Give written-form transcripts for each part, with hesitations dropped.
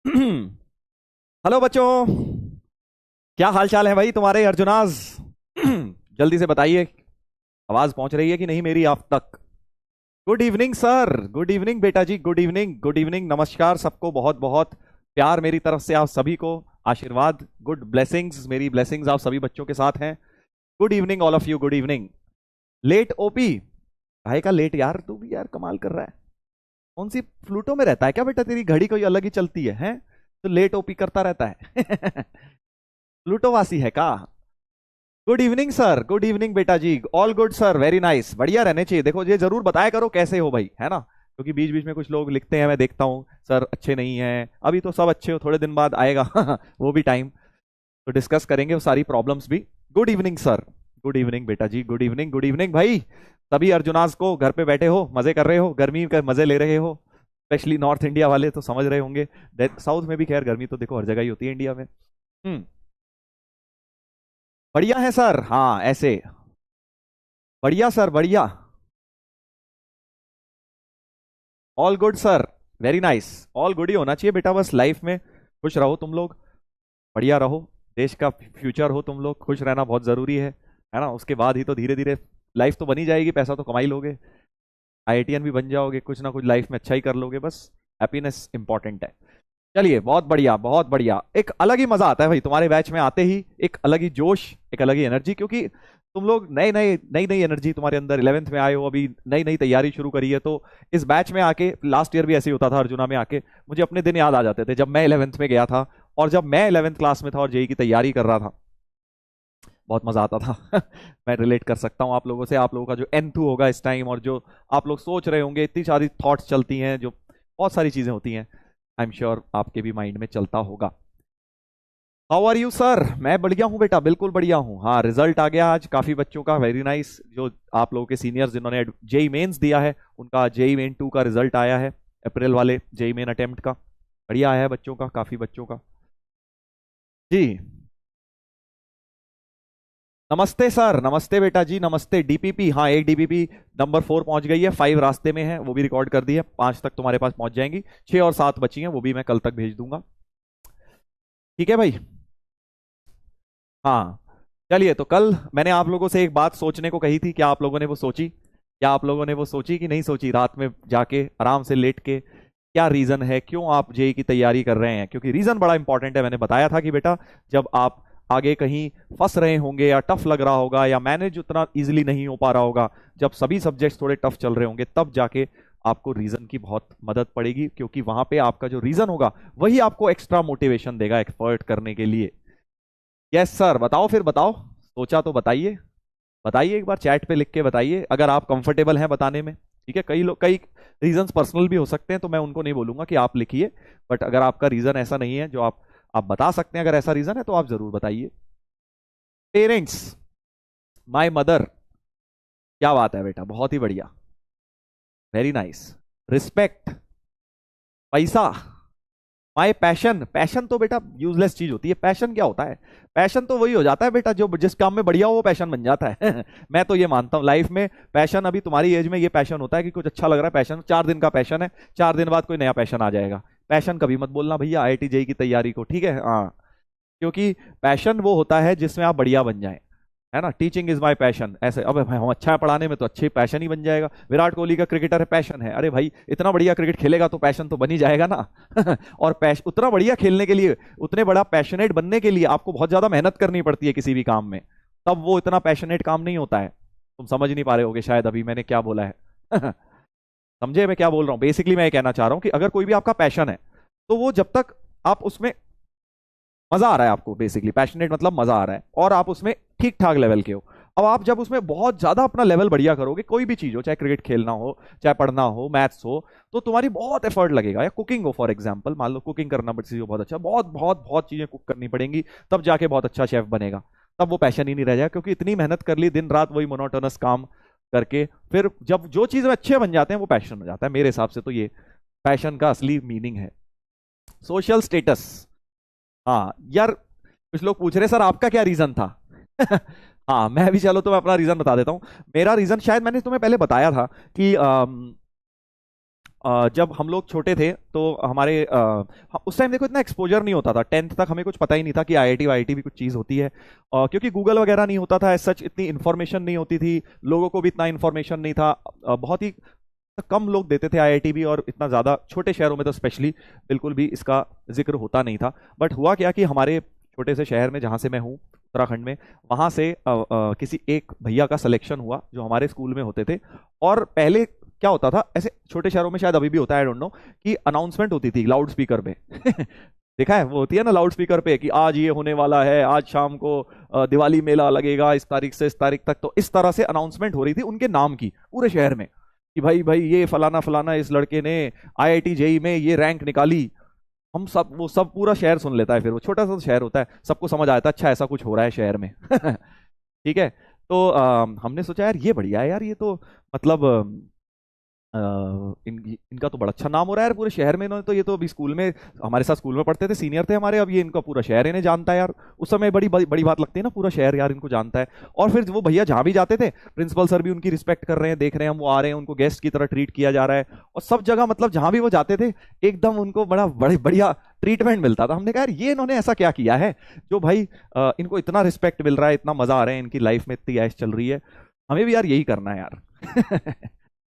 Hello बच्चों। क्या हाल चाल है भाई तुम्हारे अर्जुनाज? जल्दी से बताइए, आवाज पहुंच रही है कि नहीं मेरी आप तक? Good evening sir, good evening बेटा जी, गुड इवनिंग, गुड इवनिंग, नमस्कार सबको, बहुत बहुत प्यार मेरी तरफ से आप सभी को, आशीर्वाद, गुड ब्लेसिंग्स, मेरी ब्लेसिंग्स आप सभी बच्चों के साथ हैं। Good evening all of you, good evening. Late OP, काहे का लेट यार? तू भी यार कमाल कर रहा है। कौन सी फ्लूटो में रहता है क्या बेटा? तेरी घड़ी कोई अलग ही चलती है, हैं? तो लेट ओपी करता रहता है। प्लूटोवासी है का? Good evening sir, good evening बेटा जी, all good sir, very nice, बढ़िया रहने चाहिए। देखो ये जरूर बताया करो कैसे हो भाई, है ना? क्योंकि बीच बीच में कुछ लोग लिखते हैं, मैं देखता हूँ सर अच्छे नहीं हैं। अभी तो सब अच्छे हो, थोड़े दिन बाद आएगा वो भी टाइम, तो डिस्कस करेंगे वो सारी प्रॉब्लम्स भी। Good evening sir, good evening बेटा जी, गुड इवनिंग, गुड इवनिंग भाई। सभी अर्जुनास को, घर पे बैठे हो, मजे कर रहे हो, गर्मी के मजे ले रहे हो, स्पेशली नॉर्थ इंडिया वाले तो समझ रहे होंगे। साउथ में भी खैर गर्मी तो देखो हर जगह ही होती है इंडिया में। बढ़िया है सर, हाँ ऐसे, बढ़िया सर, बढ़िया, all good sir, very nice. All good ही होना चाहिए बेटा, बस लाइफ में खुश रहो तुम लोग, बढ़िया रहो, देश का फ्यूचर हो तुम लोग, खुश रहना बहुत जरूरी है ना? उसके बाद ही तो धीरे धीरे लाइफ तो बनी जाएगी, पैसा तो कमा ही लोगे, आईआईटीएन भी बन जाओगे, कुछ ना कुछ लाइफ में अच्छा ही कर लोगे, बस हैप्पीनेस इंपॉर्टेंट है। चलिए बहुत बढ़िया, बहुत बढ़िया। एक अलग ही मजा आता है भाई तुम्हारे बैच में आते ही, एक अलग ही जोश, एक अलग ही एनर्जी, क्योंकि तुम लोग नए नए, नई नई एनर्जी तुम्हारे अंदर, 11th में आए हो, अभी नई नई तैयारी शुरू करी है। तो इस बैच में आके, लास्ट ईयर भी ऐसे ही होता था अर्जुना में आके, मुझे अपने दिन याद आ जाते थे जब मैं 11th में गया था, और जब मैं 11th क्लास में था और जेई की तैयारी कर रहा था, बहुत मजा आता था। मैं रिलेट कर सकता हूँ आप लोगों से, आप लोगों का जो एंथू होगा इस टाइम, और जो आप लोग सोच रहे होंगे, इतनी सारी थॉट्स चलती हैं, जो बहुत सारी चीजें होती हैं, आई एम श्योर आपके भी माइंड में चलता होगा। How are you sir? मैं बढ़िया हूँ बेटा, बिल्कुल बढ़िया हूँ। हाँ, रिजल्ट आ गया आज काफी बच्चों का, वेरी नाइस। जो आप लोगों के सीनियर्स जिन्होंने जेई मेंस दिया है, उनका जेई मेन 2 का रिजल्ट आया है, अप्रैल वाले जेई मेन अटेम्प्ट का, बढ़िया आया है बच्चों का, काफी बच्चों का। जी, नमस्ते सर, नमस्ते बेटा जी, नमस्ते। डीपीपी, हाँ एक डीपीपी नंबर 4 पहुंच गई है, 5 रास्ते में है, वो भी रिकॉर्ड कर दी है, 5 तक तुम्हारे पास पहुंच जाएंगी, 6 और 7 बची हैं, वो भी मैं कल तक भेज दूंगा। ठीक है भाई? हाँ, चलिए। तो कल मैंने आप लोगों से एक बात सोचने को कही थी, क्या आप लोगों ने वो सोची? क्या आप लोगों ने वो सोची कि नहीं सोची? रात में जाके आराम से लेट के, क्या रीजन है, क्यों आप जेई की तैयारी कर रहे हैं? क्योंकि रीजन बड़ा इंपॉर्टेंट है। मैंने बताया था कि बेटा, जब आप आगे कहीं फंस रहे होंगे, या टफ लग रहा होगा, या मैनेज उतना इजीली नहीं हो पा रहा होगा, जब सभी सब्जेक्ट्स थोड़े टफ चल रहे होंगे, तब जाके आपको रीजन की बहुत मदद पड़ेगी, क्योंकि वहां पे आपका जो रीजन होगा वही आपको एक्स्ट्रा मोटिवेशन देगा एक्सपर्ट करने के लिए। यस सर, बताओ फिर, बताओ, सोचा तो बताइए, बताइए एक बार चैट पे लिख के बताइए, अगर आप कंफर्टेबल हैं बताने में। ठीक है, कई लोग, कई रीजंस पर्सनल भी हो सकते हैं, तो मैं उनको नहीं बोलूंगा कि आप लिखिए, बट अगर आपका रीजन ऐसा नहीं है जो आप बता सकते हैं, अगर ऐसा रीजन है तो आप जरूर बताइए। पेरेंट्स, माय मदर, क्या बात है बेटा, बहुत ही बढ़िया, वेरी नाइस। रिस्पेक्ट, पैसा, माय पैशन, पैशन तो बेटा यूजलेस चीज होती है। पैशन क्या होता है? पैशन तो वही हो जाता है बेटा, जो जिस काम में बढ़िया हो वो पैशन बन जाता है। मैं तो ये मानता हूँ लाइफ में, पैशन अभी तुम्हारी एज में ये पैशन होता है कि कुछ अच्छा लग रहा है, पैशन 4 दिन का पैशन है, 4 दिन बाद कोई नया पैशन आ जाएगा। पैशन कभी मत बोलना भैया आईआईटी जेई की तैयारी को, ठीक है? हाँ, क्योंकि पैशन वो होता है जिसमें आप बढ़िया बन जाएं, है ना? टीचिंग इज माय पैशन, ऐसे अब हम अच्छा है पढ़ाने में, तो अच्छे पैशन ही बन जाएगा। विराट कोहली का क्रिकेटर है, पैशन है, अरे भाई इतना बढ़िया क्रिकेट खेलेगा तो पैशन तो बन ही जाएगा ना। और उतना बढ़िया खेलने के लिए, उतने बड़ा पैशनेट बनने के लिए आपको बहुत ज्यादा मेहनत करनी पड़ती है किसी भी काम में, तब वो इतना पैशनेट काम नहीं होता है। तुम समझ नहीं पा रहे होगे शायद अभी मैंने क्या बोला है। समझे मैं क्या बोल रहा हूँ? बेसिकली मैं ये कहना चाह रहा हूँ कि अगर कोई भी आपका पैशन है, तो वो जब तक आप उसमें मजा आ रहा है, आपको बेसिकली पैशनेट मतलब मजा आ रहा है, और आप उसमें ठीक ठाक लेवल के हो। अब आप जब उसमें बहुत ज्यादा अपना लेवल बढ़िया करोगे, कोई भी चीज हो, चाहे क्रिकेट खेलना हो, चाहे पढ़ना हो, मैथ्स हो, तो तुम्हारी बहुत एफर्ट लगेगा। या कुकिंग हो फॉर एग्जाम्पल, मान लो कुकिंग करना बच्चे बहुत अच्छा, बहुत बहुत बहुत चीजें कुक करनी पड़ेंगी, तब जाके बहुत अच्छा शेफ बनेगा। तब वो पैशन ही नहीं रह जाएगा, क्योंकि इतनी मेहनत कर ली दिन रात वही मोनोटोनस काम करके, फिर जब जो चीजें अच्छे बन जाते हैं वो पैशन हो जाता है। मेरे हिसाब से तो ये पैशन का असली मीनिंग है। सोशल स्टेटस, हाँ यार, कुछ लोग पूछ रहे सर आपका क्या रीजन था? हाँ मैं भी, चलो तो मैं अपना रीजन बता देता हूँ। मेरा रीजन शायद मैंने तुम्हें पहले बताया था कि जब हम लोग छोटे थे तो हमारे उस टाइम देखो इतना एक्सपोजर नहीं होता था, 10th तक हमें कुछ पता ही नहीं था कि आईआईटी वाईआईटी भी कुछ चीज़ होती है, क्योंकि गूगल वगैरह नहीं होता था, सच इतनी इन्फॉर्मेशन नहीं होती थी, लोगों को भी इतना इन्फॉर्मेशन नहीं था, बहुत ही कम लोग देते थे आईआईटी भी, और इतना ज़्यादा छोटे शहरों में तो स्पेशली बिल्कुल भी इसका जिक्र होता नहीं था। बट हुआ क्या कि हमारे छोटे से शहर में जहाँ से मैं हूँ उत्तराखंड में, वहाँ से किसी एक भैया का सिलेक्शन हुआ जो हमारे स्कूल में होते थे। और पहले क्या होता था, ऐसे छोटे शहरों में शायद अभी भी होता है, आई डोंट नो, कि अनाउंसमेंट होती थी लाउड स्पीकर पे देखा है, वो होती है ना लाउड स्पीकर पे कि आज ये होने वाला है, आज शाम को दिवाली मेला लगेगा इस तारीख से इस तारीख तक। तो इस तरह से अनाउंसमेंट हो रही थी उनके नाम की पूरे शहर में, कि भाई भाई ये फलाना फलाना इस लड़के ने आईआईटी जेई में ये रैंक निकाली। हम सब, वो सब पूरा शहर सुन लेता है, फिर वो छोटा सा शहर होता है, सबको समझ आता है अच्छा ऐसा कुछ हो रहा है शहर में ठीक है। तो हमने सोचा यार ये बढ़िया है यार, ये तो मतलब इनका तो बड़ा अच्छा नाम हो रहा है यार पूरे शहर में, इन्होंने तो, ये तो अभी स्कूल में हमारे साथ स्कूल में पढ़ते थे, सीनियर थे हमारे, अब ये इनका पूरा शहर इन्हें जानता है यार। उस समय बड़ी बड़ी बात लगती है ना, पूरा शहर यार इनको जानता है। और फिर वो भैया जहां भी जाते थे, प्रिंसिपल सर भी उनकी रिस्पेक्ट कर रहे हैं, देख रहे हैं हम वो आ रहे हैं, उनको गेस्ट की तरह ट्रीट किया जा रहा है, और सब जगह मतलब जहां भी वो जाते थे एकदम उनको बड़ा बढ़िया ट्रीटमेंट मिलता था। हमने कहा यार ये इन्होंने ऐसा क्या किया है जो भाई इनको इतना रिस्पेक्ट मिल रहा है, इतना मजा आ रहा है, इनकी लाइफ में इतनी ऐश चल रही है, हमें भी यार यही करना है यार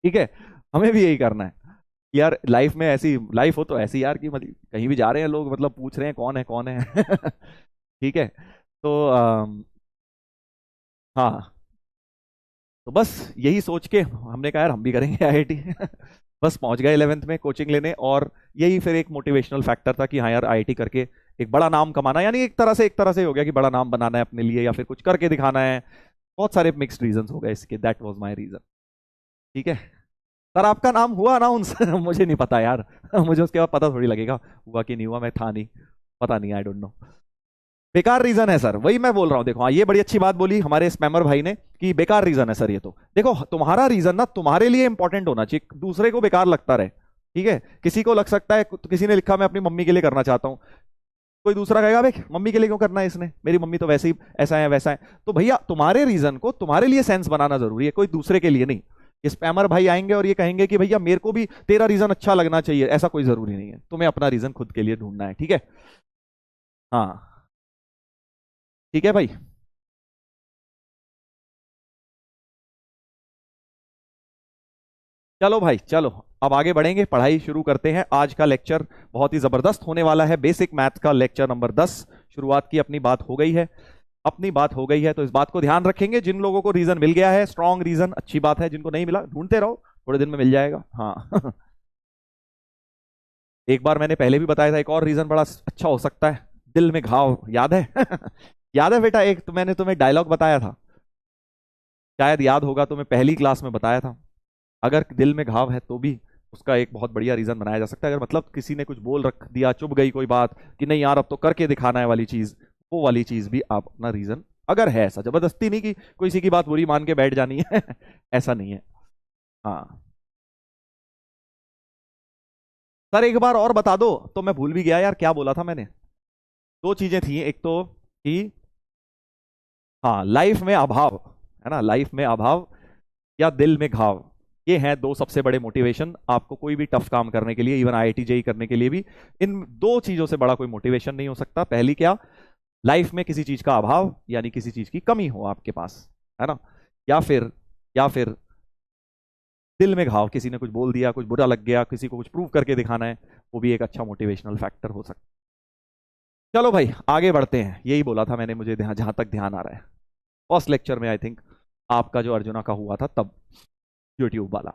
ठीक है, हमें भी यही करना है यार, लाइफ में ऐसी लाइफ हो तो ऐसी यार, कि मतलब कहीं भी जा रहे हैं लोग, मतलब पूछ रहे हैं कौन है कौन है ठीक है। तो हाँ, तो बस यही सोच के हमने कहा यार हम भी करेंगे आईआईटी बस पहुंच गए 11th में कोचिंग लेने, और यही फिर एक मोटिवेशनल फैक्टर था कि हाँ यार आईआईटी करके एक बड़ा नाम कमाना, यानी एक तरह से हो गया कि बड़ा नाम बनाना है अपने लिए, या फिर कुछ करके दिखाना है। बहुत सारे मिक्स्ड रीजंस हो गए इसके, दैट वाज माय रीजन। ठीक है सर, आपका नाम हुआ अनाउंस मुझे नहीं पता यार मुझे उसके बाद पता थोड़ी लगेगा हुआ कि नहीं हुआ, मैं था नहीं, पता नहीं, आई डोंट नो। बेकार रीजन है सर, वही मैं बोल रहा हूं। देखो हाँ, ये बड़ी अच्छी बात बोली हमारे स्पैमर भाई ने कि बेकार रीजन है सर ये तो। देखो तुम्हारा रीजन ना तुम्हारे लिए इंपॉर्टेंट होना चाहिए, दूसरे को बेकार लगता रहे। ठीक है, किसी को लग सकता है, किसी ने लिखा मैं अपनी मम्मी के लिए करना चाहता हूं, कोई दूसरा कहेगा भाई मम्मी के लिए क्यों करना है इसने, मेरी मम्मी तो वैसे ही ऐसा है वैसा है। तो भैया तुम्हारे रीजन को तुम्हारे लिए सेंस बनाना जरूरी है, कोई दूसरे के लिए नहीं। स्पैमर भाई आएंगे और ये कहेंगे कि भैया मेरे को भी तेरा रीजन अच्छा लगना चाहिए, ऐसा कोई जरूरी नहीं है, तुम्हें अपना रीजन खुद के लिए ढूंढना है। ठीक है, हाँ ठीक है भाई। चलो भाई चलो, अब आगे बढ़ेंगे, पढ़ाई शुरू करते हैं। आज का लेक्चर बहुत ही जबरदस्त होने वाला है, बेसिक मैथ का लेक्चर नंबर 10 शुरुआत की अपनी बात हो गई है, अपनी बात हो गई है, तो इस बात को ध्यान रखेंगे। जिन लोगों को रीजन मिल गया है, स्ट्रॉन्ग रीजन, अच्छी बात है, जिनको नहीं मिला ढूंढते रहो, थोड़े दिन में मिल जाएगा। हाँ एक बार मैंने पहले भी बताया था, एक और रीजन बड़ा अच्छा हो सकता है, दिल में घाव, याद है याद है बेटा, एक तो मैंने तुम्हें डायलॉग बताया था, शायद याद होगा, तुम्हें पहली क्लास में बताया था, अगर दिल में घाव है तो भी उसका एक बहुत बढ़िया रीजन बनाया जा सकता है। अगर मतलब किसी ने कुछ बोल रख दिया, चुभ गई कोई बात कि नहीं यार अब तो करके दिखाना है वाली चीज, वो वाली चीज भी आप अपना रीजन, अगर है ऐसा, जबरदस्ती नहीं कि कोई किसी की बात बुरी मान के बैठ जानी है ऐसा नहीं है। हाँ सर एक बार और बता दो, तो मैं भूल भी गया यार क्या बोला था मैंने। दो चीजें थी, एक तो कि हाँ लाइफ में अभाव है ना, लाइफ में अभाव या दिल में घाव, ये हैं दो सबसे बड़े मोटिवेशन आपको कोई भी टफ काम करने के लिए, इवन आईआईटी जेई करने के लिए भी। इन दो चीजों से बड़ा कोई मोटिवेशन नहीं हो सकता। पहली क्या, लाइफ में किसी चीज का अभाव, यानी किसी चीज की कमी हो आपके पास, है ना, या फिर दिल में घाव, किसी ने कुछ बोल दिया, कुछ बुरा लग गया, किसी को कुछ प्रूव करके दिखाना है, वो भी एक अच्छा मोटिवेशनल फैक्टर हो सकता है। चलो भाई आगे बढ़ते हैं, यही बोला था मैंने, मुझे जहां तक ध्यान आ रहा है, फर्स्ट लेक्चर में आई थिंक आपका जो अर्जुना का हुआ था तब, यूट्यूब वाला।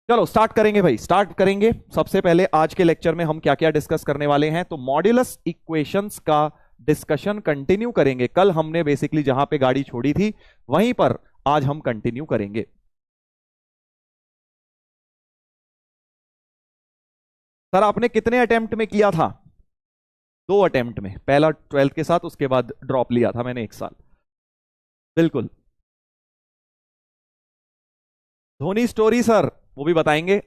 चलो स्टार्ट करेंगे भाई, स्टार्ट करेंगे। सबसे पहले आज के लेक्चर में हम क्या क्या डिस्कस करने वाले हैं, तो मॉड्यूलस इक्वेशंस का डिस्कशन कंटिन्यू करेंगे। कल हमने बेसिकली जहां पे गाड़ी छोड़ी थी वहीं पर आज हम कंटिन्यू करेंगे। सर आपने कितने अटेम्प्ट में किया था? 2 अटेम्प्ट में, पहला 12th के साथ, उसके बाद ड्रॉप लिया था मैंने 1 साल। बिल्कुल, धोनी स्टोरी सर वो भी बताएंगे,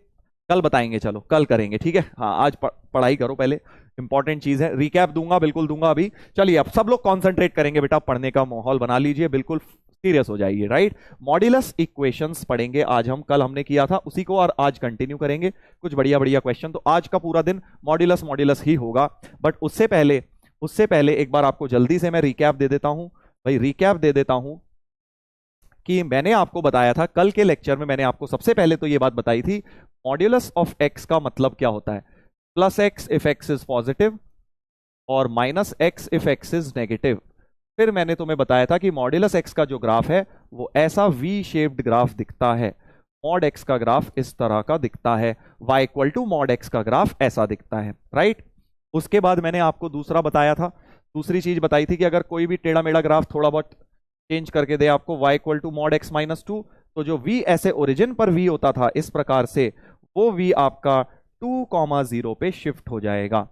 कल बताएंगे, चलो कल करेंगे, ठीक है। हाँ आज पढ़ाई करो पहले, इंपॉर्टेंट चीज है, रिकैप दूंगा, बिल्कुल दूंगा अभी। चलिए अब सब लोग कॉन्सेंट्रेट करेंगे बेटा, पढ़ने का माहौल बना लीजिए, बिल्कुल सीरियस हो जाइए, राइट। मॉड्यूलस इक्वेशंस पढ़ेंगे आज हम, कल हमने किया था उसी को और आज कंटिन्यू करेंगे, कुछ बढ़िया बढ़िया क्वेश्चन। तो आज का पूरा दिन मॉड्यूलस मॉड्यूलस ही होगा। बट उससे पहले एक बार आपको जल्दी से मैं रिकैप दे देता हूं भाई, रिकैप दे देता हूं कि मैंने आपको बताया था कल के लेक्चर में, मैंने आपको सबसे पहले तो ये बात बताई थी मॉड्यूलस ऑफ एक्स का मतलब क्या होता है, plus X if X is positive और minus X if X is negative. फिर मैंने तुम्हें बताया था कि मॉड्यूलस एक्स का जो ग्राफ है वो ऐसा वी शेप्ड ग्राफ दिखता है, मॉड एक्स का ग्राफ इस तरह का दिखता है, y equal to mod x का ग्राफ ऐसा दिखता है, राइट। उसके बाद मैंने आपको दूसरा बताया था, दूसरी चीज बताई थी कि अगर कोई भी टेढ़ा मेढ़ा ग्राफ थोड़ा बहुत चेंज करके दे आपको y equal to mod x minus 2, तो जो v ऐसे ओरिजिन पर v होता था इस प्रकार से, वो v आपका 2,0 पे शिफ्ट हो जाएगा।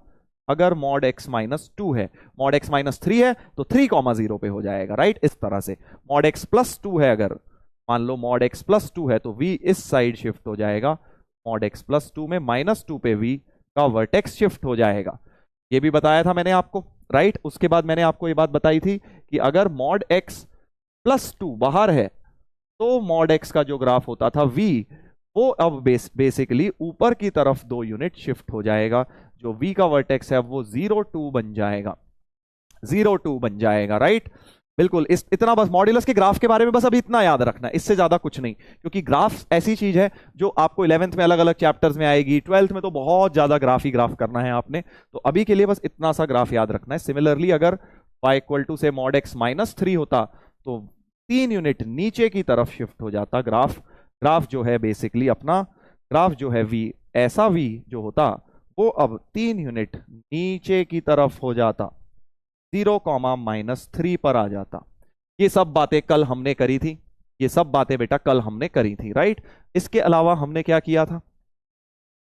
अगर मॉड x माइनस 2 है, मॉड x माइनस 3 है तो 3,0 पे हो जाएगा, राइट। इस तरह से मॉड x प्लस 2 है, अगर मान लो मॉड x प्लस 2 है तो v इस साइड शिफ्ट हो जाएगा, मॉड x प्लस 2 में माइनस 2 पे v का वर्टेक्स शिफ्ट हो जाएगा। ये भी बताया था मैंने आपको, राइट। उसके बाद मैंने आपको ये बात बताई थी कि अगर मॉड x प्लस 2 बाहर है तो मॉड x का जो ग्राफ होता था v, वो अब बेसिकली ऊपर की तरफ 2 यूनिट शिफ्ट हो जाएगा, जो v का वर्टेक्स है वो 0,2 बन जाएगा, 0,2 बन जाएगा, राइट। बिल्कुल इतना बस मॉड्यूलस के ग्राफ के बारे में बस अभी इतना याद रखना है, इससे ज्यादा कुछ नहीं, क्योंकि ग्राफ ऐसी चीज है जो आपको 11th में अलग अलग चैप्टर्स में आएगी, 12th में तो बहुत ज्यादा ग्राफ ही ग्राफ करना है आपने, तो अभी के लिए बस इतना सा ग्राफ याद रखना है। सिमिलरली अगर y इक्वल टू से मॉड x माइनस 3 होता तो 3 यूनिट नीचे की तरफ शिफ्ट हो जाता ग्राफ जो है बेसिकली अपना ग्राफ जो है v, ऐसा v जो होता वो अब 3 यूनिट नीचे की तरफ हो जाता, 0,-3 पर आ जाता। ये सब बातें कल हमने करी थी, ये सब बातें बेटा कल हमने करी थी, राइट। इसके अलावा हमने क्या किया था,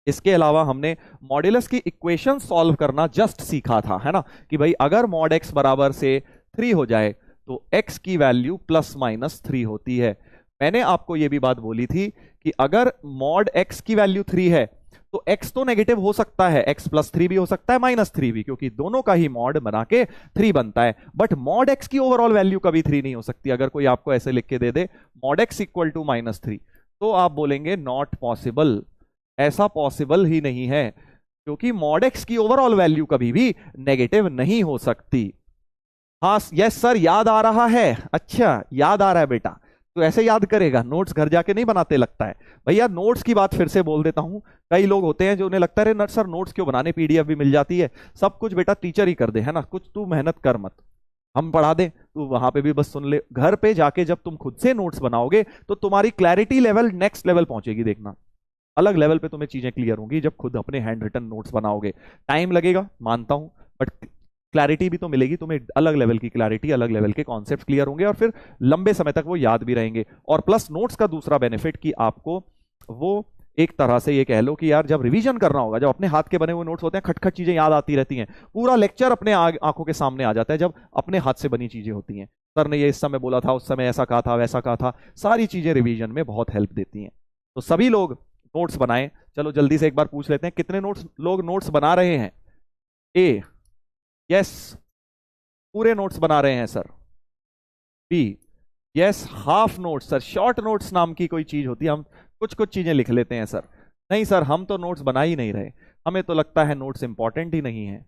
इसके अलावा हमने मॉड्यूलस की इक्वेशन सॉल्व करना जस्ट सीखा था, है ना, कि भाई अगर मॉड x बराबर से 3 हो जाए तो x की वैल्यू प्लस माइनस 3 होती है। मैंने आपको यह भी बात बोली थी कि अगर मॉड x की वैल्यू 3 है तो x तो नेगेटिव हो सकता है, x प्लस 3 भी हो सकता है, माइनस 3 भी, क्योंकि दोनों का ही मॉड बना के 3 बनता है। बट मॉड x की ओवरऑल वैल्यू कभी 3 नहीं हो सकती। अगर कोई आपको ऐसे लिख के दे दे mod x equal to minus 3, तो आप बोलेंगे नॉट पॉसिबल, ऐसा पॉसिबल ही नहीं है, क्योंकि मॉड x की ओवरऑल वैल्यू कभी भी नेगेटिव नहीं हो सकती। हाँ यस सर, याद आ रहा है, अच्छा याद आ रहा है बेटा, तो ऐसे याद करेगा, नोट्स घर जाके नहीं बनाते लगता है। भैया नोट्स की बात फिर से बोल देता हूं, कई लोग होते हैं जो उन्हें लगता है सर नोट्स क्यों बनाने, पीडीएफ भी मिल जाती है, सब कुछ बेटा टीचर ही कर दे, है ना, कुछ तू मेहनत कर मत, हम पढ़ा दें, तू वहां पे भी बस सुन ले। घर पे जाके जब तुम खुद से नोट्स बनाओगे तो तुम्हारी क्लैरिटी लेवल नेक्स्ट लेवल पहुंचेगी, देखना अलग लेवल पे तुम्हें चीजें क्लियर होंगी जब खुद अपने हैंड रिटन नोट्स बनाओगे। टाइम लगेगा मानता हूं, बट क्लैरिटी भी तो मिलेगी तुम्हें, अलग लेवल की क्लैरिटी, अलग लेवल के कॉन्सेप्ट क्लियर होंगे और फिर लंबे समय तक वो याद भी रहेंगे। और प्लस नोट्स का दूसरा बेनिफिट कि आपको वो एक तरह से ये कह लो कि यार जब रिवीजन करना होगा, जब अपने हाथ के बने हुए नोट्स होते हैं, खटखट चीजें याद आती रहती हैं, पूरा लेक्चर अपने आंखों के सामने आ जाता है जब अपने हाथ से बनी चीजें होती हैं। सर ने ये इस समय बोला था, उस समय ऐसा कहा था, वैसा कहा था, सारी चीजें रिवीजन में बहुत हेल्प देती हैं। तो सभी लोग नोट्स बनाएं। चलो जल्दी से एक बार पूछ लेते हैं, कितने लोग नोट्स बना रहे हैं? ए यस, पूरे नोट्स बना रहे हैं सर। बी yes, half notes sir. Short notes नाम की कोई चीज होती है, हम कुछ कुछ चीजें लिख लेते हैं सर। नहीं सर, हम तो नोट्स बना ही नहीं रहे, हमें तो लगता है नोट्स इंपॉर्टेंट ही नहीं है।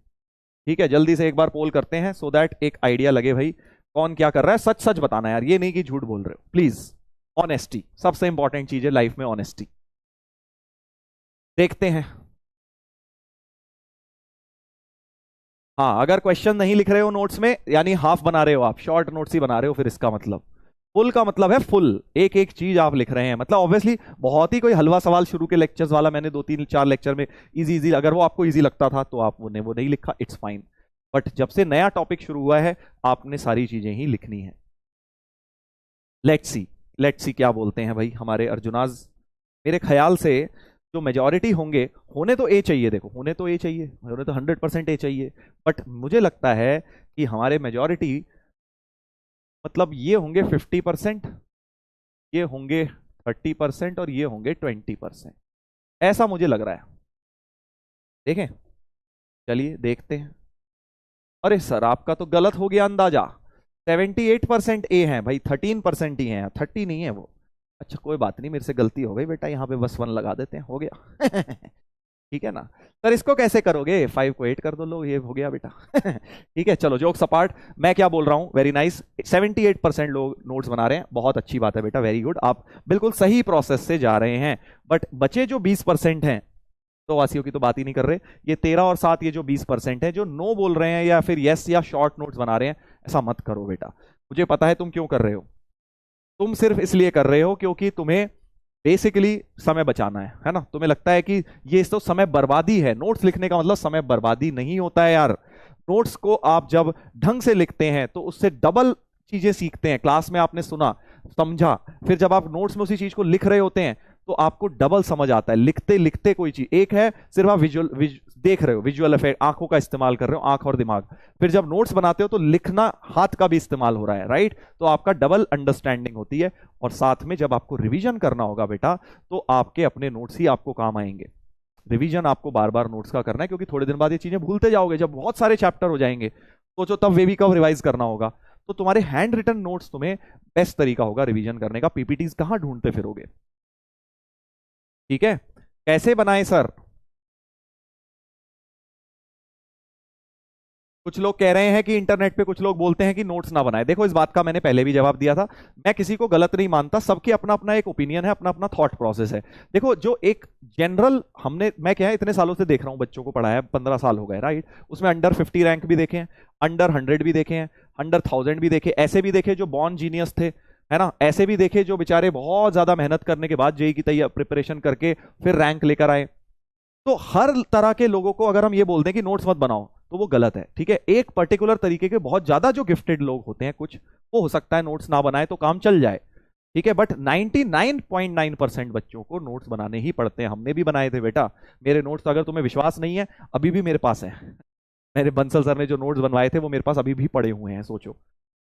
ठीक है, जल्दी से एक बार पोल करते हैं सो दैट एक आइडिया लगे भाई कौन क्या कर रहा है। सच सच बताना यार, ये नहीं कि झूठ बोल रहे हो, प्लीज। ऑनेस्टी सबसे इंपॉर्टेंट चीज है लाइफ में, ऑनेस्टी। देखते हैं। हाँ, अगर क्वेश्चन नहीं लिख रहे हो नोट्स में, यानी हाफ बना रहे हो आप, शॉर्ट नोट्स ही बना रहे हो, फिर इसका मतलब फुल का मतलब है फुल, एक एक चीज आप लिख रहे हैं। मतलब ऑब्वियसली बहुत ही कोई हलवा सवाल शुरू के लेक्चर्स वाला मैंने 2-3-4 लेक्चर में इजी अगर वो आपको इजी लगता था तो आप वो नहीं लिखा, इट्स फाइन। बट जब से नया टॉपिक शुरू हुआ है आपने सारी चीजें ही लिखनी है। लेट्स सी क्या बोलते हैं भाई हमारे अर्जुनाज। मेरे ख्याल से जो मेजॉरिटी होंगे, होने तो ए चाहिए, देखो होने तो ए चाहिए, होने तो 100% ए चाहिए, बट मुझे लगता है कि हमारे मेजॉरिटी मतलब ये होंगे 50%, ये होंगे 30% और ये होंगे 20%, ऐसा मुझे लग रहा है। देखें, चलिए देखते हैं। अरे सर आपका तो गलत हो गया अंदाजा, 78% ए है भाई, 13% ही है, 30 नहीं है वो। अच्छा कोई बात नहीं, मेरे से गलती हो गई बेटा, यहाँ पे बस 1 लगा देते हैं, हो गया। ठीक है ना सर, इसको कैसे करोगे, 5 को 8 कर दो, लो ये हो गया बेटा। ठीक है चलो, जोक्स अपार्ट, मैं क्या बोल रहा हूं, वेरी नाइस, 78% लोग नोट्स बना रहे हैं, बहुत अच्छी बात है बेटा, वेरी गुड, आप बिल्कुल सही प्रोसेस से जा रहे हैं। बट बचे जो 20% हैं, तो वासियों की तो बात ही नहीं कर रहे, ये 13 और 7, ये जो 20% है जो नो बोल रहे हैं या फिर यस या शॉर्ट नोट्स बना रहे हैं, ऐसा मत करो बेटा। मुझे पता है तुम क्यों कर रहे हो, तुम सिर्फ इसलिए कर रहे हो क्योंकि तुम्हें बेसिकली समय बचाना है ना, तुम्हें लगता है कि ये तो समय बर्बादी है, नोट्स लिखने का मतलब समय बर्बादी नहीं होता है यार। नोट्स को आप जब ढंग से लिखते हैं तो उससे डबल चीजें सीखते हैं, क्लास में आपने सुना समझा, फिर जब आप नोट्स में उसी चीज को लिख रहे होते हैं तो आपको डबल समझ आता है, लिखते लिखते कोई चीज, एक है सिर्फ आप देख रहे हो, विजुअल इफेक्ट, आंखों का इस्तेमाल कर रहे हो, आंख और दिमाग, फिर जब नोट्स बनाते हो तो लिखना हाथ का भी इस्तेमाल हो रहा है, राइट, तो आपका डबल अंडरस्टैंडिंग होती है। और साथ में जब आपको रिवीजन करना होगा बेटा, तो आपके अपने नोट्स ही आपको काम आएंगे। रिवीजन आपको बार बार नोट्स का करना है, क्योंकि थोड़े दिन बाद ये चीजें भूलते जाओगे, जब बहुत सारे चैप्टर हो जाएंगे सोचो तब वे भी कब रिवाइज करना होगा, तो तुम्हारे हैंड रिटन नोट्स तुम्हें बेस्ट तरीका होगा रिवीजन करने का, पीपीटीज कहां ढूंढते फिरोगे। ठीक है, कैसे बनाए सर, कुछ लोग कह रहे हैं कि इंटरनेट पे कुछ लोग बोलते हैं कि नोट्स ना बनाए, देखो इस बात का मैंने पहले भी जवाब दिया था, मैं किसी को गलत नहीं मानता, सबके अपना अपना एक ओपिनियन है, अपना अपना थॉट प्रोसेस है। देखो जो एक जनरल हमने, मैं क्या है इतने सालों से देख रहा हूं, बच्चों को पढ़ाया, 15 साल हो गए राइट, उसमें अंडर 50 रैंक भी देखे हैं, अंडर 100 भी देखे हैं, अंडर 1000 भी देखे, ऐसे भी देखे जो बॉर्न जीनियस थे, है ना, ऐसे भी देखे जो बेचारे बहुत ज्यादा मेहनत करने के बाद जेई की तैयारी प्रिपरेशन करके फिर रैंक लेकर आए। तो हर तरह के लोगों को अगर हम ये बोल दें कि नोट्स मत बनाओ तो वो गलत है। ठीक है, एक पर्टिकुलर तरीके के बहुत ज्यादा जो गिफ्टेड लोग होते हैं कुछ, वो हो सकता है नोट्स ना बनाए तो काम चल जाए, ठीक है, बट 99.9% बच्चों को नोट्स बनाने ही पड़ते हैं, हमने भी बनाए थे बेटा, मेरे नोट्स अगर तुम्हें विश्वास नहीं है अभी भी मेरे पास है, मेरे बंसल सर ने जो नोट्स बनवाए थे वो मेरे पास अभी भी पड़े हुए हैं, सोचो।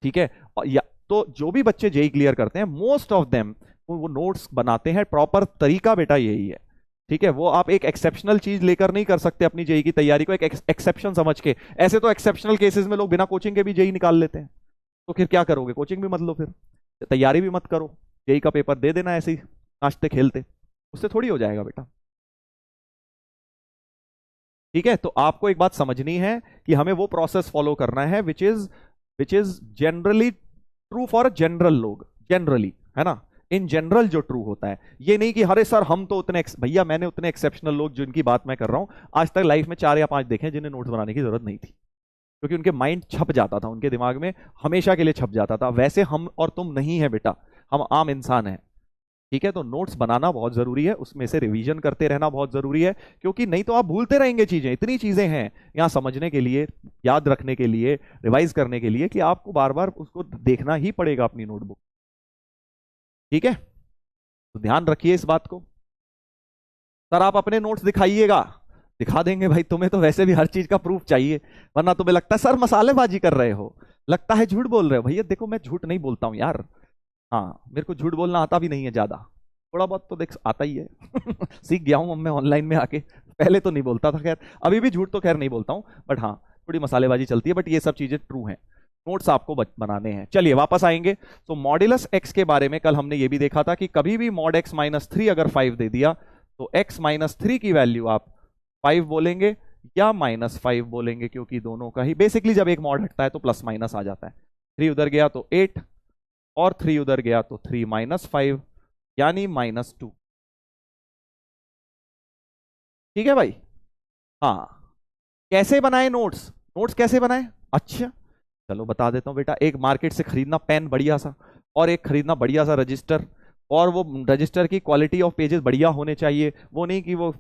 ठीक है, या तो जो भी बच्चे जेई क्लियर करते हैं मोस्ट ऑफ देम वो नोट्स बनाते हैं, प्रॉपर तरीका बेटा यही है। ठीक है, वो आप एक एक्सेप्शनल चीज लेकर नहीं कर सकते अपनी जेई की तैयारी को, एक एक्सेप्शन समझ के, ऐसे तो एक्सेप्शनल केसेस में लोग बिना कोचिंग के भी जेई निकाल लेते हैं, तो फिर क्या करोगे, कोचिंग भी मत लो, फिर तैयारी भी मत करो, जेई का पेपर दे देना ऐसे ही नाचते खेलते, उससे थोड़ी हो जाएगा बेटा। ठीक है, तो आपको एक बात समझनी है कि हमें वो प्रोसेस फॉलो करना है which is generally true for general लोग, जनरली, है ना, इन जनरल जो ट्रू होता है, ये नहीं कि हरे सर हम तो उतने, भैया मैंने उतने एक्सेप्शनल लोग जिनकी बात मैं कर रहा हूं आज तक लाइफ में 4 या 5 देखे जिन्हें नोट्स बनाने की जरूरत नहीं थी, क्योंकि उनके माइंड छप जाता था, उनके दिमाग में हमेशा के लिए छप जाता था। वैसे हम और तुम नहीं है बेटा, हम आम इंसान हैं। ठीक है, तो नोट्स बनाना बहुत जरूरी है, उसमें से रिवीजन करते रहना बहुत जरूरी है, क्योंकि नहीं तो आप भूलते रहेंगे चीजें, इतनी चीजें हैं यहां समझने के लिए, याद रखने के लिए, रिवाइज करने के लिए, कि आपको बार बार उसको देखना ही पड़ेगा अपनी नोटबुक। ठीक है, तो ध्यान रखिए इस बात को। सर आप अपने नोट्स दिखाइएगा, दिखा देंगे भाई, तुम्हें तो वैसे भी हर चीज का प्रूफ चाहिए, वरना तुम्हें लगता है सर मसालेबाजी कर रहे हो, लगता है झूठ बोल रहे हो, भैया देखो मैं झूठ नहीं बोलता हूं यार, हाँ मेरे को झूठ बोलना आता भी नहीं है ज्यादा, थोड़ा बहुत तो देख आता ही है। सीख गया हूं मैं ऑनलाइन में आके, पहले तो नहीं बोलता था, खैर अभी भी झूठ तो खैर नहीं बोलता हूं, बट हाँ थोड़ी मसालेबाजी चलती है, बट ये सब चीजें ट्रू हैं, नोट्स आपको बनाने हैं। चलिए वापस आएंगे, तो मॉड्यूलस एक्स के बारे में कल हमने ये भी देखा था कि कभी भी मॉड एक्स माइनस 3 अगर 5 दे दिया तो एक्स माइनस 3 की वैल्यू आप 5 बोलेंगे या -5 बोलेंगे, क्योंकि दोनों का ही बेसिकली जब एक मॉड हटता है तो प्लस माइनस आ जाता है, 3 उधर गया तो 8 और 3 उधर गया तो 3 -5 यानी -2। ठीक है भाई, हाँ कैसे बनाए नोट्स, नोट्स कैसे बनाए, अच्छा चलो बता देता हूं बेटा, एक मार्केट से खरीदना पेन बढ़िया सा, और एक खरीदना बढ़िया सा रजिस्टर, और वो रजिस्टर की क्वालिटी ऑफ पेजेस बढ़िया होने चाहिए, वो नहीं कि वो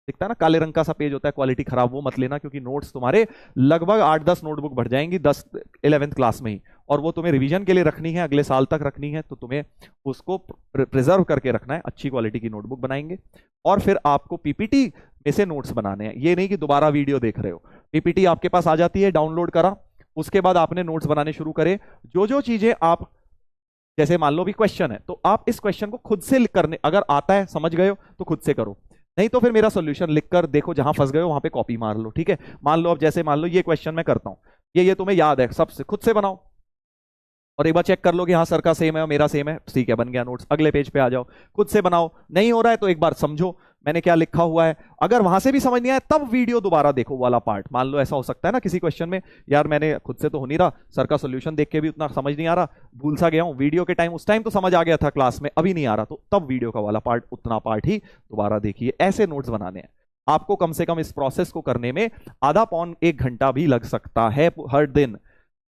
दिखता है ना काले रंग का सा पेज होता है क्वालिटी खराब, वो मत लेना, क्योंकि नोट्स तुम्हारे लगभग 8-10 नोटबुक बढ़ जाएंगी 11th क्लास में ही, और वो तुम्हें रिवीजन के लिए रखनी है, अगले साल तक रखनी है, तो तुम्हें उसको प्रिजर्व करके रखना है, अच्छी क्वालिटी की नोटबुक बनाएंगे। और फिर आपको पीपीटी में से नोट्स बनाने हैं, ये नहीं कि दोबारा वीडियो देख रहे हो, पीपीटी आपके पास आ जाती है, डाउनलोड करा, उसके बाद आपने नोट्स बनाने शुरू करे, जो जो चीजें आप, जैसे मान लो भी क्वेश्चन है तो आप इस क्वेश्चन को खुद से करने, अगर आता है समझ गए हो तो खुद से करो, नहीं तो फिर मेरा सॉल्यूशन लिखकर देखो, जहां फंस गए हो वहां पे कॉपी मार लो। ठीक है, मान लो अब जैसे मान लो ये क्वेश्चन मैं करता हूं, ये तुम्हें याद है, सबसे खुद से बनाओ, और एक बार चेक कर लो कि हाँ सर का सेम है और मेरा सेम है, ठीक है बन गया नोट्स। अगले पेज पे आ जाओ, खुद से बनाओ। नहीं हो रहा है तो एक बार समझो मैंने क्या लिखा हुआ है। अगर वहां से भी समझ नहीं आया तब वीडियो दोबारा देखो वाला पार्ट। मान लो ऐसा हो सकता है ना किसी क्वेश्चन में, यार मैंने खुद से तो हो नहीं रहा, सर का सोल्यूशन देख के भी उतना समझ नहीं आ रहा, भूल सा गया हूं, वीडियो के टाइम उस टाइम तो समझ आ गया था क्लास में, अभी नहीं आ रहा, तो तब वीडियो का वाला पार्ट उतना पार्ट ही दोबारा देखिए। ऐसे नोट्स बनाने हैं आपको। कम से कम इस प्रोसेस को करने में आधा पौन 1 घंटा भी लग सकता है हर दिन।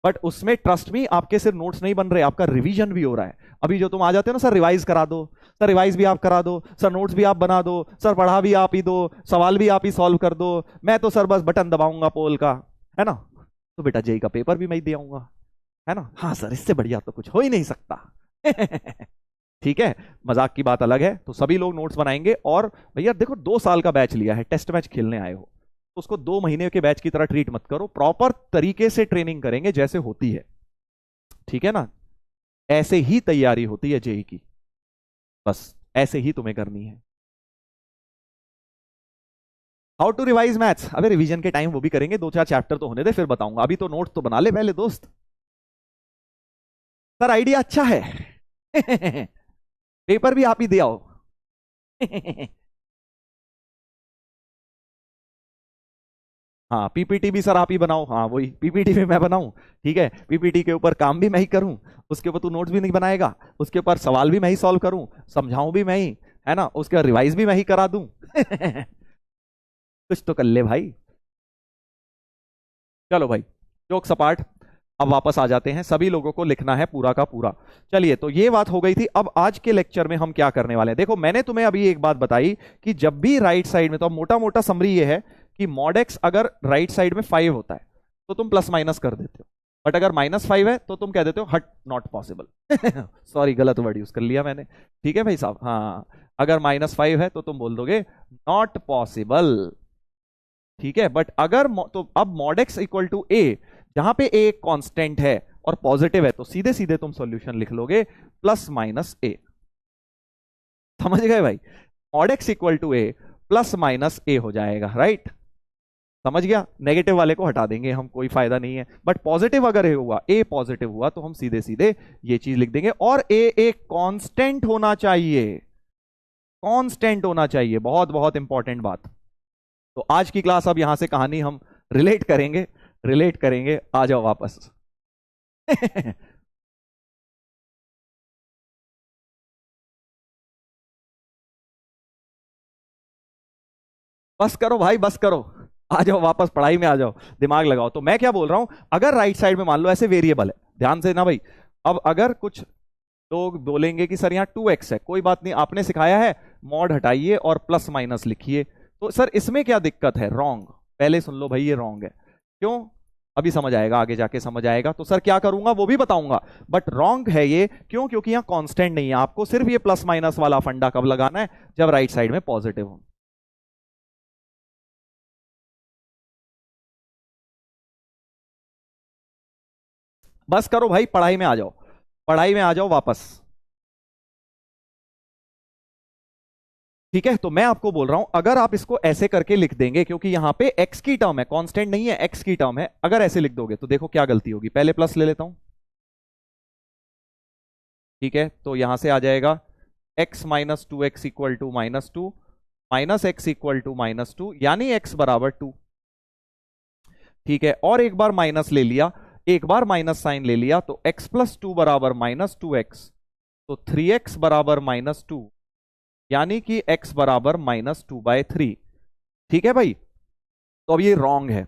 बट उसमें ट्रस्ट मी आपके सिर्फ नोट्स नहीं बन रहे, आपका रिवीजन भी हो रहा है। अभी जो तुम आ जाते हो ना, सर रिवाइज करा दो, सर रिवाइज भी आप करा दो, सर नोट्स भी आप बना दो, सर पढ़ा भी आप ही दो, सवाल भी आप ही सॉल्व कर दो, मैं तो सर बस बटन दबाऊंगा पोल का, है ना, तो बेटा जेई का पेपर भी मैं ही दे आऊंगा, है ना। हाँ सर इससे बढ़िया तो कुछ हो ही नहीं सकता। ठीक है, मजाक की बात अलग है। तो सभी लोग नोट्स बनाएंगे। और भैया देखो 2 साल का बैच लिया है, टेस्ट मैच खेलने आए हो, तो उसको 2 महीने के बैच की तरह ट्रीट मत करो। प्रॉपर तरीके से ट्रेनिंग करेंगे जैसे होती है, ठीक है ना। ऐसे ही तैयारी होती है जेई की, बस ऐसे ही तुम्हें करनी है। हाउ टू रिवाइज मैथ्स, अबे रिवीजन के टाइम वो भी करेंगे, 2-4 चैप्टर तो होने दे फिर बताऊंगा। अभी तो नोट्स तो बना ले पहले दोस्त। सर आइडिया अच्छा है। पेपर भी आप ही दे आओ। हाँ पीपीटी भी सर आप ही बनाओ। हाँ वही पीपीटी भी मैं बनाऊं, ठीक है, पीपीटी के ऊपर काम भी मैं ही करूं, उसके ऊपर तू नोट्स भी नहीं बनाएगा, उसके ऊपर सवाल भी मैं ही सॉल्व करूं, समझाऊं भी मैं ही, है ना, उसके बाद रिवाइज भी मैं ही करा दूं। कुछ तो कर ले भाई। चलो भाई जोक सपाट, अब वापस आ जाते हैं। सभी लोगों को लिखना है पूरा का पूरा। चलिए तो ये बात हो गई थी। अब आज के लेक्चर में हम क्या करने वाले हैं, देखो मैंने तुम्हें अभी एक बात बताई कि जब भी राइट साइड में, तो अब मोटा मोटा समरी ये है कि मॉड एक्स अगर राइट साइड में 5 होता है तो तुम प्लस माइनस कर देते हो, बट अगर -5 है तो तुम कह देते हो हट नॉट पॉसिबल। सॉरी गलत वर्ड यूज कर लिया मैंने, ठीक है भाई साहब। हाँ अगर -5 है तो तुम बोल दोगे नॉट पॉसिबल, ठीक है। बट अगर तो अब मॉड एक्स इक्वल टू ए, जहां पे ए एक कांस्टेंट है और पॉजिटिव है, तो सीधे सीधे तुम सॉल्यूशन लिख लोगे +-a। समझ गए भाई, mod x equal to a +-a हो जाएगा, राइट। समझ गया, नेगेटिव वाले को हटा देंगे हम, कोई फायदा नहीं है। बट पॉजिटिव अगर हुआ, ए पॉजिटिव हुआ, तो हम सीधे सीधे ये चीज लिख देंगे। और ए एक कांस्टेंट होना चाहिए, कांस्टेंट होना चाहिए, बहुत बहुत इंपॉर्टेंट बात। तो आज की क्लास अब यहां से कहानी हम रिलेट करेंगे, रिलेट करेंगे। आ जाओ वापस। बस करो भाई बस करो, आ जाओ वापस पढ़ाई में आ जाओ, दिमाग लगाओ। तो मैं क्या बोल रहा हूं, अगर राइट साइड में मान लो ऐसे वेरिएबल है, ध्यान से ना भाई। अब अगर कुछ लोग बोलेंगे कि सर यहाँ 2x है, कोई बात नहीं, आपने सिखाया है मॉड हटाइए और प्लस माइनस लिखिए। तो सर इसमें क्या दिक्कत है, रॉन्ग। पहले सुन लो भाई ये रॉन्ग है, क्यों, अभी समझ आएगा, आगे जाके समझ आएगा। तो सर क्या करूंगा वो भी बताऊंगा, बट रॉन्ग है ये, क्यों, क्योंकि यहाँ कांस्टेंट नहीं है। आपको सिर्फ ये प्लस माइनस वाला फंडा कब लगाना है, जब राइट साइड में पॉजिटिव हो। बस करो भाई, पढ़ाई में आ जाओ, पढ़ाई में आ जाओ वापस, ठीक है। तो मैं आपको बोल रहा हूं, अगर आप इसको ऐसे करके लिख देंगे, क्योंकि यहां पे x की टर्म है, कांस्टेंट नहीं है, x की टर्म है, अगर ऐसे लिख दोगे तो देखो क्या गलती होगी। पहले प्लस ले लेता हूं, ठीक है, तो यहां से आ जाएगा x-2x equal to -2, -x equal to -2, यानी x बराबर 2, ठीक है। और एक बार माइनस ले लिया, एक बार माइनस साइन ले लिया, तो x + 2 बराबर -2x, तो 3x बराबर -2, यानी कि x बराबर -2/3, ठीक है भाई। तो अब ये रॉन्ग है,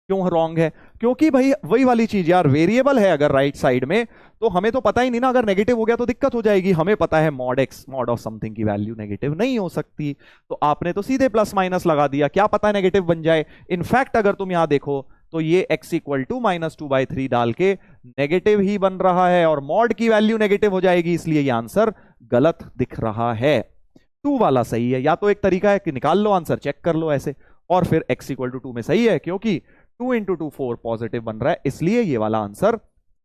क्यों रॉन्ग है, क्योंकि भाई वही वाली चीज यार, वेरिएबल है अगर राइट साइड में, तो हमें तो पता ही नहीं ना, अगर नेगेटिव हो गया तो दिक्कत हो जाएगी। हमें पता है mod x, mod of something की वैल्यू नेगेटिव नहीं हो सकती, तो आपने तो सीधे प्लस माइनस लगा दिया, क्या पता नेगेटिव बन जाए। इनफैक्ट अगर तुम यहां देखो तो ये x इक्वल टू -2/3 डाल के नेगेटिव ही बन रहा है, और मॉड की वैल्यू नेगेटिव हो जाएगी, इसलिए ये आंसर गलत दिख रहा है। 2 वाला सही है, या तो एक तरीका है कि निकाल लो आंसर, चेक कर लो ऐसे, और फिर x इक्वल टू 2 में सही है, क्योंकि 2 × 2 4 पॉजिटिव बन रहा है, इसलिए ये वाला आंसर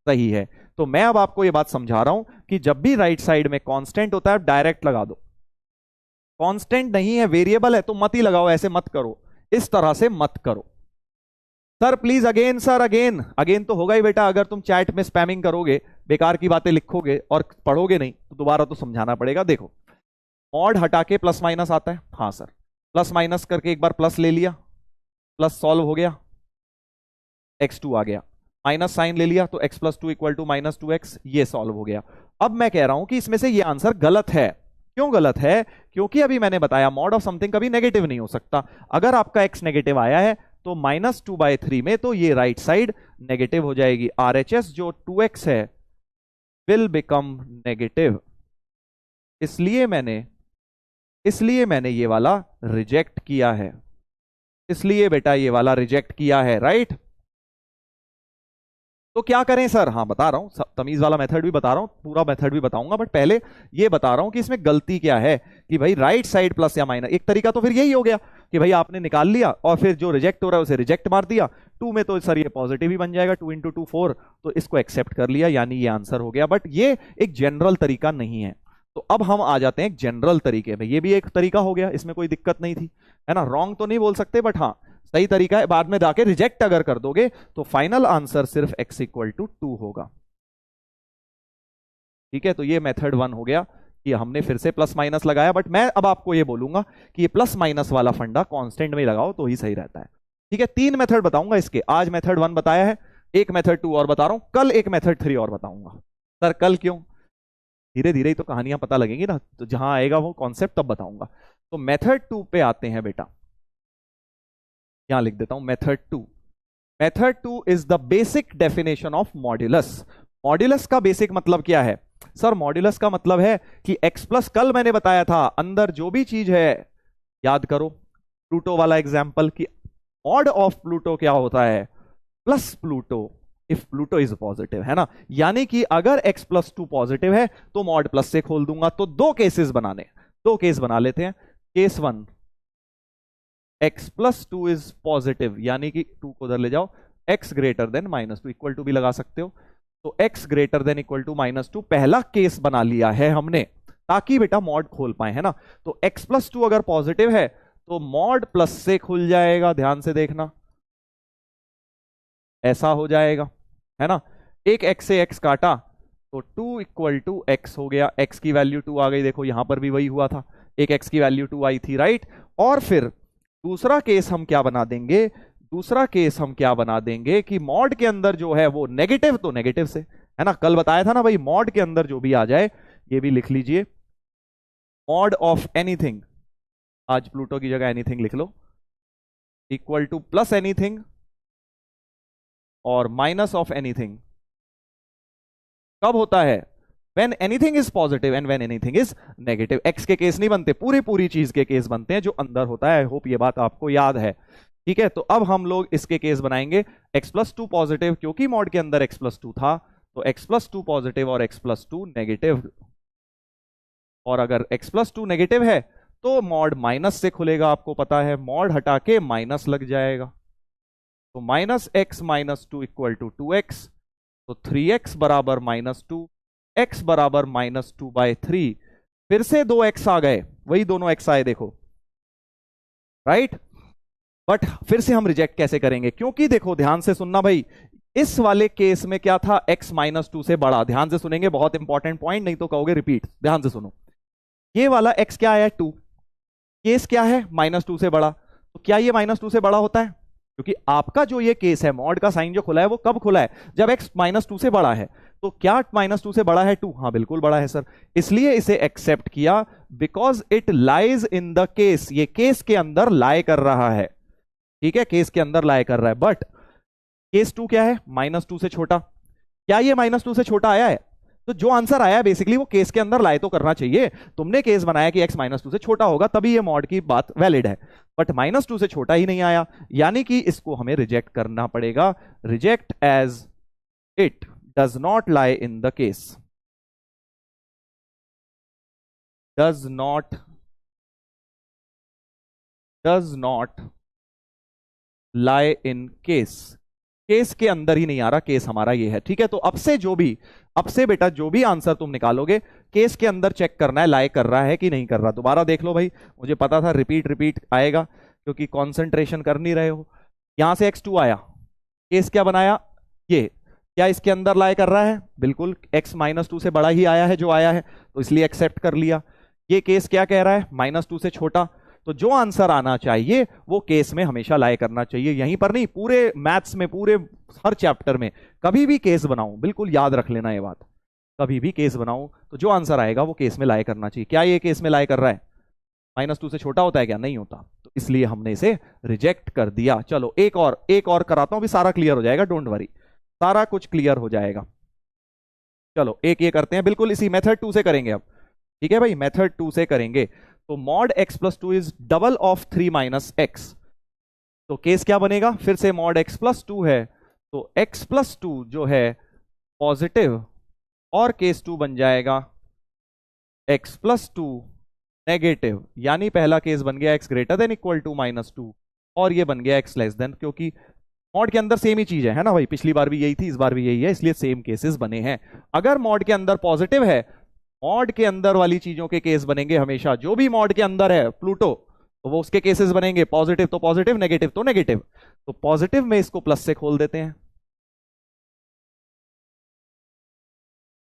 सही है। तो मैं अब आपको ये बात समझा रहा हूं कि जब भी राइट साइड में कांस्टेंट होता है डायरेक्ट लगा दो, कांस्टेंट नहीं है वेरिएबल है तो मत ही लगाओ, ऐसे मत करो, इस तरह से मत करो। Sir please again, sir again, again तो होगा ही बेटा, अगर तुम चैट में स्पैमिंग करोगे बेकार की बातें लिखोगे और पढ़ोगे नहीं तो दोबारा तो समझाना पड़ेगा। देखो मॉड हटा के प्लस माइनस आता है, हाँ सर, प्लस माइनस करके एक बार प्लस ले लिया, प्लस सॉल्व हो गया, x2 आ गया, माइनस साइन ले लिया तो x plus two equal to minus two x, ये सॉल्व हो गया। अब मैं कह रहा हूं कि इसमें से ये आंसर गलत है। क्यों गलत है? क्योंकि अभी मैंने बताया मॉड ऑफ समथिंग कभी नेगेटिव नहीं हो सकता। अगर आपका x नेगेटिव आया है तो -2/3 में तो ये राइट साइड नेगेटिव हो जाएगी। RHS जो 2x है विल बिकम नेगेटिव। इसलिए मैंने ये वाला रिजेक्ट किया है, इसलिए बेटा ये वाला रिजेक्ट किया है, राइट। तो क्या करें सर? हाँ बता रहा हूं, तमीज वाला मेथड भी बता रहा हूं, पूरा मेथड भी बताऊंगा, बट पहले ये बता रहा हूं कि इसमें गलती क्या है कि भाई राइट साइड प्लस या माइनस। एक तरीका तो फिर यही हो गया कि भाई आपने निकाल लिया और फिर जो रिजेक्ट हो रहा है उसे रिजेक्ट मार दिया। 2 में तो सर ये पॉजिटिव ही बन जाएगा, 2 × 2 4, तो इसको एक्सेप्ट कर लिया, यानी ये आंसर हो गया। बट ये एक जनरल तरीका नहीं है। तो अब हम आ जाते हैं एक जनरल तरीके में। ये भी एक तरीका हो गया, इसमें कोई दिक्कत नहीं थी, है ना। रॉन्ग तो नहीं बोल सकते बट हाँ सही तरीका है। बाद में जाके रिजेक्ट अगर कर दोगे तो फाइनल आंसर सिर्फ x = 2 होगा। ठीक है, तो ये मेथड 1 हो गया कि हमने फिर से प्लस माइनस लगाया। बट मैं अब आपको ये बोलूंगा कि ये प्लस माइनस वाला फंडा कांस्टेंट में लगाओ तो ही सही रहता है। ठीक है, 3 मेथड बताऊंगा इसके। आज मेथड 1 बताया है, एक मेथड 2 और बता रहा हूं, कल एक मेथड 3 और बताऊंगा। सर कल क्यों? धीरे धीरे ही तो कहानियां पता लगेंगी ना, तो जहां आएगा वो कॉन्सेप्ट तब बताऊंगा। तो मेथड 2 पे आते हैं बेटा, यहां लिख देता हूं method 2। Method 2 is the basic definition of modulus. Modulus का बेसिक मतलब क्या है? सर मॉड्यूलस का मतलब है कि x प्लस, कल मैंने बताया था अंदर जो भी चीज है, याद करो प्लूटो वाला एग्जाम्पल, कि मॉड ऑफ प्लूटो क्या होता है? Plus Pluto if Pluto is positive, है ना। यानी कि अगर x + 2 पॉजिटिव है तो मॉड प्लस से खोल दूंगा। तो दो केसेस बनाने, दो केस बना लेते हैं। केस 1, x + 2 इज पॉजिटिव, यानी कि 2 को उधर ले जाओ, x greater than -2, equal to भी लगा सकते हो। तो x greater than equal to -2 पहला केस बना लिया है हमने, ताकि बेटा मॉड खोल पाए, है ना। तो x + 2 अगर पॉजिटिव है तो मॉड प्लस से खुल जाएगा, ध्यान से देखना, ऐसा हो जाएगा, है ना। एक x से x काटा तो 2 = x हो गया, x की वैल्यू 2 आ गई। देखो यहां पर भी वही हुआ था, एक x की वैल्यू 2 आई थी, राइट। और फिर दूसरा केस हम क्या बना देंगे? दूसरा केस हम क्या बना देंगे कि मॉड के अंदर जो है वो नेगेटिव, तो नेगेटिव से, है ना। कल बताया था ना भाई, मॉड के अंदर जो भी आ जाए, ये भी लिख लीजिए, मॉड ऑफ एनीथिंग, आज प्लूटो की जगह एनीथिंग लिख लो, इक्वल टू प्लस एनीथिंग और माइनस ऑफ एनीथिंग। कब होता है? when anything is positive and when anything is negative। x के केस नहीं बनते, पूरी चीज के केस बनते हैं जो अंदर होता है। होप ये बात आपको याद है। ठीक है, तो अब हम लोग इसके केस बनाएंगे। x + 2 पॉजिटिव, क्योंकि मॉड के अंदर x + 2 था, तो x + 2 पॉजिटिव और x + 2 नेगेटिव। और अगर x + 2 नेगेटिव है तो मॉड माइनस से खुलेगा, आपको पता है, मॉड हटा के माइनस लग जाएगा। तो -x - 2 = 2x, तो 3x बराबर -2, x बराबर -2/3। फिर से 2x आ गए, वही दोनों x आए, देखो, राइट। बट फिर से हम रिजेक्ट कैसे करेंगे? क्योंकि देखो ध्यान से सुनना भाई, इस वाले केस में क्या था? x -2 से बड़ा। ध्यान से सुनेंगे, बहुत इंपॉर्टेंट पॉइंट, नहीं तो कहोगे रिपीट। ध्यान से सुनो, ये वाला x क्या आया? 2। केस क्या है? -2 से बड़ा। तो क्या ये -2 से बड़ा होता है? क्योंकि आपका जो ये केस है, मॉड का साइन जो खुला है वो कब खुला है? जब x -2 से बड़ा है। तो क्या -2 से बड़ा है 2? हाँ बिल्कुल बड़ा है सर, इसलिए इसे एक्सेप्ट किया, because it lies in the case. ये केस के अंदर लाई कर रहा है, ठीक है, केस के अंदर लाई कर रहा है। बट केस 2 क्या है? -2 से छोटा। क्या ये -2 से छोटा आया है? तो जो आंसर आया बेसिकली वो केस के अंदर लाई तो करना चाहिए। तुमने केस बनाया कि x -2 से छोटा होगा, तभी ये मॉड की बात वैलिड है। बट -2 से छोटा ही नहीं आया, यानी कि इसको हमें रिजेक्ट करना पड़ेगा। Reject as it does not lie in the case, does not lie in case। Case के अंदर ही नहीं आ रहा, केस हमारा ये है, ठीक है। तो अब से बेटा जो भी आंसर तुम निकालोगे, केस के अंदर चेक करना है लाई कर रहा है कि नहीं कर रहा। दोबारा देख लो भाई, मुझे पता था रिपीट आएगा क्योंकि कंसंट्रेशन कर नहीं रहे हो। यहां से x2 आया, केस क्या बनाया? ये क्या इसके अंदर लाई कर रहा है? बिल्कुल, x -2 से बड़ा ही आया है जो आया है, तो इसलिए एक्सेप्ट कर लिया। ये केस क्या कह रहा है? -2 से छोटा। तो जो आंसर आना चाहिए वो केस में हमेशा लाई करना चाहिए, यहीं पर नहीं, पूरे मैथ्स में, पूरे हर चैप्टर में कभी भी केस बनाऊं, बिल्कुल याद रख लेना ये बात, कभी भी केस बनाऊं तो जो आंसर आएगा वो केस में लाई करना चाहिए। क्या ये केस में लाई कर रहा है? -2 से छोटा होता है क्या? नहीं होता, तो इसलिए हमने इसे रिजेक्ट कर दिया। चलो एक और कराता हूं, भी सारा क्लियर हो जाएगा, डोंट वरी, सारा कुछ क्लियर हो जाएगा। चलो एक ये करते हैं, बिल्कुल इसी मेथड 2 से करेंगे अब, ठीक है भाई, मेथड 2 से करेंगे। तो mod x + 2 is double of 3 - x, तो केस क्या बनेगा? फिर से मॉड x + 2 है, तो x + 2 जो है पॉजिटिव, और केस 2 बन जाएगा x + 2 नेगेटिव, यानी पहला केस बन गया x > (-2) और ये बन गया x <, क्योंकि मॉड के अंदर सेम ही चीज है ना भाई, पिछली बार भी यही थी, इस बार भी यही है, इसलिए सेम केसेस बने हैं। अगर मॉड के अंदर पॉजिटिव है, मॉड के अंदर वाली चीजों के केस बनेंगे हमेशा, जो भी मॉड के अंदर है प्लूटो, तो वो उसके केसेस बनेंगे, पॉजिटिव तो पॉजिटिव, नेगेटिव तो नेगेटिव। तो पॉजिटिव में इसको प्लस से खोल देते हैं,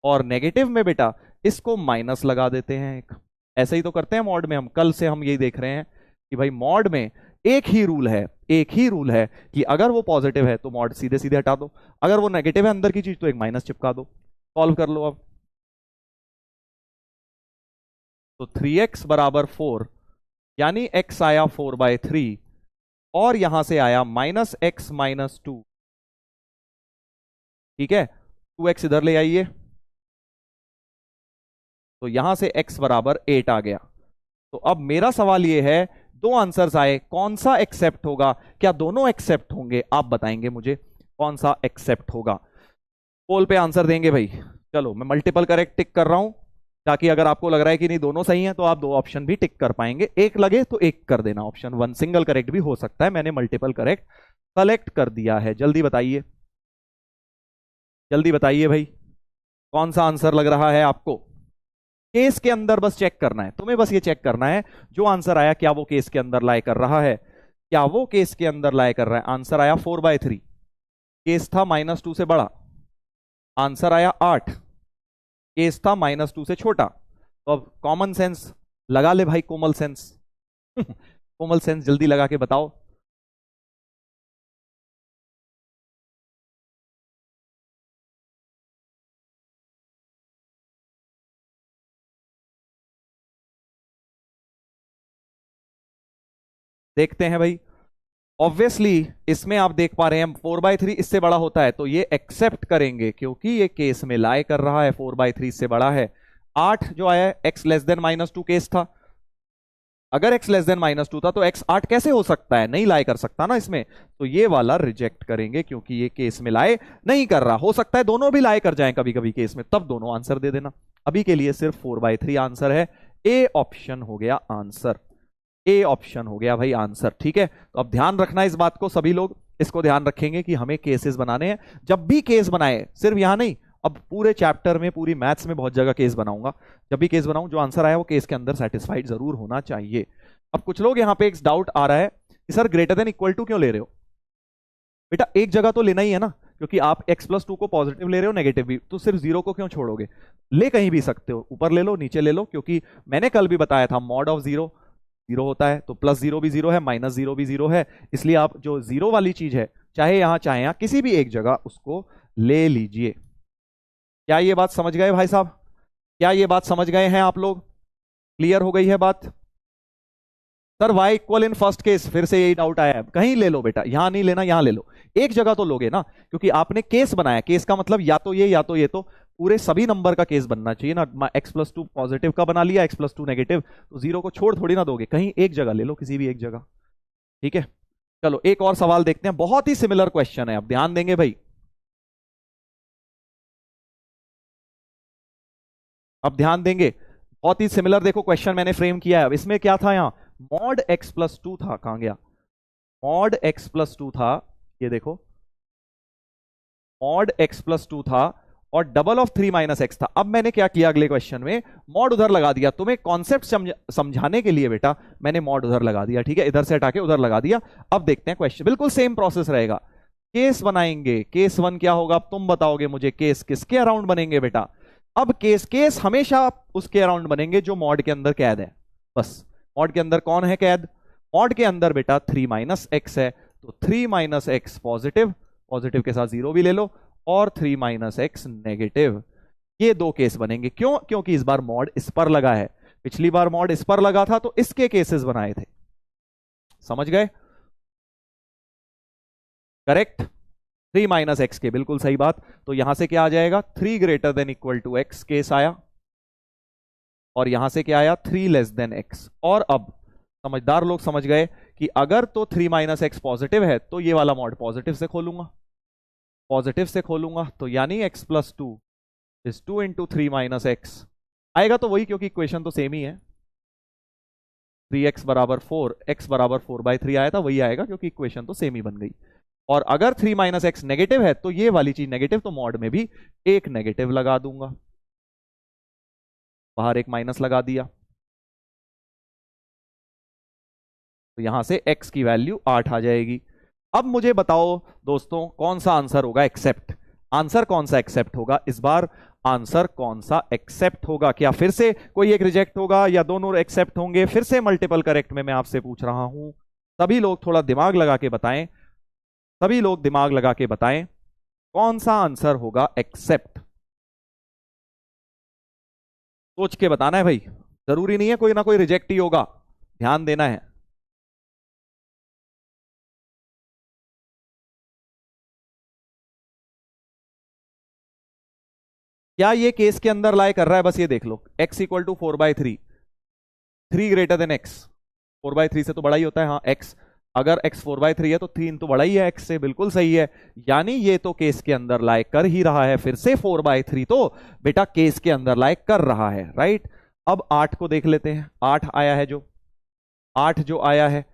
और नेगेटिव में बेटा इसको माइनस लगा देते हैं एक। ऐसे ही तो करते हैं मॉड में, हम कल से हम यही देख रहे हैं कि भाई मॉड में एक ही रूल है कि अगर वो पॉजिटिव है तो मॉड सीधे सीधे हटा दो, अगर वो नेगेटिव है अंदर की चीज तो एक माइनस चिपका दो। सॉल्व कर लो अब। तो 3x = 4, यानी x आया 4/3, और यहां से आया -x - 2, ठीक है, 2x इधर ले आइए, तो यहां से x = 8 आ गया। तो अब मेरा सवाल यह है, दो आंसर्स आए, कौन सा एक्सेप्ट होगा? क्या दोनों एक्सेप्ट होंगे? आप बताएंगे मुझे कौन सा एक्सेप्ट होगा। पोल पे आंसर देंगे भाई। चलो मैं मल्टीपल करेक्ट टिक कर रहा हूं, ताकि अगर आपको लग रहा है कि नहीं दोनों सही हैं तो आप दो ऑप्शन भी टिक कर पाएंगे, एक लगे तो एक कर देना, ऑप्शन 1 सिंगल करेक्ट भी हो सकता है। मैंने मल्टीपल करेक्ट सेलेक्ट कर दिया है। जल्दी बताइए, जल्दी बताइए भाई, कौन सा आंसर लग रहा है आपको? केस के अंदर बस चेक करना है तुम्हें, बस ये चेक करना है जो आंसर आया क्या वो केस के अंदर लाई कर रहा है, क्या वो केस के अंदर लाई कर रहा है। आंसर आया 4/3, केस था -2 से बड़ा, आंसर आया 8, केस था -2 से छोटा। तो अब कॉमन सेंस लगा ले भाई, कोमल सेंस कोमल सेंस जल्दी लगा के बताओ। देखते हैं भाई, ऑब्वियसली इसमें आप देख पा रहे हैं 4/3 इससे बड़ा होता है तो ये एक्सेप्ट करेंगे, क्योंकि ये केस में लाई कर रहा है, 4/3 से बड़ा है। 8 जो आया x < -2 केस था, अगर x < -2 था तो x 8 कैसे हो सकता है? नहीं लाई कर सकता ना इसमें, तो ये वाला रिजेक्ट करेंगे, क्योंकि ये केस में लाई नहीं कर रहा। हो सकता है दोनों भी लाई कर जाएं कभी कभी केस में, तब दोनों आंसर दे देना। अभी के लिए सिर्फ 4/3 आंसर है, ए ऑप्शन हो गया आंसर, ए ऑप्शन हो गया भाई आंसर, ठीक है। तो अब ध्यान रखना इस बात को, सभी लोग इसको ध्यान रखेंगे कि हमें केसेस बनाने हैं। जब भी केस बनाए, सिर्फ यहां नहीं, अब पूरे चैप्टर में, पूरी मैथ्स में बहुत जगह केस बनाऊंगा। जब भी केस बनाऊं, जो आंसर आया वो केस के अंदर सेटिस्फाइड जरूर होना चाहिए। अब कुछ लोग यहां पे एक डाउट आ रहा है कि सर > क्यों ले रहे हो? बेटा एक जगह तो लेना ही है ना, क्योंकि आप x + 2 को पॉजिटिव ले रहे हो, नेगेटिव भी, तो सिर्फ 0 को क्यों छोड़ोगे? ले कहीं भी सकते हो, ऊपर ले लो, नीचे ले लो, क्योंकि मैंने कल भी बताया था मॉड ऑफ 0 0 होता है, तो +0 भी 0 है, -0 भी 0 है, इसलिए आप जो 0 वाली चीज है, चाहे यहां किसी भी एक जगह उसको ले लीजिए। क्या ये बात समझ गए भाई साहब? क्या ये बात समझ गए हैं आप लोग? क्लियर हो गई है बात? Sir y = in first case, फिर से यही डाउट आया है। कहीं ले लो बेटा, यहां नहीं लेना, यहां ले लो, एक जगह तो लोगे ना, क्योंकि आपने केस बनाया। केस का मतलब या तो ये या तो ये, तो पूरे सभी नंबर का केस बनना चाहिए ना। x + 2 पॉजिटिव का बना लिया, x + 2 नेगेटिव, तो 0 को छोड़ थोड़ी ना दोगे, कहीं एक जगह ले लो, किसी भी एक जगह, ठीक है। चलो एक और सवाल देखते हैं, बहुत ही सिमिलर क्वेश्चन है, अब ध्यान देंगे भाई, अब ध्यान देंगे, बहुत ही सिमिलर देखो क्वेश्चन मैंने फ्रेम किया है। अब इसमें क्या था, यहां मॉड x + 2 था, कहां गया? मॉड x + 2 था, ये देखो मॉड x + 2 था, और डबल ऑफ 3 - x था। अब मैंने क्या किया, अगले क्वेश्चन में मॉड उधर लगा दिया, तुम्हें कॉन्सेप्ट समझाने के लिए बेटा मैंने मॉड उधर लगा दिया, ठीक है, इधर से हटा के उधर लगा दिया। अब देखते हैं क्वेश्चन, बिल्कुल सेम प्रोसेस रहेगा। केस बनाएंगे। केस वन क्या होगा अब तुम बताओगे मुझे, केस किसके अराउंड बनेंगे बेटा? अब केस केस हमेशा उसके अराउंड बनेंगे जो मॉड के अंदर कैद है। बस मॉड के अंदर कौन है कैद? मॉड के अंदर बेटा 3 माइनस एक्स है, तो 3 माइनस एक्स पॉजिटिव, पॉजिटिव के साथ जीरो भी ले लो, और 3 माइनस एक्स नेगेटिव। ये दो केस बनेंगे। क्यों? क्योंकि इस बार मॉड इस पर लगा है, पिछली बार मॉड इस पर लगा था तो इसके केसेस बनाए थे। समझ गए? करेक्ट। 3 माइनस एक्स के, बिल्कुल सही बात। तो यहां से क्या आ जाएगा? 3 greater than equal to x case आया, और यहां से क्या आया? 3 लेस देन एक्स। और अब समझदार लोग समझ गए कि अगर तो 3 माइनस एक्स पॉजिटिव है तो ये वाला मॉड पॉजिटिव से खोलूंगा, पॉजिटिव से खोलूंगा, तो यानी x plus 2 is 2 into 3 minus x आएगा, तो वही, क्योंकि इक्वेशन तो सेम ही है। 3x बराबर 4, x बराबर 4/3 आया था, वही आएगा क्योंकि इक्वेशन तो सेम ही बन गई। और अगर 3 माइनस एक्स नेगेटिव है तो ये वाली चीज नेगेटिव, तो मॉड में भी एक नेगेटिव लगा दूंगा, बाहर एक माइनस लगा दिया, तो यहां से x की वैल्यू 8 आ जाएगी। अब मुझे बताओ दोस्तों कौन सा आंसर होगा एक्सेप्ट? आंसर कौन सा एक्सेप्ट होगा इस बार? आंसर कौन सा एक्सेप्ट होगा? क्या फिर से कोई एक रिजेक्ट होगा या दोनों एक्सेप्ट होंगे? फिर से मल्टीपल करेक्ट में मैं आपसे पूछ रहा हूं, सभी लोग थोड़ा दिमाग लगा के बताएं, सभी लोग दिमाग लगा के बताएं कौन सा आंसर होगा एक्सेप्ट। सोच के बताना है भाई, जरूरी नहीं है कोई ना कोई रिजेक्ट ही होगा, ध्यान देना है। क्या ये केस के अंदर लाई कर रहा है? बस ये देख लो, x equal to 4/3, 3 greater than x, 4/3 से तो बड़ा ही होता है। हाँ x, अगर x 4/3 है तो 3 तो बड़ा ही है x से, बिल्कुल सही है। यानी ये तो केस के अंदर लाई कर ही रहा है, फिर से 4/3 तो बेटा केस के अंदर लाई कर रहा है, राइट। अब 8 को देख लेते हैं, 8 आया है जो, 8 जो आया है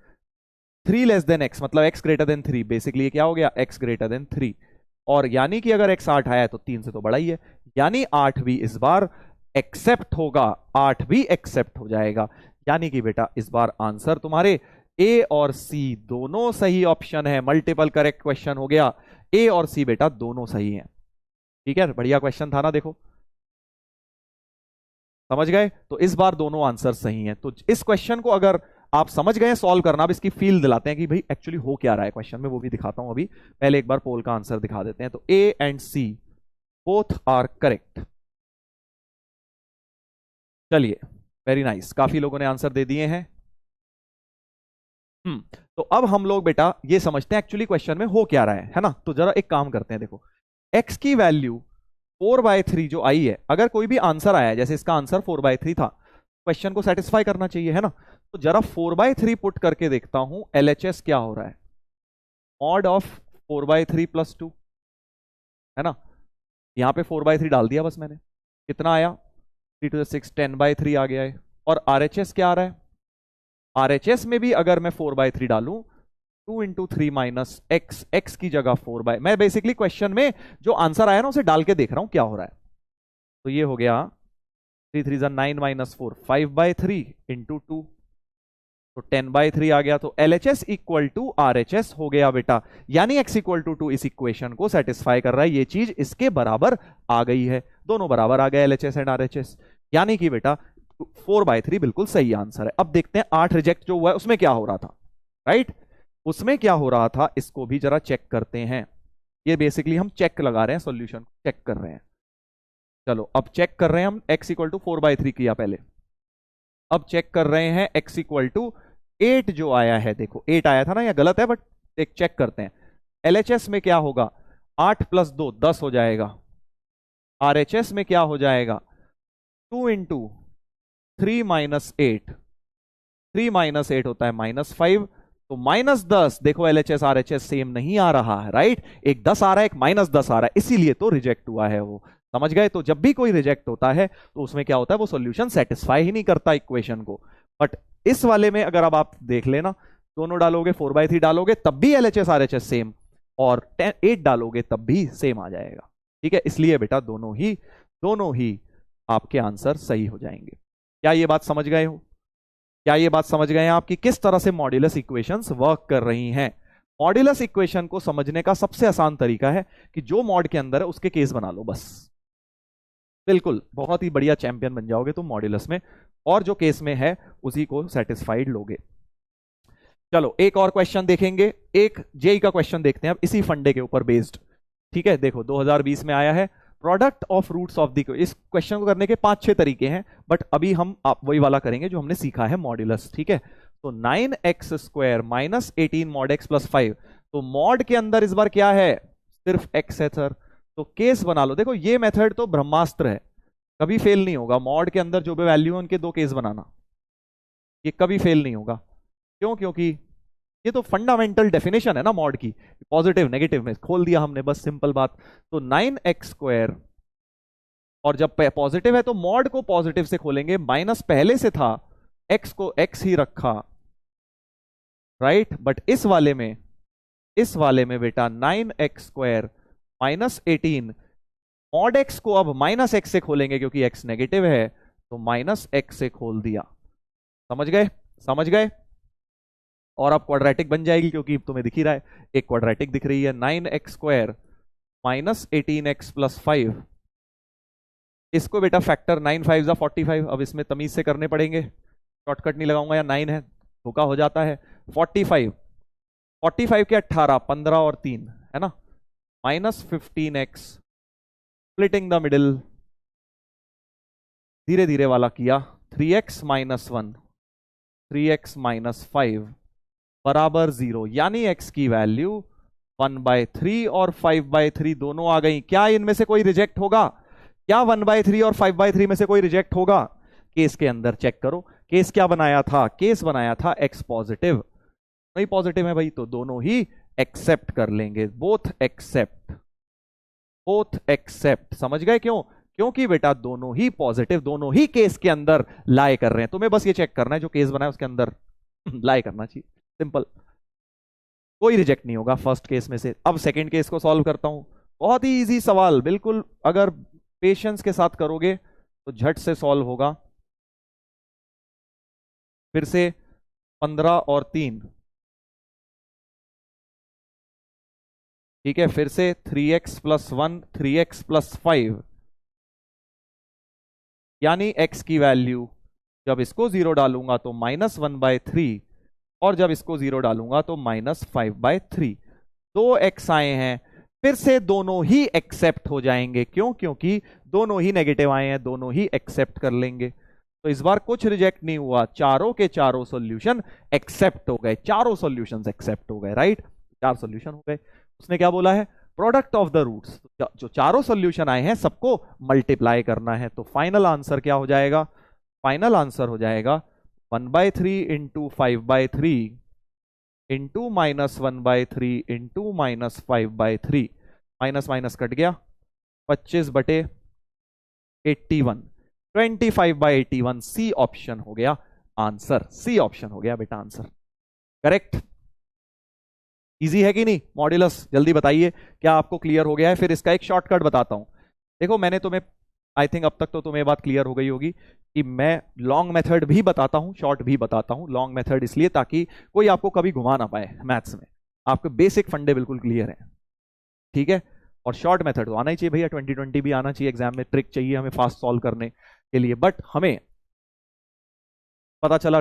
3 लेस देन एक्स, मतलब x ग्रेटर देन 3, बेसिकली क्या हो गया? x ग्रेटर देन 3, और यानी कि अगर x 8 आया है तो 3 से तो बड़ा ही है, यानी 8 भी इस बार एक्सेप्ट होगा, 8 भी एक्सेप्ट हो जाएगा। यानी कि बेटा इस बार आंसर तुम्हारे ए और सी दोनों सही ऑप्शन है, मल्टीपल करेक्ट क्वेश्चन हो गया, ए और सी बेटा दोनों सही हैं। ठीक है, बढ़िया क्वेश्चन था ना? देखो समझ गए, तो इस बार दोनों आंसर सही हैं। तो इस क्वेश्चन को अगर आप समझ गए सॉल्व करना, अब इसकी फील दिलाते हैं कि भाई एक्चुअली हो क्या रहा है क्वेश्चन में, वो भी दिखाता हूं अभी। पहले एक बार पोल का आंसर दिखा देते हैं। तो A and C both are correct. चलिए, वेरी नाइस, काफी लोगों ने आंसर दे दिए हैं। तो अब हम लोग बेटा ये समझते हैं एक्चुअली क्वेश्चन में हो क्या रहा है ना? तो जरा एक काम करते हैं, देखो x की वैल्यू 4/3 जो आई है, अगर कोई भी आंसर आया है, जैसे इसका आंसर 4/3 था, क्वेश्चन को सेटिस्फाई करना चाहिए, है ना? तो जरा 4/3 पुट करके देखता हूं LHS क्या हो रहा है। मॉड ऑफ 4/3 प्लस 2, है ना? यहां पे 4/3 डाल दिया बस मैंने, कितना आया? 3 to the 6, 10/3 आ गया है। और RHS क्या आ रहा है? RHS में भी अगर मैं 4/3 डालूं, 2 इंटू 3 माइनस एक्स, एक्स की जगह 4/, मैं बेसिकली क्वेश्चन में जो आंसर आया ना उसे डाल के देख रहा हूं क्या हो रहा है। तो ये हो गया 3 3 9 माइनस 4, 5/3 इंटू 2, तो 10/3 आ गया। तो LHS इक्वल टू RHS हो गया बेटा, यानी x इक्वल टू 2 इस इक्वेशन को सेटिस्फाई कर रहा है, ये चीज इसके बराबर आ गई है, दोनों बराबर आ गए LHS एंड RHS, यानी कि बेटा 4/3 बिल्कुल सही आंसर है। अब देखते हैं 8 रिजेक्ट जो हुआ है उसमें क्या हो रहा था, राइट? उसमें क्या हो रहा था इसको भी जरा चेक करते हैं। ये बेसिकली हम चेक लगा रहे हैं, सॉल्यूशन चेक कर रहे हैं। चलो अब चेक कर रहे हैं हम, x इक्वल टू 4/3 किया पहले, अब चेक कर रहे हैं x इक्वल टू 8 जो आया है। देखो 8 आया था ना, या गलत है, बट एक चेक करते हैं। LHS में क्या होगा? 8 प्लस 2 10 हो जाएगा। RHS में क्या हो जाएगा? 2 इंटू 3 माइनस 8, 3 माइनस 8 होता है -5, तो -10। देखो LHS RHS सेम नहीं आ रहा है, राइट? एक 10 आ रहा है, एक -10 आ रहा है, इसीलिए तो रिजेक्ट हुआ है वो। समझ गए? तो जब भी कोई रिजेक्ट होता है तो उसमें क्या होता है, वो सॉल्यूशन सेटिस्फाई ही नहीं करता इक्वेशन को। बट इस वाले में अगर अब आप देख लेना, दोनों डालोगे, 4/3 डालोगे तब भी LHS RHS सेम, और 8 डालोगे तब भी सेम आ जाएगा। ठीक है, इसलिए बेटा दोनों ही आपके आंसर सही हो जाएंगे। क्या ये बात समझ गए हो? क्या ये बात समझ गए हैं आप कि किस तरह से मॉड्यूलस इक्वेशंस वर्क कर रही हैं? मॉड्यूलस इक्वेशन को समझने का सबसे आसान तरीका है कि जो मॉड के अंदर है उसके केस बना लो बस, बिल्कुल बहुत ही बढ़िया चैंपियन बन जाओगे तुम मॉड्यूलस में, और जो केस में है उसी को सेटिस्फाइड लोगे। चलो एक और क्वेश्चन देखेंगे, एक जेई का क्वेश्चन देखते हैं अब इसी फंडे के ऊपर बेस्ड। ठीक है, देखो 2020 में आया है, product of roots of the, इस क्वेश्चन को करने के 5-6 तरीके हैं, बट अभी हम आप वही वाला करेंगे जो हमने सीखा है, मॉड्यूलस। ठीक है, तो 9x square minus 18 mod x plus 5, तो मॉड के अंदर इस बार क्या है, सिर्फ x है सर, तो केस बना लो। देखो ये मेथड तो ब्रह्मास्त्र है, कभी फेल नहीं होगा। मॉड के अंदर जो भी वैल्यू है उनके 2 केस बनाना, ये कभी फेल नहीं होगा। क्यों? क्योंकि ये तो फंडामेंटल डेफिनेशन है ना मॉड की, पॉजिटिव नेगेटिव में खोल दिया हमने, बस सिंपल बात। तो 9x स्क्वायर, और जब पॉजिटिव है तो मॉड को पॉजिटिव से खोलेंगे, माइनस पहले से था, x को x ही रखा, राइट। बट इस वाले में बेटा 9x square minus 18, mod x को अब माइनस x से खोलेंगे क्योंकि x नेगेटिव है, तो माइनस x से खोल दिया। समझ गए? समझ गए? और अब क्वाड्रेटिक बन जाएगी क्योंकि तुम्हें दिख ही रहा है, एक क्वाड्रेटिक दिख रही है, 9x square minus 18x plus 5। इसको बेटा फैक्टर 9 5 जा 45, अब इसमें तमीज से करने पड़ेंगे, शॉर्टकट नहीं लगाऊंगा, या 9 है धोखा हो जाता है। 45 के 18, 15 और 3 है ना, minus 15x, splitting the middle, धीरे धीरे वाला किया, 3x माइनस 1, 3x माइनस 5 बराबर 0, यानी x की वैल्यू 1/3 और 5/3 दोनों आ गई। क्या इनमें से कोई रिजेक्ट होगा? क्या 1/3 और 5/3 में से कोई रिजेक्ट होगा? केस के अंदर चेक करो, केस क्या बनाया था, केस बनाया था x पॉजिटिव, नहीं पॉजिटिव है भाई, तो दोनों ही एक्सेप्ट कर लेंगे, बोथ एक्सेप्ट, बोथ एक्सेप्ट। समझ गए क्यों? क्योंकि बेटा दोनों ही पॉजिटिव, दोनों ही केस के अंदर लाई कर रहे हैं। तुम्हें बस ये चेक करना है जो केस बनाया उसके अंदर लाई करना चाहिए, सिंपल, कोई रिजेक्ट नहीं होगा फर्स्ट केस में से। अब सेकंड केस को सॉल्व करता हूं, बहुत ही इजी सवाल, बिल्कुल अगर पेशेंस के साथ करोगे तो झट से सॉल्व होगा। फिर से 15 और 3, ठीक है, फिर से 3x प्लस 1, 3x प्लस 5, यानी x की वैल्यू जब इसको 0 डालूंगा तो माइनस 1/3, और जब इसको 0 डालूंगा तो माइनस 5/3। 2x आए हैं, फिर से दोनों ही एक्सेप्ट हो जाएंगे। क्यों? क्योंकि दोनों ही नेगेटिव आए हैं, दोनों ही एक्सेप्ट कर लेंगे। तो इस बार कुछ रिजेक्ट नहीं हुआ, चारों के चारों सॉल्यूशन एक्सेप्ट हो गए, चारों सॉल्यूशंस एक्सेप्ट हो गए, राइट, 4 सॉल्यूशन हो गए। उसने क्या बोला है, प्रोडक्ट ऑफ द रूट्स, जो चारों सॉल्यूशन आए हैं सबको मल्टीप्लाई करना है। तो फाइनल आंसर क्या हो जाएगा, फाइनल आंसर हो जाएगा 1/3 into 5/3 into minus 1/3 into minus 5/3, minus minus cut गया, 25/81, 25/81, सी ऑप्शन हो गया आंसर, सी ऑप्शन हो गया बेटा आंसर, करेक्ट। इजी है कि नहीं मॉड्यूलस? जल्दी बताइए क्या आपको क्लियर हो गया है? फिर इसका एक शॉर्टकट बताता हूं। देखो मैंने तुम्हें, आई थिंक अब तक तो तुम्हें बात क्लियर हो गई होगी कि मैं लॉन्ग मेथड भी बताता हूं, शॉर्ट भी बताता हूं। लॉन्ग मेथड इसलिए ताकि कोई आपको कभी घुमा ना पाए मैथ्स में, आपके बेसिक फंडे बिल्कुल क्लियर हैं, ठीक है। और शॉर्ट मेथड तो आना ही चाहिए भैया, 2020 भी आना चाहिए एग्जाम में, ट्रिक चाहिए हमें फास्ट सॉल्व करने के लिए। बट हमें पता चला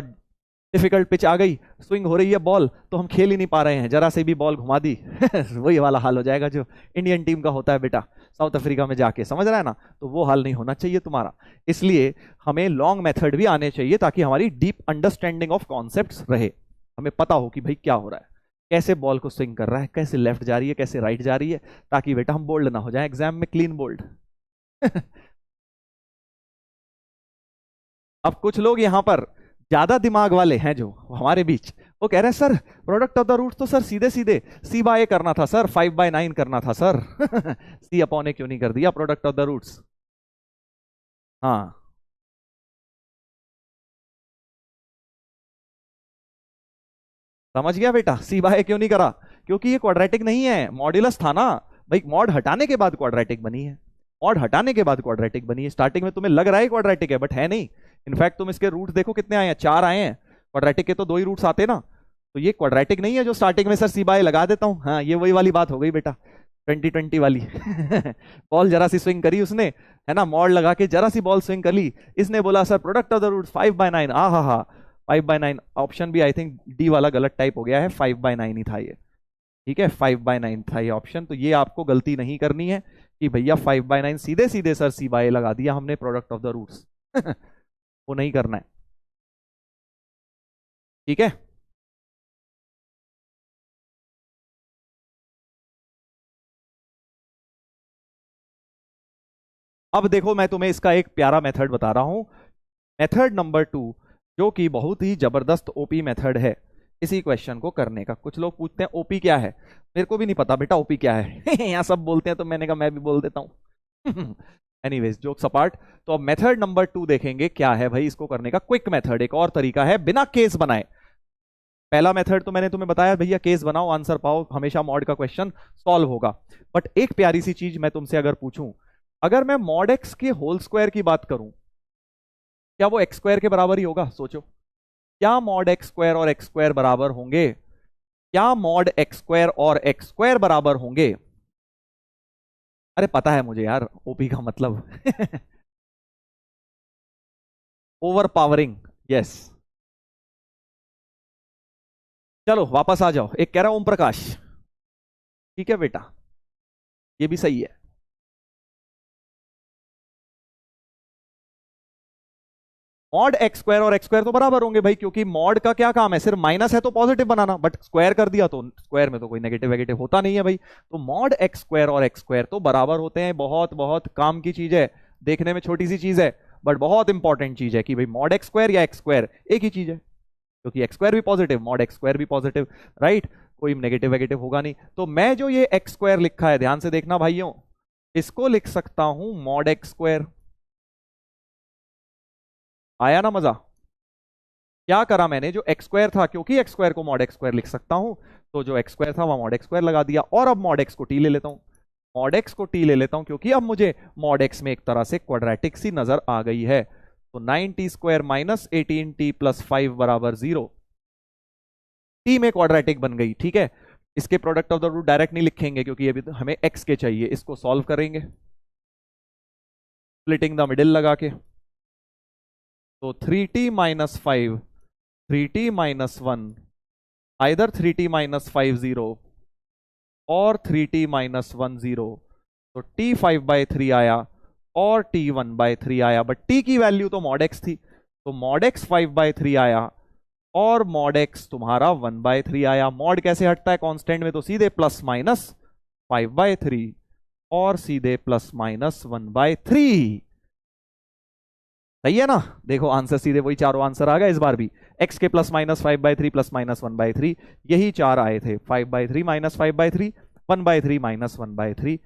डिफिकल्ट पिच आ गई, स्विंग हो रही है बॉल, तो हम खेल ही नहीं पा रहे हैं, जरा से भी बॉल घुमा दी वही वाला हाल हो जाएगा जो इंडियन टीम का होता है बेटा साउथ अफ्रीका में जाके, समझ रहा है ना? तो वो हाल नहीं होना चाहिए तुम्हारा। इसलिए हमें लॉन्ग मेथड भी आने चाहिए ताकि हमारी डीप अंडरस्टैंडिंग ऑफ कॉन्सेप्ट्स रहे, हमें पता हो कि भाई क्या हो रहा है, कैसे बॉल को स्विंग कर रहा है, कैसे लेफ्ट जा रही है, कैसे राइट जा रही है, ताकि बेटा हम बोल्ड ना हो जाए एग्जाम में, क्लीन बोल्ड अब कुछ लोग यहां पर ज्यादा दिमाग वाले हैं जो हमारे बीच, वो कह रहे हैं sir product of the roots तो सर सीधे सीधे C/A करना था सर, 5/9 करना था सर C/A क्यों नहीं कर दिया प्रोडक्ट ऑफ द रूट्स? हाँ समझ गया बेटा, C/A क्यों नहीं करा? क्योंकि ये क्वाड्रेटिक नहीं है, मॉड्यूलस था ना भाई, मॉड हटाने के बाद क्वाड्रेटिक बनी है, मॉड हटाने के बाद क्वाड्रेटिक बनी है। स्टार्टिंग में तुम्हें लग रहा है क्वाड्रेटिक है बट है नहीं। इनफैक्ट तुम इसके रूट्स देखो कितने आए हैं, 4 आए हैं, क्वाड्रेटिक के तो 2 ही रूट्स आते ना, तो ये क्वाड्रेटिक नहीं है जो स्टार्टिंग में सर सी बाय लगा देता हूं, हाँ ये वही वाली बात हो गई बेटा, 2020 वाली। बॉल जरा सी स्विंग करी उसने, है ना, मॉड लगा के जरा सी बॉल स्विंग कर ली, इसने बोला sir product of the root 5/9, आ हा 5/9। ऑप्शन भी आई थिंक डी वाला गलत टाइप हो गया है, 5/9 ही था ये, ठीक है 5/9 था ये ऑप्शन। तो ये आपको गलती नहीं करनी है कि भैया 5/9 सीधे सीधे सर सी बाय लगा दिया हमने प्रोडक्ट ऑफ द रूट्स। वो नहीं करना है, ठीक है। अब देखो मैं तुम्हें इसका एक प्यारा मेथड बता रहा हूं, मेथड नंबर 2, जो कि बहुत ही जबरदस्त ओपी मेथड है इसी क्वेश्चन को करने का। कुछ लोग पूछते हैं ओपी क्या है, मेरे को भी नहीं पता बेटा ओपी क्या है। यहाँ सब बोलते हैं तो मैंने कहा मैं भी बोल देता हूं। एनीवेज जोक्स अपार्ट, तो अब मेथड नंबर 2 देखेंगे क्या है भाई इसको करने का। क्विक मेथड, एक और तरीका है बिना केस बनाए। पहला मेथड तो मैंने तुम्हें बताया भैया केस बनाओ आंसर पाओ, हमेशा मॉड का क्वेश्चन सॉल्व होगा। बट एक प्यारी सी चीज मैं तुमसे अगर पूछूं, अगर मैं मॉड एक्स के होल स्क्वायर की बात करूं, क्या वो एक्स स्क्वायर के बराबर ही होगा? सोचो, क्या मॉड एक्स स्क्वायर और एक्स स्क्वायर बराबर होंगे? क्या मॉड एक्स स्क्वायर और एक्स स्क्वायर बराबर होंगे? अरे पता है मुझे यार ओपी का मतलब। Over powering, yes. चलो वापस आ जाओ, एक कह रहा ओम प्रकाश, ठीक है बेटा, ये भी सही है। मॉड एक्स स्क्वायर और एक्स स्क्वायर तो बराबर होंगे भाई, क्योंकि मॉड का क्या काम है, सिर्फ माइनस है तो पॉजिटिव बनाना, बट स्क्वायर कर दिया तो स्क्वायर में तो कोई नेगेटिव वेगेटिव होता नहीं है भाई। तो मॉड एक्स स्क्वायर और एक्स स्क्वायर तो बराबर होते हैं। बहुत बहुत काम की चीज है, देखने में छोटी सी चीज है बट बहुत इंपॉर्टेंट चीज है कि भाई मॉड एक्स स्क्वायर या एक्स स्क्वायर एक ही चीज है, क्योंकि एक्स स्क्वायर भी पॉजिटिव मॉड एक्स स्क्वायर भी पॉजिटिव, राइट, कोई नेगेटिव वेगेटिव होगा नहीं। तो मैं जो ये एक्स स्क्वायर लिखा है, ध्यान से देखना भाइयों, इसको लिख सकता हूं मॉड एक्स स्क्वायर। आया ना मजा? क्या करा मैंने, जो एक्स स्क्वायर था, क्योंकि एक्स स्क्वायर को मॉड एक्स स्क्वायर लिख सकता हूं, तो जो एक्स स्क्वायर था वह मॉड एक्स स्क्वायर लगा दिया। और अब मॉड एक्स को टी ले लेता हूं, मॉड एक्स को टी ले लेता हूं, क्योंकि अब मुझे मॉड एक्स में एक तरह से क्वाड्रेटिक सी नजर आ गई है। तो 9t square minus 18t plus 5 बराबर 0, टी में क्वाड्रेटिक बन गई, ठीक है। इसके product of the root direct नहीं लिखेंगे क्योंकि अभी तो हमें एक्स के चाहिए, इसको सॉल्व करेंगे स्प्लिटिंग द मिडिल लगा के। तो 3t minus 5, 3t minus 1, either 3t minus 5 0 और 3t माइनस 1 0। तो t 5/3 आया और t 1/3 आया, बट t की वैल्यू तो मॉड x थी, तो मॉड x 5/3 आया और मॉड x तुम्हारा 1/3 आया। मॉड कैसे हटता है कांस्टेंट में, तो सीधे प्लस माइनस 5/3 और सीधे प्लस माइनस 1/3। सही है ना? देखो आंसर सीधे वही चारों आंसर आ गए इस बार भी, x के प्लस माइनस 5/3 प्लस माइनस 1/3, यही चार आए थे, 5/3 माइनस 5/3, 1/3 माइनस 1/3।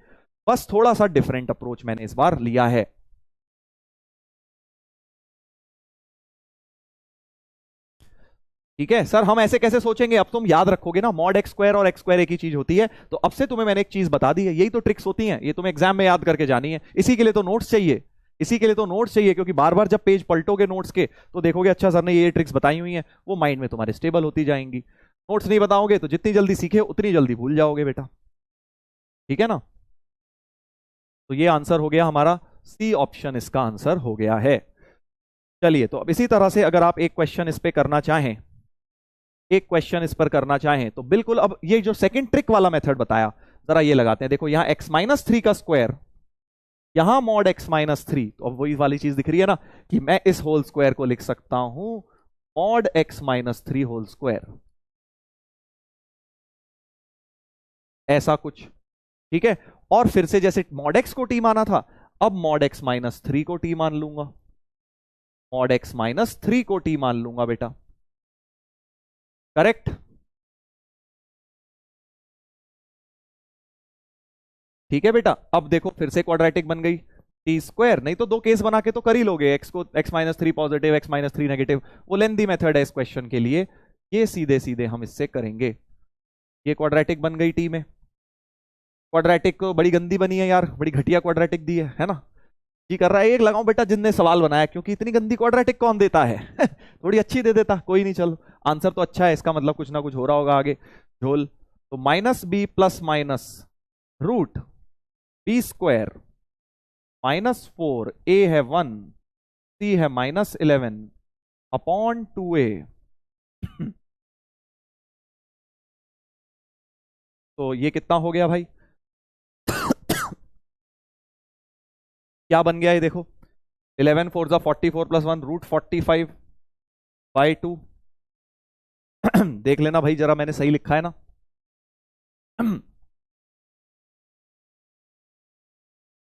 बस थोड़ा सा डिफरेंट अप्रोच मैंने इस बार लिया है। ठीक है सर, हम ऐसे कैसे सोचेंगे? अब तुम याद रखोगे ना मॉड एक्स स्क्वायर और एक्स स्क्वायर एक ही चीज होती है, तो अब से तुम्हें मैंने एक चीज बता दी है, यही तो ट्रिक्स होती हैं, ये तुम्हें एग्जाम में याद करके जानी है। इसी के लिए तो नोट्स चाहिए, इसी के लिए तो नोट्स चाहिए, क्योंकि बार बार जब पेज पलटोगे नोट्स के तो देखोगे अच्छा सर ने ये ट्रिक्स बताई हुई हैं, वो माइंड में तुम्हारे स्टेबल होती जाएंगी। नोट्स नहीं बताओगे तो जितनी जल्दी सीखे उतनी जल्दी भूल जाओगे बेटा, ठीक है ना? तो ये आंसर हो गया हमारा, सी ऑप्शन इसका आंसर हो गया है। चलिए, तो अब इसी तरह से अगर आप एक क्वेश्चन इस पे करना चाहें, एक क्वेश्चन इस पर करना चाहें, तो बिल्कुल अब ये जो सेकंड ट्रिक वाला मेथड बताया, जरा ये लगाते हैं। देखो यहां x-3 का स्क्वायर, यहां मॉड x-3, तो अब वही वाली चीज दिख रही है ना कि मैं इस होल स्क्वायर को लिख सकता हूं मॉड x-3 होल स्क्वायर, ऐसा कुछ, ठीक है। और फिर से जैसे मॉड x को t माना था, अब मॉड x-3 को t मान लूंगा, मॉड x-3 को t मान लूंगा बेटा, करेक्ट? ठीक है बेटा। अब देखो फिर से क्वाड्रेटिक बन गई, टी स्क्वायर, नहीं तो दो केस बना के तो कर ही लोगे, एक्स को x-3 पॉजिटिव x-3 नेगेटिव, वो लेंथी मेथड है इस क्वेश्चन के लिए, ये सीधे सीधे हम इससे करेंगे। ये क्वाड्रेटिक बन गई टी में, क्वाड्रेटिक को बड़ी गंदी बनी है यार, बड़ी घटिया क्वाड्रेटिक दी है ना? जी कर रहा है एक लगाऊं बेटा जिनने सवाल बनाया, क्योंकि इतनी गंदी क्वाड्रेटिक कौन देता है थोड़ी अच्छी दे देता, कोई नहीं चलो। आंसर तो अच्छा है, इसका मतलब कुछ ना कुछ हो रहा होगा आगे झोल। तो minus b plus minus root b square -4, a है 1, सी है -11 अपॉन 2a तो ये कितना हो गया भाई क्या बन गया ये देखो, 11 4 जा 44 प्लस 1 √45/2 देख लेना भाई जरा मैंने सही लिखा है ना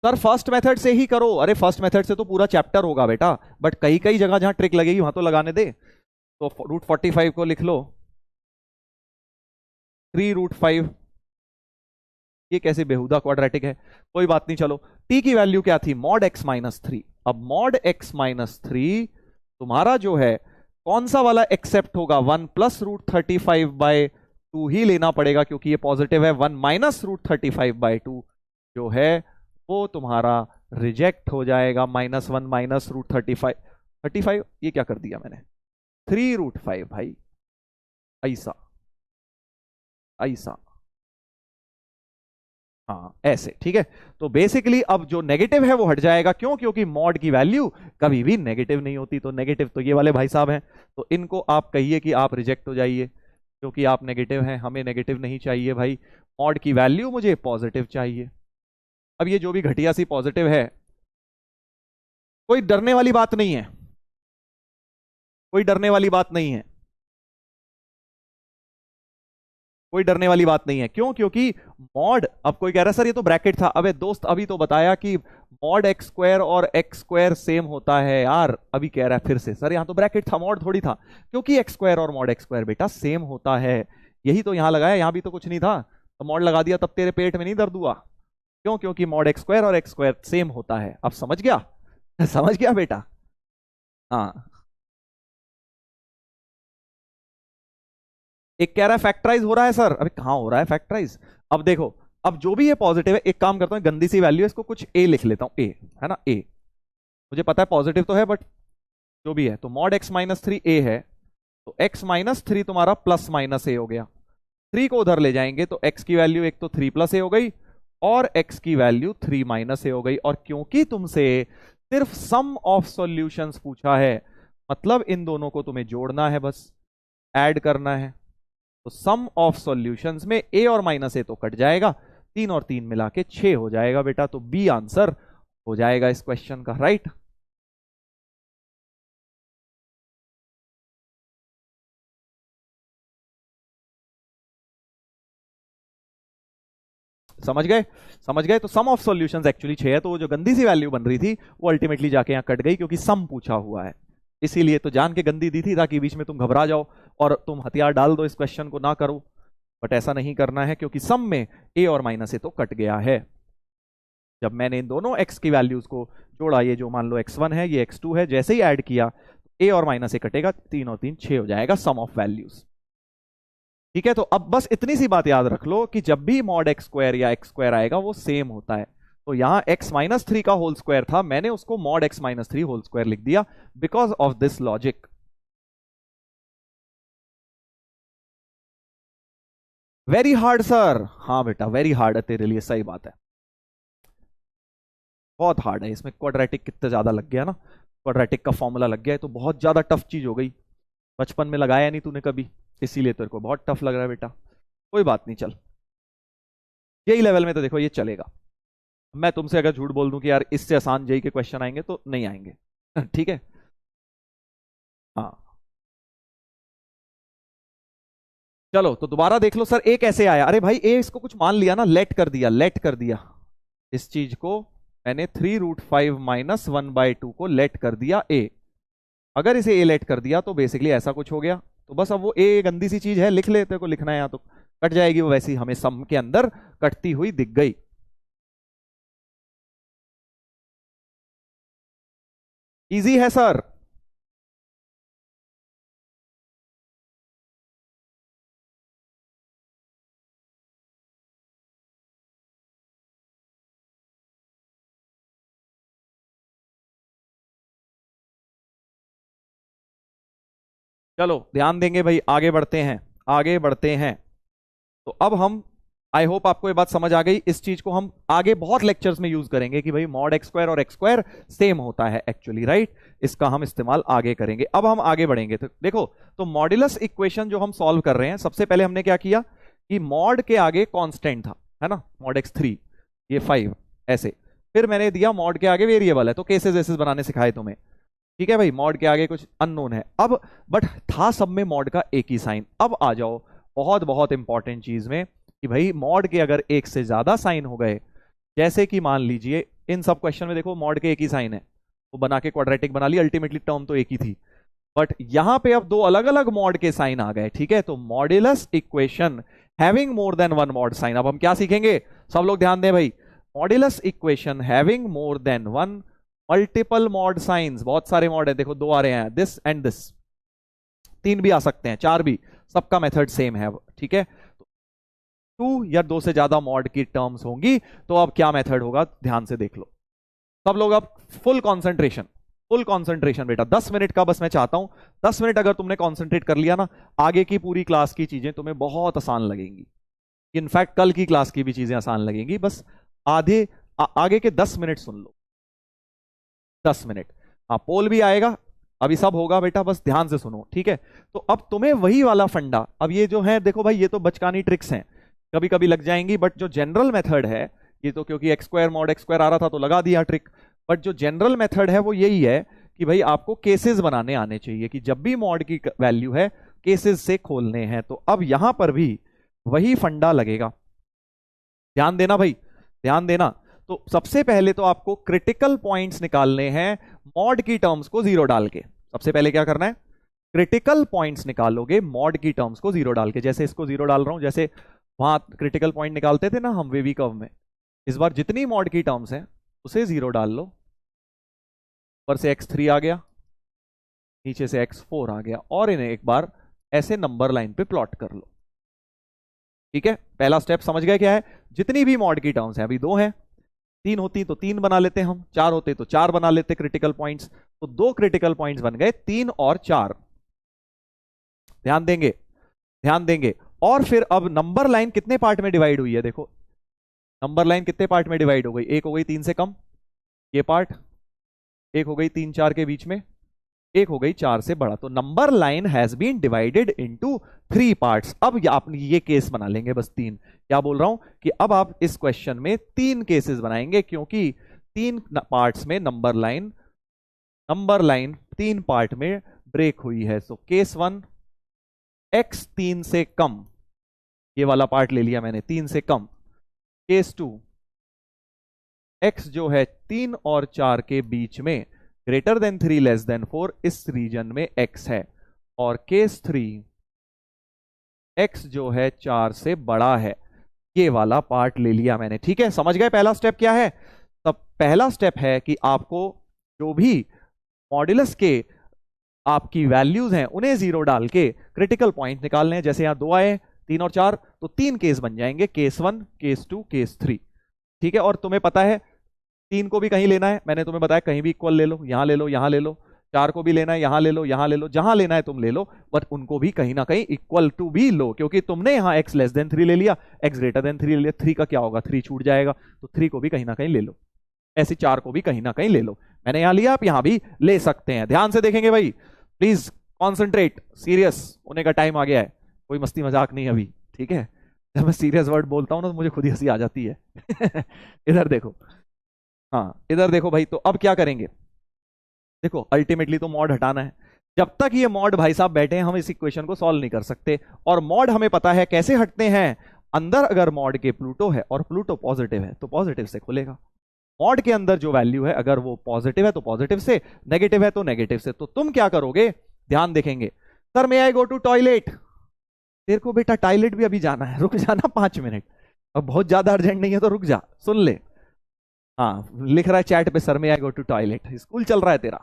सर फर्स्ट मेथड से ही करो, अरे फर्स्ट मेथड से तो पूरा चैप्टर होगा बेटा, बट कई कई जगह जहां ट्रिक लगेगी वहां तो लगाने दे। तो √45 को लिख लो 3√5, ये कैसे बेहुदा क्वाड्रेटिक है, कोई बात नहीं चलो। t की वैल्यू क्या थी मॉड x-3, अब मॉड x-3 तुम्हारा जो है कौन सा वाला एक्सेप्ट होगा, 1 + √35/2 ही लेना पड़ेगा क्योंकि ये पॉजिटिव है, 1 - √35/2 जो है वो तुम्हारा रिजेक्ट हो जाएगा, -1 - √35 ये क्या कर दिया मैंने 3√5 भाई, ऐसा ऐसा, हाँ ऐसे ठीक है। तो बेसिकली अब जो नेगेटिव है वो हट जाएगा, क्यों, क्योंकि मॉड की वैल्यू कभी भी नेगेटिव नहीं होती, तो नेगेटिव तो ये वाले भाई साहब हैं, तो इनको आप कहिए कि आप रिजेक्ट हो जाइए क्योंकि आप नेगेटिव हैं, हमें नेगेटिव नहीं चाहिए भाई, मॉड की वैल्यू मुझे पॉजिटिव चाहिए। अब ये जो भी घटिया सी पॉजिटिव है, कोई डरने वाली बात नहीं है, कोई डरने वाली बात नहीं है, कोई डरने वाली बात नहीं है, क्यों, क्योंकि मॉड, अब कोई कह रहा है सर ये तो ब्रैकेट था, अबे दोस्त अभी तो बताया कि मॉड x² और x² सेम होता है यार, अभी कह रहा है फिर से सर यहाँ तो ब्रैकेट था मॉड थोड़ी था, क्योंकि x² और मॉड x² बेटा सेम होता है, यही तो यहाँ लगाया, यहाँ भी तो कुछ नहीं था, तो मॉड लगा दिया तब तेरे पेट में नहीं दर्द हुआ, क्यों, क्योंकि मॉड x² और x² सेम होता है, अब समझ गया समझ गया बेटा। हाँ एक कह रहा है फैक्टराइज हो रहा है सर, अभी कहां हो रहा है फैक्टराइज, अब देखो, अब जो भी ये पॉजिटिव है, एक काम करता हूं गंदी सी वैल्यू है इसको कुछ ए लिख लेता हूं, ए है ना, ए मुझे पता है पॉजिटिव तो है बट जो भी है, तो मॉड x-3 ए है, तो x-3 तुम्हारा +- ए हो गया, 3 को उधर ले जाएंगे तो x की वैल्यू एक तो 3 + ए हो गई और x की वैल्यू 3 - ए हो गई, और क्योंकि तुमसे सिर्फ सम ऑफ सॉल्यूशंस पूछा है, मतलब इन दोनों को तुम्हें जोड़ना है, बस ऐड करना है, तो सम ऑफ सॉल्यूशंस में ए और -ए तो कट जाएगा, 3 और 3 मिला के 6 हो जाएगा बेटा, तो बी आंसर हो जाएगा इस क्वेश्चन का, राइट। समझ गए, समझ गए, तो सम ऑफ सॉल्यूशंस एक्चुअली 6 है, तो वो जो गंदी सी वैल्यू बन रही थी वो अल्टीमेटली जाके यहां कट गई क्योंकि सम पूछा हुआ है, इसीलिए तो जान के गंदी दी थी ताकि बीच में तुम घबरा जाओ और तुम हथियार डाल दो इस क्वेश्चन को ना करो, बट ऐसा नहीं करना है क्योंकि सम में ए और -ए तो कट गया है, जब मैंने इन दोनों x की वैल्यूज को जोड़ा, ये जो मान लो x1 है ये x2 है, जैसे ही ऐड किया a और -ए कटेगा, 3 और 3 6 हो जाएगा सम ऑफ वैल्यूज, ठीक है। तो अब बस इतनी सी बात याद रख लो कि जब भी मॉड x² या x² आएगा वो सेम होता है, तो यहां x-3 का होल स्क्वायर था, मैंने उसको मॉड x-3 होल स्क्वायर लिख दिया because of this logic. Very hard sir, हाँ बेटा वेरी हार्ड है तेरे लिए, सही बात है, बहुत हार्ड है, इसमें क्वाड्रेटिक कितना ज्यादा लग गया ना, क्वाड्रेटिक का फॉर्मूला लग गया है तो बहुत ज्यादा टफ चीज हो गई, बचपन में लगाया नहीं तूने कभी, इसीलिए तेरे को बहुत टफ लग रहा है बेटा, कोई बात नहीं चल, यही लेवल में तो देखो ये चलेगा, मैं तुमसे अगर झूठ बोल दूं कि यार इससे आसान जेई के क्वेश्चन आएंगे तो नहीं आएंगे ठीक है। हाँ चलो तो दोबारा देख लो सर, ए कैसे आया, अरे भाई ए इसको कुछ मान लिया ना, लेट कर दिया, लेट कर दिया इस चीज को, मैंने 3√5 -1/2 को लेट कर दिया ए, अगर इसे ए लेट कर दिया तो बेसिकली ऐसा कुछ हो गया, तो बस अब वो ए गंदी सी चीज है, लिख लेते को लिखना है यहाँ तो कट जाएगी वो, वैसी हमें सम के अंदर कटती हुई दिख गई, इजी है सर। चलो ध्यान देंगे भाई, आगे बढ़ते हैं, आगे बढ़ते हैं। तो अब हम, आई होप आपको ये बात समझ आ गई। इस चीज को हम आगे बहुत लेक्चर्स में यूज करेंगे कि भाई मॉड एक्स स्क्वायर और एक्स स्क्वायर सेम होता है एक्चुअली, राइट। इसका हम इस्तेमाल आगे करेंगे। अब हम आगे बढ़ेंगे तो देखो, तो मॉड्यूलस इक्वेशन जो हम सॉल्व कर रहे हैं, सबसे पहले हमने क्या किया कि मॉड के आगे कांस्टेंट था, है ना, मॉड एक्स 3, ये 5 ऐसे। फिर मैंने दिया मॉड के आगे वेरिएबल है, तो केसेस एसेस बनाने सिखाए तुम्हें, ठीक है भाई। मॉड के आगे कुछ अननोन है अब, बट था सब में मॉड का एक ही साइन। अब आ जाओ बहुत बहुत इंपॉर्टेंट चीज में कि भाई मॉड के अगर एक से ज्यादा साइन हो गए, जैसे कि मान लीजिए इन सब क्वेश्चन में देखो मॉड के एक ही साइन है, वो बना के क्वाड्रेटिक बना लिया, अल्टीमेटली टर्म तो एक ही थी, बट यहां पे अब दो अलग अलग मॉड के साइन आ गए, ठीक है। तो modulus equation having more than one mod sine. अब हम क्या सीखेंगे, सब लोग ध्यान दें भाई, modulus equation having more than one multiple mod science. बहुत सारे मॉड है, देखो दो आ रहे हैं, दिस एंड दिस, तीन भी आ सकते हैं, चार भी, सबका मेथड सेम है, ठीक है। टू या दो से ज्यादा मॉड की टर्म्स होंगी तो अब क्या मेथड होगा, ध्यान से देख लो सब लोग। अब फुल कंसंट्रेशन, फुल कंसंट्रेशन बेटा, 10 मिनट का बस मैं चाहता हूं। 10 मिनट अगर तुमने कंसंट्रेट कर लिया ना, आगे की पूरी क्लास की चीजें तुम्हें बहुत आसान लगेंगी। इनफैक्ट कल की क्लास की भी चीजें आसान लगेंगी। बस आगे के 10 मिनट सुन लो, 10 मिनट। हाँ, पोल भी आएगा, अभी सब होगा बेटा, बस ध्यान से सुनो, ठीक है। तो अब तुम्हें वही वाला फंडा, अब ये जो है देखो भाई, ये तो बचकानी ट्रिक्स हैं, कभी कभी लग जाएंगी, बट जो जनरल मेथड है, ये तो क्योंकि x square mod x square आ रहा था तो लगा दिया ट्रिक, बट जो जनरल मेथड है वो यही है कि भाई आपको केसेस बनाने आने चाहिए कि जब भी मॉड की वैल्यू है केसेस से खोलने हैं। तो अब यहां पर भी वही फंडा लगेगा, ध्यान देना भाई, ध्यान देना। तो सबसे पहले तो आपको क्रिटिकल पॉइंट्स निकालने हैं मॉड की टर्म्स को जीरो डाल के। सबसे पहले क्या करना है, क्रिटिकल पॉइंट्स निकालोगे मॉड की टर्म्स को जीरो डाल के। जैसे इसको जीरो डाल रहा हूं, जैसे वहां क्रिटिकल पॉइंट निकालते थे ना हम वेवी कर्व में, इस बार जितनी मॉड की टर्म्स हैं उसे जीरो डाल लो। ऊपर से x3 आ गया, नीचे से x4 आ गया, और इन्हें एक बार ऐसे नंबर लाइन पे प्लॉट कर लो, ठीक है। पहला स्टेप समझ गए क्या है, जितनी भी मॉड की टर्म्स हैं, अभी दो हैं, तीन होती तो तीन बना लेते हम, चार होते तो चार बना लेते क्रिटिकल पॉइंट्स। तो दो क्रिटिकल पॉइंट्स बन गए, 3 और 4, ध्यान देंगे, ध्यान देंगे। और फिर अब नंबर लाइन कितने पार्ट में डिवाइड हुई है, देखो नंबर लाइन कितने पार्ट में डिवाइड हो गई, एक हो गई 3 से कम, ये पार्ट, एक हो गई 3 4 के बीच में, एक हो गई 4 से बड़ा। तो number line has been divided into 3 parts. अब आप ये केस बना लेंगे, बस 3। क्या बोल रहा हूं कि अब आप इस क्वेश्चन में 3 केसेस बनाएंगे, क्योंकि 3 पार्ट्स में नंबर लाइन 3 पार्ट में ब्रेक हुई है। सो केस 1, x 3 से कम, ये वाला पार्ट ले लिया मैंने, 3 से कम। केस 2, x जो है 3 और 4 के बीच में, ग्रेटर देन 3 लेस देन 4, इस रीजन में x है। और केस 3, x जो है 4 से बड़ा है, ये वाला पार्ट ले लिया मैंने, ठीक है। समझ गए पहला स्टेप क्या है। तब पहला स्टेप है कि आपको जो भी मॉड्यूलस के आपकी वैल्यूज हैं उन्हें जीरो डाल के क्रिटिकल पॉइंट निकालने हैं। जैसे यहां 2 आए, 3 और 4, तो 3 केस बन जाएंगे, केस 1, केस 2, केस 3, ठीक है। और तुम्हें पता है 3 को भी कहीं लेना है, मैंने तुम्हें बताया कहीं भी इक्वल ले लो, यहां ले लो, यहां ले लो। 4 को भी लेना है, यहां ले लो, यहां ले लो, जहां लेना है तुम ले लो, बट उनको भी कहीं ना कहीं इक्वल टू भी लो, क्योंकि तुमने यहां x लेस देन 3 ले लिया, x ग्रेटर देन 3 ले लिया, 3 का क्या होगा, 3 छूट जाएगा, तो 3 को भी कहीं ना कहीं ले लो। ऐसे 4 को भी कहीं ना कहीं ले लो, मैंने यहां लिया, आप यहां भी ले सकते हैं। ध्यान से देखेंगे भाई, प्लीज कॉन्सेंट्रेट, सीरियस होने का टाइम आ गया है, कोई मस्ती मजाक नहीं अभी, ठीक है। जब मैं सीरियस वर्ड बोलता हूं ना तो मुझे खुद ही हंसी आ जाती है। इधर देखो, हाँ इधर देखो भाई। तो अब क्या करेंगे, देखो अल्टीमेटली तो मॉड हटाना है। जब तक ये मॉड भाई साहब बैठे हैं हम इस इक्वेशन को सॉल्व नहीं कर सकते। और मॉड हमें पता है कैसे हटते हैं, अंदर अगर मॉड के प्लूटो है और प्लूटो पॉजिटिव है तो पॉजिटिव से खुलेगा। मॉड के अंदर जो वैल्यू है अगर वो पॉजिटिव है तो पॉजिटिव से, नेगेटिव है तो नेगेटिव से। तो तुम क्या करोगे, ध्यान देखेंगे, sir may I go to toilet. तेरे को बेटा टॉयलेट भी अभी जाना है, रुक जाना 5 मिनट, अब बहुत ज्यादा अर्जेंट नहीं है तो रुक जा, सुन ले। हाँ लिख रहा है चैट पे, sir may I go to toilet, school चल रहा है तेरा।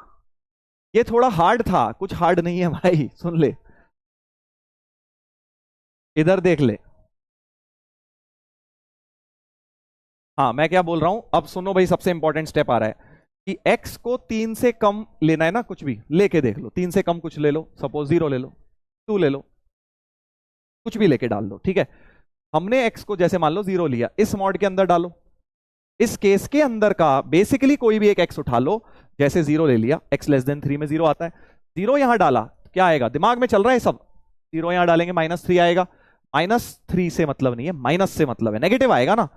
ये थोड़ा हार्ड था, कुछ हार्ड नहीं है भाई, सुन ले, इधर देख ले। हाँ मैं क्या बोल रहा हूं, अब सुनो भाई, सबसे इंपॉर्टेंट स्टेप आ रहा है कि x को 3 से कम लेना है ना, कुछ भी लेके देख लो, 3 से कम कुछ ले लो, सपोज 0 ले लो, 2 ले लो, कुछ भी लेके डाल लो, ठीक है। हमने x को जैसे मान लो 0 लिया, इस मॉड के अंदर डालो। इस केस के अंदर का बेसिकली कोई भी एक x उठा लो, जैसे 0 ले लिया, x लेस देन 3 में 0 आता है, 0 यहां डाला, क्या आएगा, दिमाग में चल रहा है सब, 0 यहां डालेंगे -3 आएगा। -3 से मतलब नहीं है, माइनस से मतलब है, नेगेटिव आएगा ना,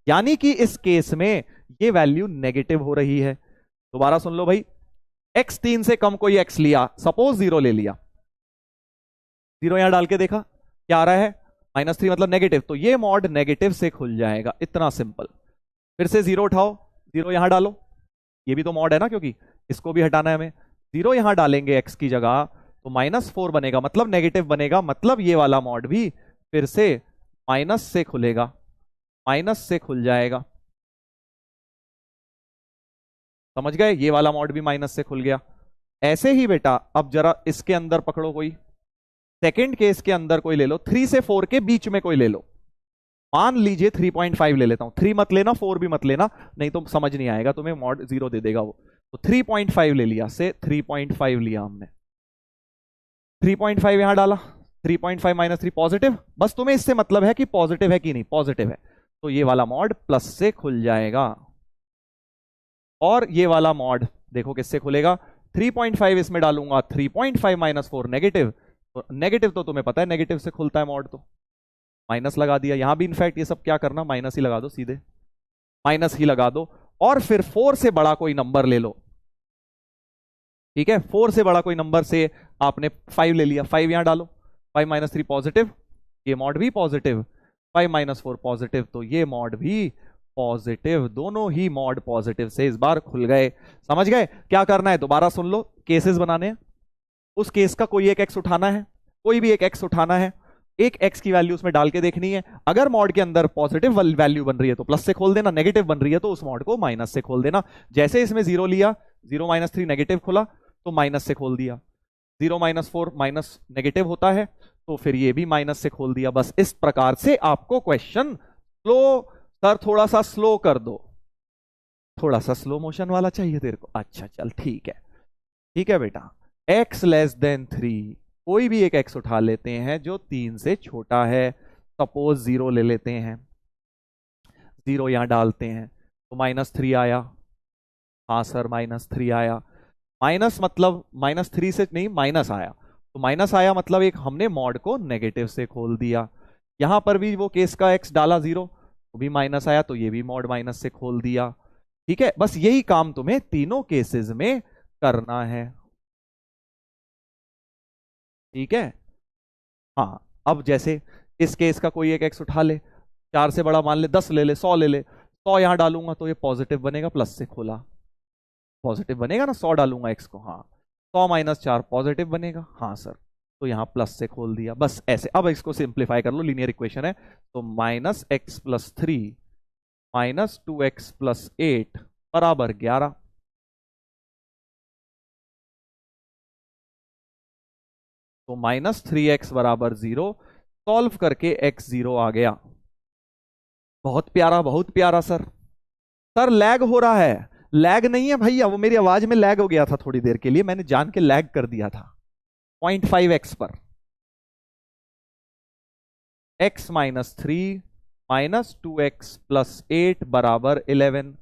यानी कि इस केस में ये वैल्यू नेगेटिव हो रही है। दोबारा सुन लो भाई, x 3 से कम कोई x लिया, सपोज 0 ले लिया, 0 यहां डाल के देखा क्या आ रहा है, -3 मतलब नेगेटिव, तो ये मॉड नेगेटिव से खुल जाएगा, इतना सिंपल। फिर से 0 उठाओ, 0 यहां डालो, ये भी तो मॉड है ना, क्योंकि इसको भी हटाना है हमें, 0 यहां डालेंगे x की जगह तो -4 बनेगा, मतलब नेगेटिव बनेगा, मतलब ये वाला मॉड भी फिर से माइनस से खुलेगा, माइनस से खुल जाएगा। समझ गए, ये वाला मॉड भी माइनस से खुल गया। ऐसे ही बेटा अब जरा इसके अंदर पकड़ो, कोई सेकंड केस के अंदर कोई ले लो, 3 से 4 के बीच में कोई ले लो, मान लीजिए 3.5 ले लेता हूं, 3 मत लेना, 4 भी मत लेना, नहीं तो समझ नहीं आएगा तुम्हें, मॉड 0 दे देगा वो। तो 3.5 ले लिया, से 3.5 लिया हमने, 3.5 यहां डाला, 3.5 -3 पॉजिटिव, बस तुम्हें इससे मतलब है कि पॉजिटिव है कि नहीं, पॉजिटिव है, तो ये वाला मॉड प्लस से खुल जाएगा। और ये वाला मॉड देखो किससे खुलेगा, 3.5 इसमें डालूंगा, 3.5 -4 नेगेटिव, तो नेगेटिव तो तुम्हें पता है नेगेटिव से खुलता है मॉड, तो माइनस लगा दिया, यहां भी इनफैक्ट ये सब क्या करना, माइनस ही लगा दो, सीधे माइनस ही लगा दो। और फिर 4 से बड़ा कोई नंबर ले लो, ठीक है, 4 से बड़ा कोई नंबर से आपने 5 ले लिया, 5 यहां डालो, 5 -3 पॉजिटिव, ये मॉड भी पॉजिटिव, 5 -4 पॉजिटिव, तो ये मॉड भी पॉजिटिव, दोनों ही मॉड पॉजिटिव से इस बार खुल गए। समझ गए क्या करना है, दोबारा सुन लो, केसेस बनाने हैं, उस केस का कोई एक x उठाना है, कोई भी एक x उठाना है, एक x की वैल्यू उसमें डाल के देखनी है, अगर मॉड के अंदर पॉजिटिव वैल्यू बन रही है तो प्लस से खोल देना, नेगेटिव बन रही है तो उस मॉड को माइनस से खोल देना। जैसे इसमें 0 लिया, 0 -3 नेगेटिव खुला तो माइनस से खोल दिया, 0 -4 माइनस नेगेटिव होता है तो फिर ये भी माइनस से खोल दिया। बस इस प्रकार से आपको क्वेश्चन स्लो, सर थोड़ा सा स्लो कर दो, थोड़ा सा स्लो मोशन वाला चाहिए तेरे को, अच्छा चल ठीक है, ठीक है बेटा, x लेस देन 3, कोई भी एक x उठा लेते हैं जो 3 से छोटा है, सपोज 0 ले लेते हैं, 0 यहां डालते हैं तो -3 आया, हाँ सर -3 आया, माइनस मतलब -3 से नहीं माइनस आया, तो माइनस आया मतलब एक हमने मॉड को नेगेटिव से खोल दिया। यहां पर भी वो केस का x डाला 0, तो भी माइनस आया, तो ये भी मॉड माइनस से खोल दिया, ठीक है। बस यही काम तुम्हें तीनों केसेस में करना है, ठीक है। हाँ अब जैसे इस केस का कोई एक x उठा ले, 4 से बड़ा मान ले, 10 ले ले, 100 ले ले, 100 यहां डालूंगा तो ये पॉजिटिव बनेगा, प्लस से खोला, पॉजिटिव बनेगा ना, 100 डालूंगा x को, हाँ 100 -4 पॉजिटिव बनेगा, हाँ सर, तो यहां प्लस से खोल दिया, बस ऐसे। अब इसको सिंप्लीफाई कर लो, लीनियर इक्वेशन है, तो -x + 3 -2x + 8 बराबर 11, तो -3x बराबर 0, सॉल्व करके x 0 आ गया। बहुत प्यारा, बहुत प्यारा सर। सर लैग हो रहा है, लैग नहीं है भैया, वो मेरी आवाज में लैग हो गया था थोड़ी देर के लिए, मैंने जान के लैग कर दिया था 0.5x पर, x -3 -2x + 8 बराबर 11।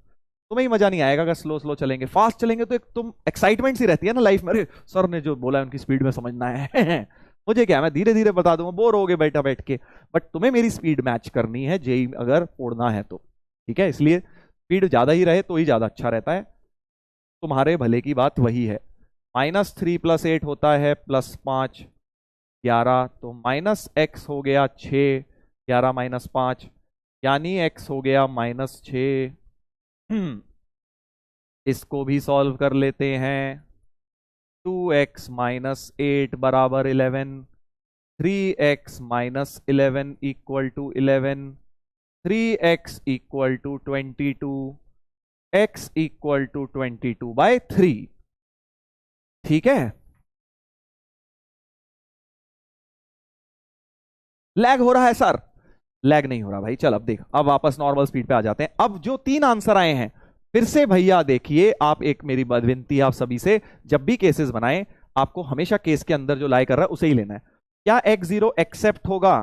तुम्हें ही मजा नहीं आएगा अगर स्लो स्लो चलेंगे, फास्ट चलेंगे तो एक तुम एक्साइटमेंट सी रहती है ना लाइफ में, अरे सर ने जो बोला है उनकी स्पीड में समझना है मुझे क्या, मैं धीरे धीरे बता दूंगा, बोर हो गए बैठा बैठ के, बट तुम्हें मेरी स्पीड मैच करनी है जेई अगर उड़ना है तो, ठीक है, इसलिए स्पीड ज्यादा ही रहे तो ही ज्यादा अच्छा रहता है, तुम्हारे भले की बात वही है। -3 + 8 होता है +5 11, तो -x हो गया 6, 11 -5 यानी x हो गया -6। इसको भी सॉल्व कर लेते हैं, 2x - 8 बराबर 11, 3x - 11 = 11, 3x = 22, x = 22/3, ठीक है। लैग हो रहा है सर, लैग नहीं हो रहा भाई, चल अब देख, अब वापस नॉर्मल स्पीड पे आ जाते हैं। अब जो 3 आंसर आए हैं फिर से भैया देखिए, आप एक मेरी विनती है आप सभी से, जब भी केसेस बनाएं आपको हमेशा केस के अंदर जो लाई कर रहा है उसे ही लेना है। क्या x0 एक्सेप्ट होगा?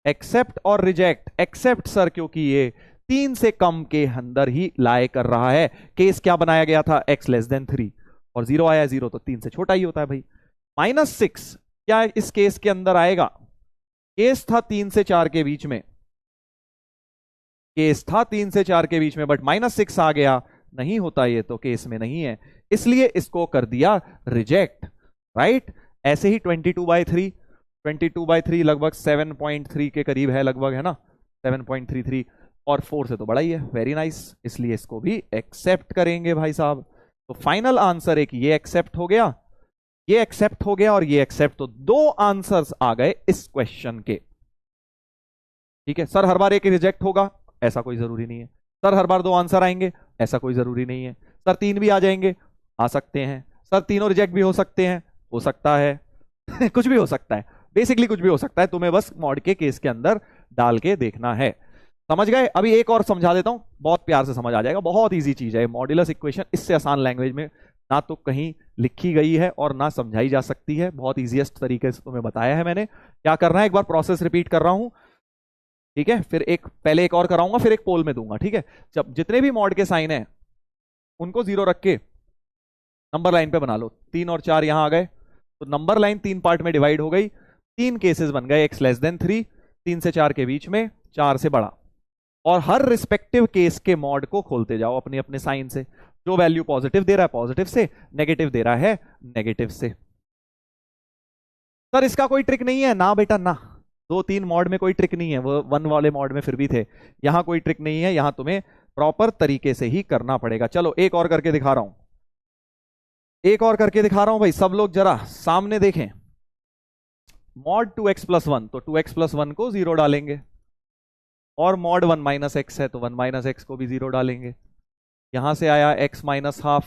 एक्सेप्ट और रिजेक्ट? एक्सेप्ट सर, क्योंकि ये 3 से कम के अंदर ही लाए कर रहा है। केस क्या बनाया गया था? x<3 और 0 आया। 0 तो 3 से छोटा ही होता है भाई। -6 क्या इस केस के अंदर आएगा? केस था 3 से 4 के बीच में, केस था 3 से 4 के बीच में, बट -6 आ गया, नहीं होता ये तो केस में नहीं है, इसलिए इसको कर दिया रिजेक्ट, राइट। ऐसे ही 22/3, 22/3 लगभग 7.3 के करीब है, लगभग, है ना, 7.33, और 4 से तो बड़ा ही है। वेरी नाइस, इसलिए इसको भी एक्सेप्ट करेंगे भाई साहब। तो फाइनल आंसर एक ये एक्सेप्ट हो गया, ये एक्सेप्ट हो गया और ये एक्सेप्ट, तो 2 आंसर्स आ गए इस क्वेश्चन के। ठीक है सर, हर बार एक रिजेक्ट होगा ऐसा कोई जरूरी नहीं है। सर हर बार 2 आंसर आएंगे ऐसा कोई जरूरी नहीं है। सर 3 भी आ जाएंगे, आ सकते हैं। सर तीनों रिजेक्ट भी हो सकते हैं, हो सकता है कुछ भी हो सकता है, बेसिकली कुछ भी हो सकता है, तुम्हें बस मॉड के केस के अंदर डाल के देखना है। समझ गए? अभी एक और समझा देता हूं, बहुत प्यार से समझ आ जाएगा, बहुत इजी चीज है मॉड्यूलस इक्वेशन। इससे आसान लैंग्वेज में ना तो कहीं लिखी गई है और ना समझाई जा सकती है, बहुत इजीएस्ट तरीके से तुम्हें बताया है मैंने। क्या करना है, एक बार प्रोसेस रिपीट कर रहा हूं, ठीक है, फिर पहले एक और कराऊंगा, फिर एक पोल में दूंगा, ठीक है। जब जितने भी मॉड के साइन है उनको 0 रख के नंबर लाइन पे बना लो। 3 और 4 यहां आ गए, तो नंबर लाइन 3 पार्ट में डिवाइड हो गई, 3 केसेस बन गए, x<3, 3 से 4 के बीच में, 4 से बड़ा, और हर रिस्पेक्टिव केस के मॉड को खोलते जाओ अपने अपने साइन से। जो वैल्यू पॉजिटिव दे रहा है पॉजिटिव से, नेगेटिव दे रहा है नेगेटिव से। सर इसका कोई ट्रिक नहीं है ना बेटा, ना। 2-3 मॉड में कोई ट्रिक नहीं है, वो 1 वाले मॉड में फिर भी थे, यहां कोई ट्रिक नहीं है, यहां तुम्हें प्रॉपर तरीके से ही करना पड़ेगा। चलो एक और करके दिखा रहा हूं, एक और करके दिखा रहा हूं भाई, सब लोग जरा सामने देखें। मॉड 2x+1, तो 2x+1 को 0 डालेंगे, और मॉड 1 - x है तो 1 - x को भी 0 डालेंगे। यहां से आया x-½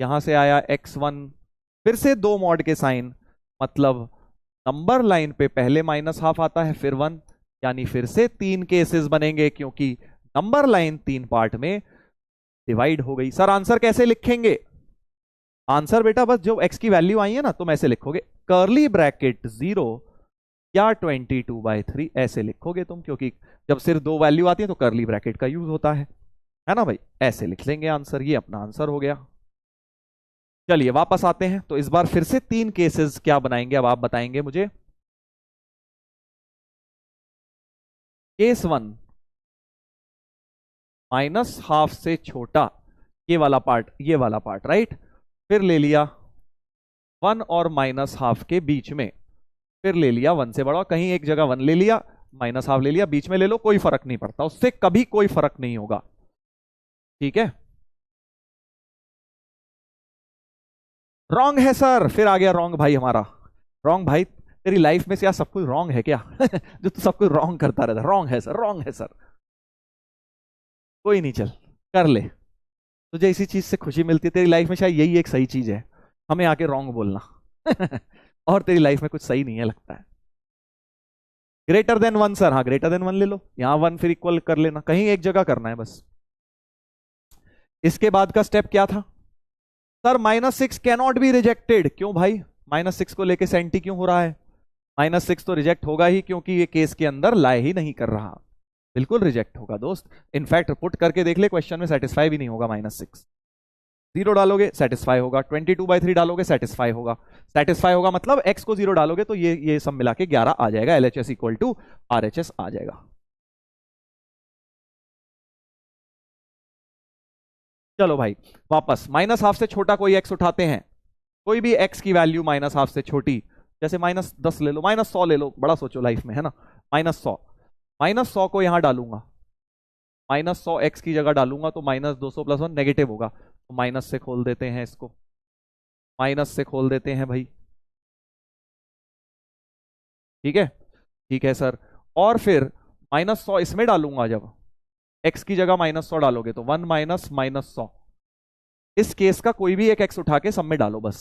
यहां से आया x1, फिर से 2 मॉड के साइन, मतलब नंबर लाइन पे पहले -½ आता है फिर 1, यानी फिर से 3 केसेस बनेंगे, क्योंकि नंबर लाइन 3 पार्ट में डिवाइड हो गई। सर आंसर कैसे लिखेंगे? आंसर बेटा बस जो x की वैल्यू आई है ना, तुम ऐसे लिखोगे, कर्ली ब्रैकेट 0 या 22/3 ऐसे लिखोगे तुम, क्योंकि जब सिर्फ 2 वैल्यू आती है तो कर्ली ब्रैकेट का यूज होता है ना भाई, ऐसे लिख लेंगे आंसर। ये अपना आंसर हो गया। चलिए वापस आते हैं, तो इस बार फिर से 3 केसेस क्या बनाएंगे, अब आप बताएंगे मुझे। केस 1, -½ से छोटा, ये वाला पार्ट, ये वाला पार्ट, राइट। फिर ले लिया 1 और -½ के बीच में, फिर ले लिया 1 से बड़ा, कहीं एक जगह 1 ले लिया, -½ ले लिया, बीच में ले लो, कोई फर्क नहीं पड़ता, उससे कभी कोई फर्क नहीं होगा, ठीक है। रॉन्ग है सर, फिर आ गया रॉन्ग भाई हमारा। रॉन्ग भाई, तेरी लाइफ में से यार सब कुछ रॉन्ग है क्या? जो तू सब कुछ रॉन्ग करता रहता। रॉन्ग है सर, रॉन्ग है सर। कोई नहीं, चल कर ले, तुझे इसी चीज से खुशी मिलती है, तेरी लाइफ में शायद यही एक सही चीज है, हमें आके रॉन्ग बोलना। और तेरी लाइफ में कुछ सही नहीं है लगता है। >1 सर, हाँ >1 ले लो, यहां 1 फिर इक्वल कर लेना, कहीं एक जगह करना है बस। इसके बाद का स्टेप क्या था? सर -6 कैनॉट बी रिजेक्टेड, क्यों भाई? -6 को लेके सेंटी क्यों हो रहा है? -6 तो रिजेक्ट होगा ही, क्योंकि ये केस के अंदर लाए ही नहीं कर रहा, बिल्कुल रिजेक्ट होगा दोस्त। इनफैक्ट पुट करके देख ले, क्वेश्चन में सेटिस्फाई भी नहीं होगा। -6 0 डालोगे सेटिस्फाई होगा, 22/3 डालोगे सेटिस्फाई होगा, सेटिस्फाई होगा मतलब x को 0 डालोगे तो ये सब मिला के 11 आ जाएगा, LHS = RHS आ जाएगा। चलो भाई वापस, -½ से छोटा कोई x उठाते हैं, कोई भी x की वैल्यू -½ से छोटी, जैसे -10 ले लो, -100 ले लो, बड़ा सोचो लाइफ में, है ना। -100, -100 को यहां डालूंगा, -100 x की जगह डालूंगा तो -200 + 1 नेगेटिव होगा, तो माइनस से खोल देते हैं इसको, माइनस से खोल देते हैं भाई, ठीक है, ठीक है सर। और फिर -100 इसमें डालूंगा, जब x की जगह -100 डालोगे तो 1 - -100, इस केस का कोई भी एक x उठा के सब में डालो बस,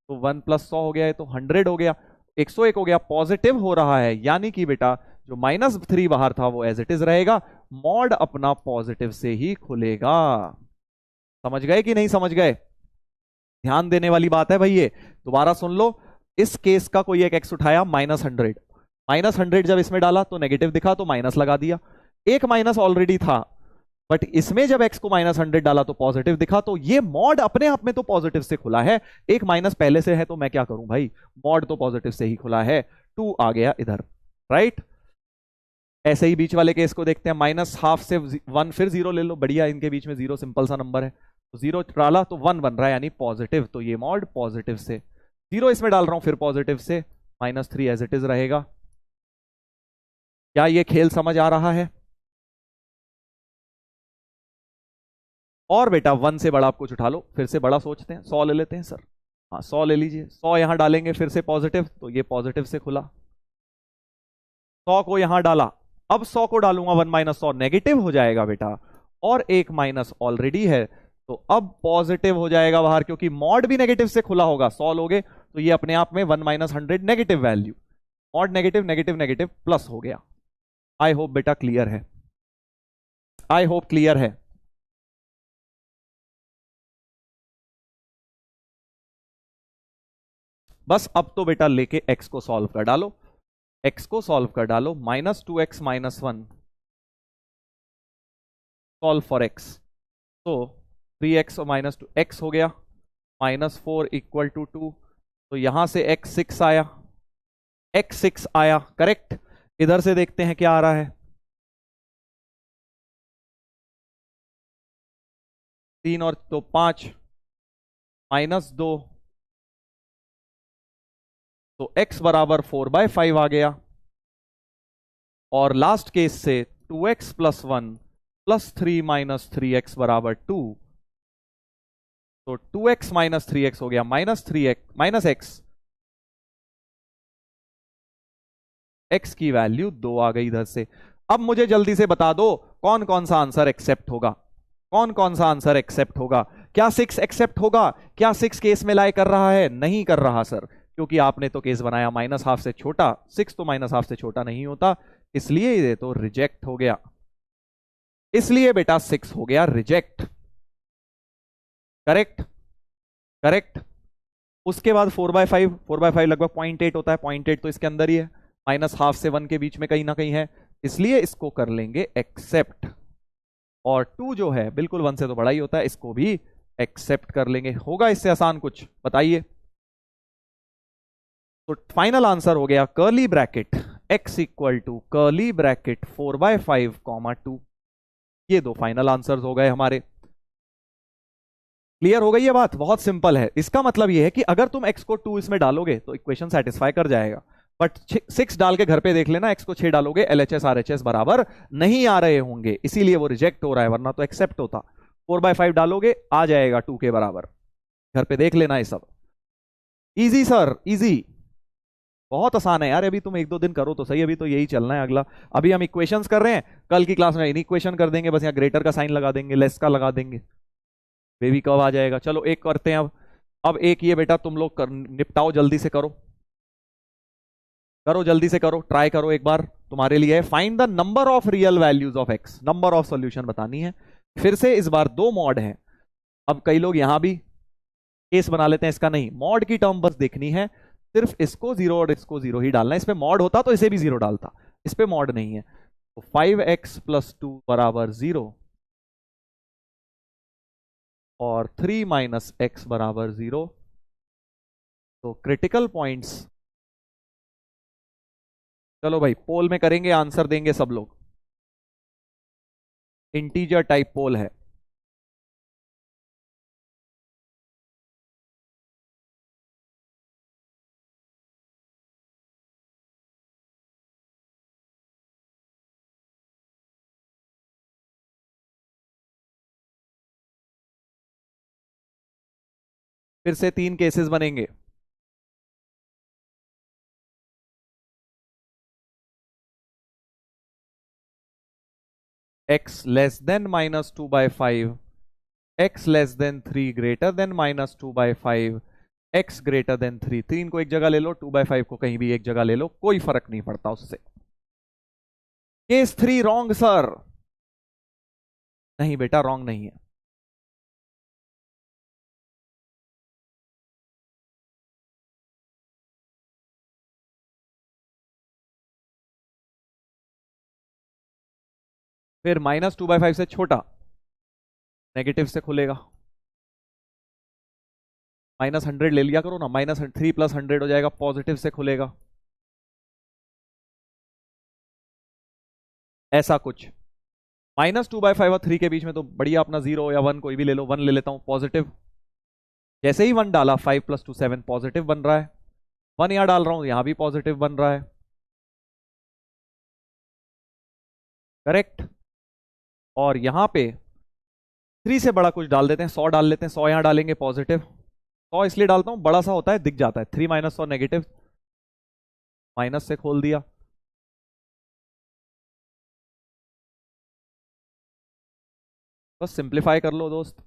तो 1 + 100 हो गया है, तो 100 हो गया, 101 हो गया, पॉजिटिव हो रहा है, यानी कि बेटा जो -3 बाहर था वो एज इट इज रहेगा, मॉड अपना पॉजिटिव से ही खुलेगा। समझ गए कि नहीं समझ गए? ध्यान देने वाली बात है भाई, ये दोबारा सुन लो। इस केस का कोई एक एक्स उठाया -100, -100 जब इसमें डाला तो नेगेटिव दिखा तो माइनस लगा दिया, एक माइनस ऑलरेडी था, बट इसमें जब x को -100 डाला तो पॉजिटिव दिखा, तो ये मॉड अपने आप में तो पॉजिटिव से खुला है, एक माइनस पहले से है तो मैं क्या करूं भाई, मॉड तो पॉजिटिव से ही खुला है, 2 आ गया इधर, राइट। ऐसे ही बीच वाले केस को देखते हैं, -12 से 1 फिर 0 ले लो, बढ़िया, इनके बीच में 0 सिंपल सा नंबर है, तो 0 डाला तो 1 बन रहा है यानी पॉजिटिव, तो ये मॉड पॉजिटिव से, 0 इसमें डाल रहा हूं फिर पॉजिटिव से, -3 एज इट इज रहेगा। क्या ये खेल समझ आ रहा है? और बेटा 1 से बड़ा आप कुछ उठा लो, फिर से बड़ा सोचते हैं, 100 ले लेते हैं सर, हाँ 100 ले लीजिए, 100 यहां डालेंगे फिर से पॉजिटिव, तो ये पॉजिटिव से खुला, 100 को यहां डाला, अब 100 को डालूंगा 1 - 100 नेगेटिव हो जाएगा बेटा, और एक माइनस ऑलरेडी है, तो अब पॉजिटिव हो जाएगा बाहर, क्योंकि मॉड भी नेगेटिव से खुला होगा, 100 लोगे तो ये अपने आप में 1 - 100 negative value, mod negative negative negative plus हो गया। आई होप बेटा क्लियर है, आई होप क्लियर है। बस अब तो बेटा लेके x को सॉल्व कर डालो, x को सॉल्व कर डालो, -2x - 1 सॉल्व फॉर x, तो 3x और -2 x हो गया, -4 = 2, तो यहां से x 6 आया, x 6 आया, करेक्ट। इधर से देखते हैं क्या आ रहा है, 3 और 2 5, -2, तो x बराबर 4/5 आ गया, और लास्ट केस से 2x + 1 + 3 - 3x बराबर 2, तो 2x - 3x हो गया -3x -x, x की वैल्यू 2 आ गई इधर से। अब मुझे जल्दी से बता दो कौन कौन सा आंसर एक्सेप्ट होगा, कौन कौन सा आंसर एक्सेप्ट होगा, क्या 6 एक्सेप्ट होगा, क्या 6 केस में लाई कर रहा है, नहीं कर रहा सर, क्योंकि आपने तो केस बनाया -12 से छोटा, 6 तो -12 से छोटा नहीं होता, इसलिए ये तो रिजेक्ट हो गया, इसलिए बेटा 6 हो गया रिजेक्ट, करेक्ट करेक्ट। उसके बाद 4/5, 4/5 लगभग 0.8 होता है, 0.8 तो इसके अंदर ही है, -12 से 1 के बीच में कहीं ना कहीं है, इसलिए इसको कर लेंगे एक्सेप्ट, और 2 जो है बिल्कुल 1 से तो बड़ा ही होता है, इसको भी एक्सेप्ट कर लेंगे। होगा इससे आसान कुछ, बताइए। तो फाइनल आंसर हो गया curly bracket x = curly bracket 4/5, 2, ये दो फाइनल आंसर्स हो गए हमारे। क्लियर हो गई ये बात, बहुत सिंपल है। इसका मतलब ये है कि अगर तुम x को 2 इसमें डालोगे तो इक्वेशन सेटिस्फाई कर जाएगा, बट 6 डाल के घर पे देख लेना, x को 6 डालोगे LHS RHS बराबर नहीं आ रहे होंगे, इसीलिए वो रिजेक्ट हो रहा है, वरना तो एक्सेप्ट होता। 4/5 डालोगे आ जाएगा 2 के बराबर, घर पे देख लेना ये सब। इजी सर, इजी, बहुत आसान है यार, अभी तुम 1-2 दिन करो तो सही, अभी तो यही चलना है अगला। अभी हम इक्वेशंस कर रहे हैं, कल की क्लास में इन इक्वेशन कर देंगे, बस यहाँ ग्रेटर का साइन लगा देंगे, लेस का लगा देंगे, बेबी कब आ जाएगा। चलो एक करते हैं अब एक ये बेटा तुम लोग निपटाओ, जल्दी से करो, करो जल्दी से करो, ट्राई करो एक बार, तुम्हारे लिए है। Find the number of real values of x, number of solution बतानी है। फिर से इस बार 2 मॉड है, अब कई लोग यहां भी केस बना लेते हैं, इसका नहीं, मॉड की टर्म बस देखनी है, सिर्फ इसको 0 और इसको 0 ही डालना है, इस पे मॉड होता तो इसे भी 0 डालता, इस पे मॉड नहीं है। तो 5x + 2 बराबर 0 और 3 - x बराबर 0, तो क्रिटिकल पॉइंट्स, चलो भाई पोल में करेंगे, आंसर देंगे सब लोग, इंटीजर टाइप पोल है। फिर से 3 केसेस बनेंगे, x less than -2/5, x less than 3 greater then -2/5, x greater then 3, 3 को एक जगह ले लो, 2/5 को कहीं भी एक जगह ले लो, कोई फर्क नहीं पड़ता उससे। केस 3 रॉन्ग सर, नहीं बेटा रॉन्ग नहीं है, फिर -2/5 से छोटा, नेगेटिव से खुलेगा। -100 ले लिया करो ना, -3 + 100 हो जाएगा, पॉजिटिव से खुलेगा। ऐसा कुछ। -2/5 और 3 के बीच में तो बढ़िया अपना 0 या 1 कोई भी ले लो, 1 ले लेता हूं, पॉजिटिव। जैसे ही 1 डाला, 5 + 2 7 पॉजिटिव बन रहा है। 1 यहां डाल रहा हूं, यहां भी पॉजिटिव बन रहा है। करेक्ट। और यहां पे 3 से बड़ा कुछ डाल देते हैं, 100 डाल लेते हैं, 100 यहां डालेंगे, पॉजिटिव। 100 इसलिए डालता हूं, बड़ा सा होता है, दिख जाता है। 3 - 100 नेगेटिव, माइनस से खोल दिया। बस सिंप्लीफाई कर लो दोस्त।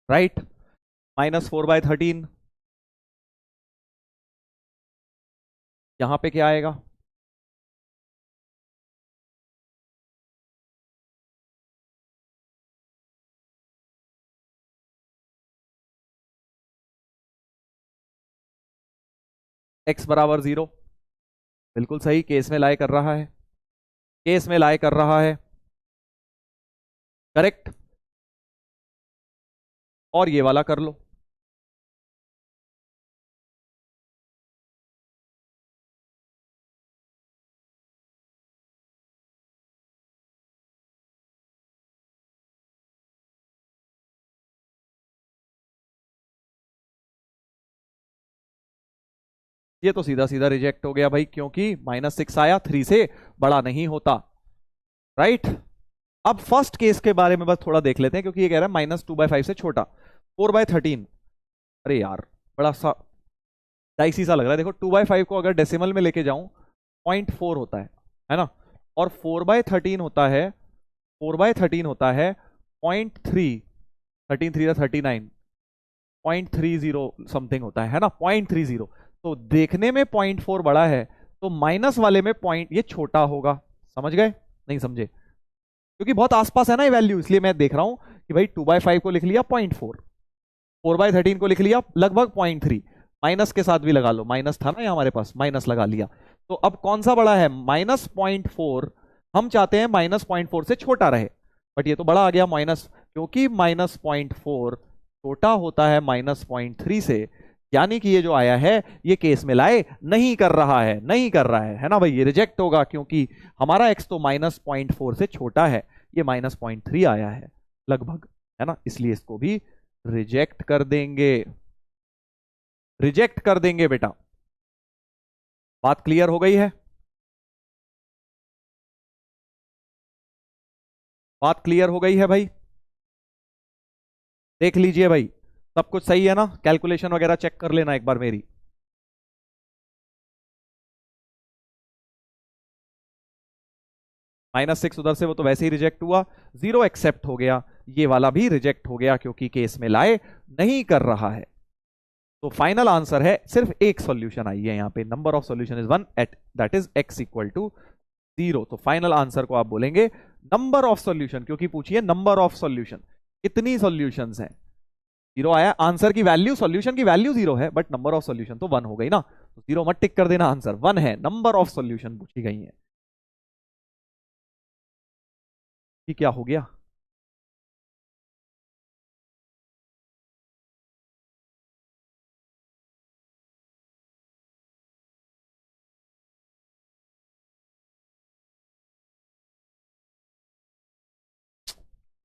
राइट। -4/13, यहां पे क्या आएगा? x = 0। बिल्कुल सही, केस में लाई कर रहा है, केस में लाई कर रहा है। करेक्ट। और ये वाला कर लो। ये तो सीधा सीधा रिजेक्ट हो गया भाई, क्योंकि -6 आया, 3 से बड़ा नहीं होता। राइट। अब फर्स्ट केस के बारे में बस थोड़ा देख लेते हैं, क्योंकि ये कह रहा है -2/5 से छोटा। 4/13, अरे यार बड़ा सा डाइसी सा लग रहा है। देखो 2/5 को अगर डेसिमल में लेके जाऊं, 0.4 होता है ना। और 4/13 होता है, 4/13 होता है 0.3, 13 3 39, 0.30 समथिंग होता है ना, 0.30। तो देखने में 0.4 बड़ा है, तो माइनस वाले में पॉइंट ये छोटा होगा। समझ गए? नहीं समझे? क्योंकि बहुत आसपास है ना ये वैल्यू, इसलिए मैं देख रहा हूं कि भाई 2/5 को लिख लिया 0.4, 4/13 को लिख लिया लगभग 0.3, माइनस के साथ भी लगा लो, माइनस था ना यहाँ हमारे पास, माइनस लगा लिया। तो अब कौन सा बड़ा है? -0.4। हम चाहते हैं -0.4 से छोटा रहे, बट ये तो बड़ा आ गया माइनस, क्योंकि -0.4 छोटा होता है -0.3 से। यानी कि ये जो आया है, ये केस में लाए नहीं कर रहा है, नहीं कर रहा है ना भाई, ये रिजेक्ट होगा, क्योंकि हमारा x तो -0.4 से छोटा है, ये -0.3 आया है लगभग, है ना, इसलिए इसको भी रिजेक्ट कर देंगे, रिजेक्ट कर देंगे बेटा। बात क्लियर हो गई है? बात क्लियर हो गई है भाई? देख लीजिए भाई, सब कुछ सही है ना? कैलकुलेशन वगैरह चेक कर लेना एक बार मेरी। -6 उधर से वो तो वैसे ही रिजेक्ट हुआ, 0 एक्सेप्ट हो गया, ये वाला भी रिजेक्ट हो गया, क्योंकि केस में लाए नहीं कर रहा है। तो फाइनल आंसर है, सिर्फ एक सॉल्यूशन आई है यहाँ पे, number of solution is 1 at that is x = 0। तो फाइनल आंसर को आप बोलेंगे नंबर ऑफ सॉल्यूशन, क्योंकि पूछिए नंबर ऑफ सॉल्यूशन कितनी सॉल्यूशंस हैं, 0 आया। आंसर की वैल्यू, सॉल्यूशन की वैल्यू 0 है, बट नंबर ऑफ सॉल्यूशन तो 1 हो गई ना, तो 0 मत टिक कर देना, आंसर 1 है, नंबर ऑफ सॉल्यूशन पूछी गई है। कि क्या हो गया?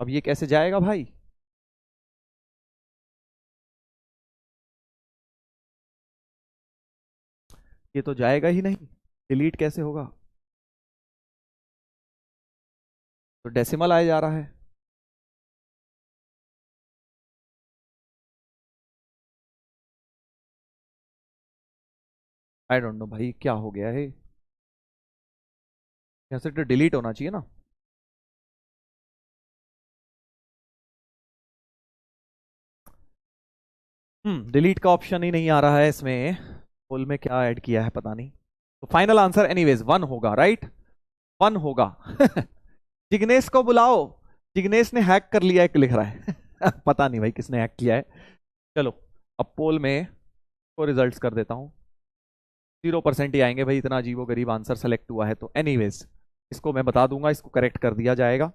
अब ये कैसे जाएगा भाई? ये तो जाएगा ही नहीं, डिलीट कैसे होगा? तो डेसिमल आया जा रहा है। आई डोंट नो भाई, क्या हो गया है? यहाँ से तो डिलीट होना चाहिए ना। डिलीट का ऑप्शन ही नहीं आ रहा है इसमें, फुल में क्या ऐड किया है पता नहीं। तो फाइनल आंसर एनीवेज 1 होगा, राइट? 1 होगा। जिग्नेश को बुलाओ, जिग्नेश ने हैक कर लिया है लिख रहा है। पता नहीं भाई किसने हैक किया है। चलो अब पोल में को रिजल्ट्स कर देता हूं। 0% ही आएंगे भाई, इतना अजीबो गरीब आंसर सेलेक्ट हुआ है। तो एनीवेज इसको मैं बता दूंगा, इसको करेक्ट कर दिया जाएगा।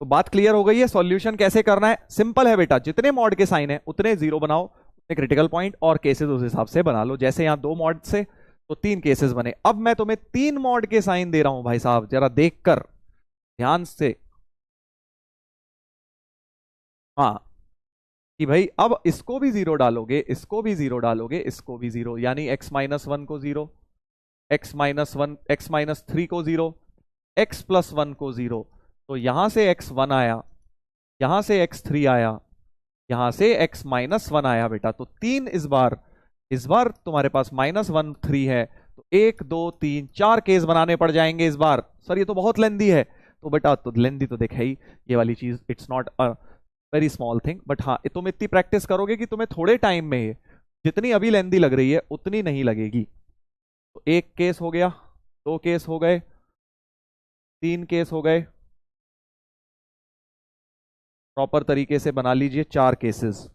तो बात क्लियर हो गई है। सॉल्यूशन कैसे करना है, सिंपल है बेटा, जितने मॉड के साइन है उतने जीरो बनाओ, उतने क्रिटिकल पॉइंट और केसेस उस हिसाब से बना लो। जैसे यहां 2 मॉड से तो 3 केसेस बने। अब मैं तुम्हें 3 मॉड के साइन दे रहा हूं भाई साहब, जरा देखकर ध्यान से। हाँ कि भाई अब इसको भी जीरो डालोगे, इसको भी जीरो डालोगे, इसको भी जीरो, यानी x-1 को जीरो, x-1, x-3 को जीरो, x+1 को जीरो। तो यहां से x1 आया, यहां से x3 आया, यहां से x-1 आया बेटा। तो 3 इस बार तुम्हारे पास -1 3 है। तो 1 2 3 4 केस बनाने पड़ जाएंगे इस बार। सर ये तो बहुत लेंदी है। तो बेटा तो लेंदी तो देखा ही, ये वाली चीज it's not a very small thing, but हाँ तुम इतनी प्रैक्टिस करोगे कि तुम्हें थोड़े टाइम में जितनी अभी लेंदी लग रही है उतनी नहीं लगेगी। तो 1 केस हो गया, 2 केस हो गए, 3 केस हो गए, प्रॉपर तरीके से बना लीजिए 4 केसेस।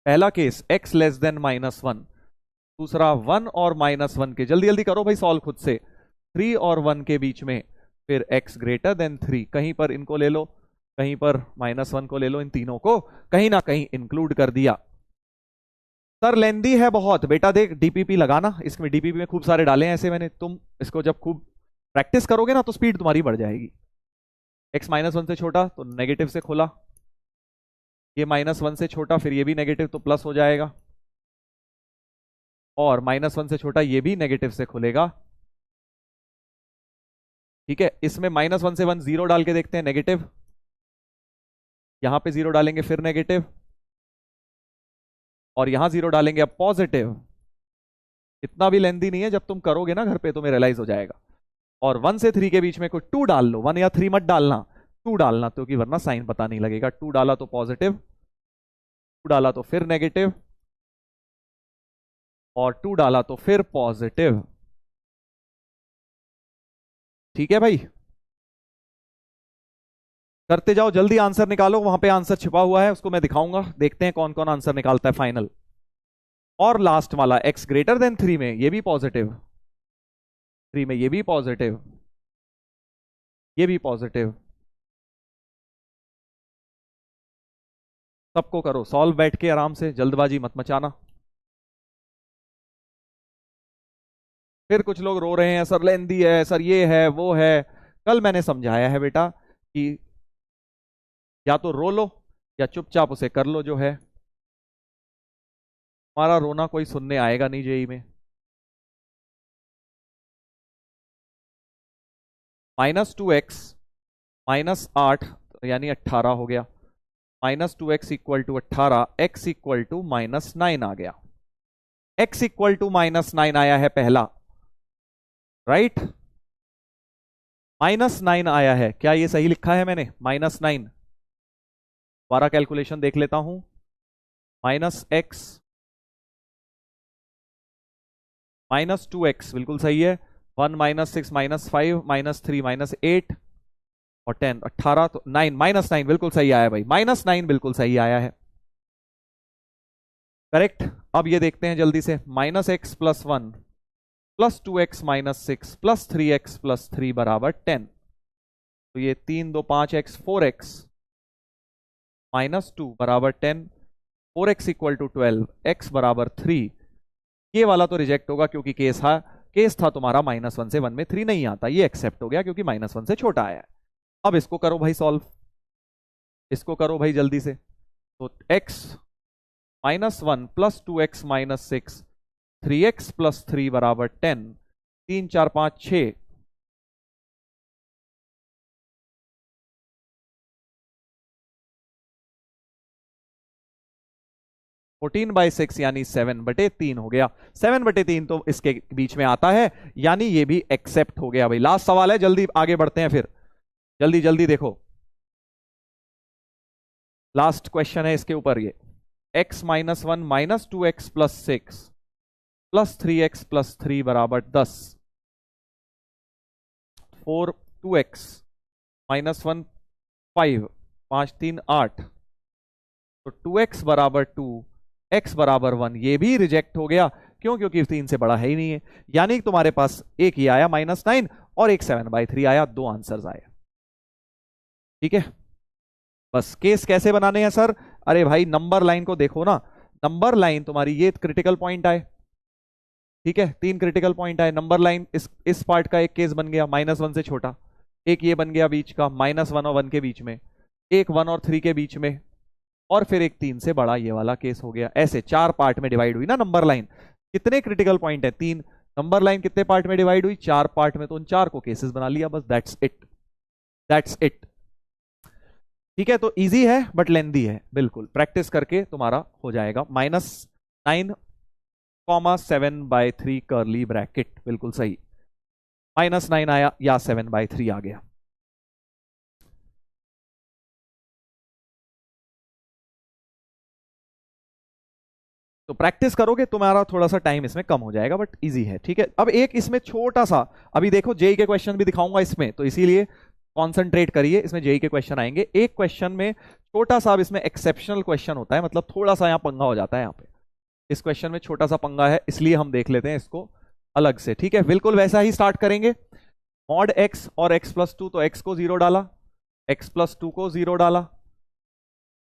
पहला केस x लेस देन -1, दूसरा 1 और -1 के, जल्दी जल्दी करो भाई सॉल्व खुद से, 3 और 1 के बीच में, फिर x ग्रेटर देन 3, कहीं पर इनको ले लो, कहीं पर -1 को ले लो, इन तीनों को कहीं ना कहीं इंक्लूड कर दिया। सर लेंदी है बहुत बेटा, देख डीपीपी लगाना, इसमें डीपीपी में खूब सारे डाले हैं ऐसे मैंने। तुम इसको जब खूब प्रैक्टिस करोगे ना तो स्पीड तुम्हारी बढ़ जाएगी। x-1 से छोटा तो नेगेटिव से खोला, ये -1 से छोटा, फिर ये भी नेगेटिव तो प्लस हो जाएगा, और -1 से छोटा ये भी नेगेटिव से खुलेगा। ठीक है, इसमें -1 से 1 जीरो डाल के देखते हैं, नेगेटिव, यहां पे जीरो डालेंगे फिर नेगेटिव, और यहां जीरो डालेंगे अब पॉजिटिव। इतना भी लेंदी नहीं है, जब तुम करोगे ना घर पे तुम्हें रियलाइज हो जाएगा। और 1 से 3 के बीच में कोई 2 डाल लो, 1 या 3 मत डालना, 2 डालना, क्योंकि वरना साइन पता नहीं लगेगा। 2 डाला तो पॉजिटिव, 2 डाला तो फिर नेगेटिव, और 2 डाला तो फिर पॉजिटिव। ठीक है भाई, करते जाओ, जल्दी आंसर निकालो, वहां पे आंसर छिपा हुआ है, उसको मैं दिखाऊंगा, देखते हैं कौन कौन आंसर निकालता है फाइनल। और लास्ट वाला x ग्रेटर देन 3 में ये भी पॉजिटिव, 3 में ये भी पॉजिटिव, ये भी पॉजिटिव। सबको करो सॉल्व बैठ के आराम से, जल्दबाजी मत मचाना। फिर कुछ लोग रो रहे हैं, सर लेंदी है, सर ये है वो है। कल मैंने समझाया है बेटा कि या तो रो लो या चुपचाप उसे कर लो जो है। हमारा रोना कोई सुनने आएगा नहीं जेई में। -2x -8 यानी 18 हो गया, -2x equal to 18, x equal to -9 आ गया। x इक्वल टू -9 आया है पहला, राइट? -9 आया है, क्या ये सही लिखा है मैंने? -9, दोबारा कैलकुलेशन देख लेता हूं। -x -2x बिल्कुल सही है, 1 -6 -5 -3 -8 और 10 18, तो 9 -9 बिल्कुल सही आया भाई, -9 बिल्कुल सही आया है, करेक्ट। अब ये देखते हैं जल्दी से, -x + 1 + 2x - 6 + 3x + 3 बराबर 10। तो ये 3 2 5x 4x -2 बराबर 10, 4x इक्वल टू 12, x बराबर 3। ये वाला तो रिजेक्ट होगा क्योंकि केस था तुम्हारा -1 से 1 में 3 नहीं आता, ये एक्सेप्ट हो गया क्योंकि -1 से छोटा आया है। अब इसको करो भाई सॉल्व, इसको करो भाई जल्दी से। तो x -1 + 2x - 6, 3x + 3 बराबर 10, 3 4 5 6, 14/6 यानी 7/3 हो गया। 7/3 तो इसके बीच में आता है, यानी ये भी एक्सेप्ट हो गया भाई। लास्ट सवाल है, जल्दी आगे बढ़ते हैं फिर, जल्दी जल्दी देखो, लास्ट क्वेश्चन है इसके ऊपर ये। x -1 -2x + 6 plus 3x plus 3 बराबर 10, 4 2x माइनस 1 5, 5 3 8, तो 2x बराबर 2, x बराबर 1, ये भी रिजेक्ट हो गया। क्यों? क्योंकि 3 से बड़ा है ही नहीं है। यानी तुम्हारे पास एक ही आया -9 और एक 7/3 आया, दो आंसर्स आए। ठीक है, बस केस कैसे बनाने हैं सर? अरे भाई नंबर लाइन को देखो ना, नंबर लाइन तुम्हारी ये क्रिटिकल पॉइंट आए, ठीक है, 3 क्रिटिकल पॉइंट आए, नंबर लाइन इस पार्ट का एक केस बन गया -1 से छोटा, एक ये बन गया बीच का -1 और 1 के बीच में, एक 1 और 3 के बीच में, और फिर एक 3 से बड़ा ये वाला केस हो गया। ऐसे 4 पार्ट में डिवाइड हुई ना नंबर लाइन। कितने क्रिटिकल पॉइंट है? 3। नंबर लाइन कितने पार्ट में डिवाइड हुई? 4 पार्ट में। तो उन 4 को केसेस बना लिया, बस दैट्स इट, दैट्स इट। ठीक है, तो इजी है बट लेंदी है, बिल्कुल प्रैक्टिस करके तुम्हारा हो जाएगा। -9,7/3 कर्ली ब्रैकेट, बिल्कुल सही, -9 आया या 7/3 आ गया। तो प्रैक्टिस करोगे तुम्हारा थोड़ा सा टाइम इसमें कम हो जाएगा बट इजी है। ठीक है, अब एक इसमें छोटा सा, अभी देखो जेई के क्वेश्चन भी दिखाऊंगा इसमें, तो इसीलिए कॉन्सेंट्रेट करिए, इसमें जेई के क्वेश्चन आएंगे। एक क्वेश्चन में छोटा सा, अब इसमें एक्सेप्शनल क्वेश्चन होता है, मतलब थोड़ा सा यहाँ पंगा हो जाता है। यहाँ पे इस क्वेश्चन में छोटा सा पंगा है, इसलिए हम देख लेते हैं इसको अलग से। ठीक है, बिल्कुल वैसा ही स्टार्ट करेंगे। मॉड x और x प्लस 2, तो x को 0 डाला, x प्लस 2 को 0 डाला,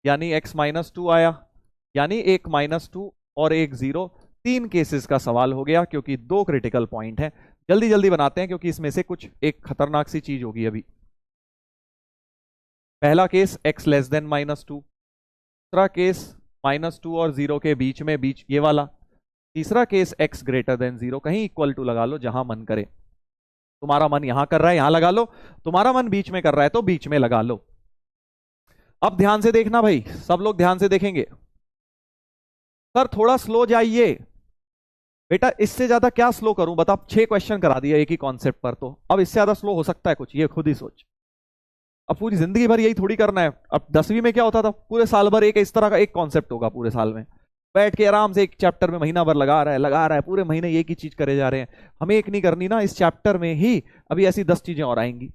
यानी x -2 आया, यानी एक -2 और एक 0। 3 केसेस का सवाल हो गया क्योंकि 2 क्रिटिकल पॉइंट है। जल्दी जल्दी बनाते हैं क्योंकि इसमें से कुछ एक खतरनाक सी चीज होगी अभी। पहला केस x लेस देन -2, दूसरा केस -2 और 0 के बीच में, बीच ये वाला, तीसरा केस x ग्रेटर देन 0, कहीं इक्वल टू लगा लो जहां मन करे। तुम्हारा मन यहां कर रहा है यहां लगा लो, तुम्हारा मन बीच में कर रहा है तो बीच में लगा लो। अब ध्यान से देखना भाई, सब लोग ध्यान से देखेंगे। सर थोड़ा स्लो जाइए बेटा, इससे ज्यादा क्या स्लो करूं बता, 6 क्वेश्चन करा दिया एक ही कॉन्सेप्ट पर, तो अब इससे ज्यादा स्लो हो सकता है कुछ? ये खुद ही सोच। अब पूरी जिंदगी भर यही थोड़ी करना है। अब 10वीं में क्या होता था, पूरे साल भर एक इस तरह का एक कॉन्सेप्ट होगा, पूरे साल में बैठ के आराम से एक चैप्टर में महीना भर लगा रहा है, पूरे महीने एक ही चीज करे जा रहे हैं। हमें एक नहीं करनी ना, इस चैप्टर में ही अभी ऐसी 10 चीजें और आएंगी।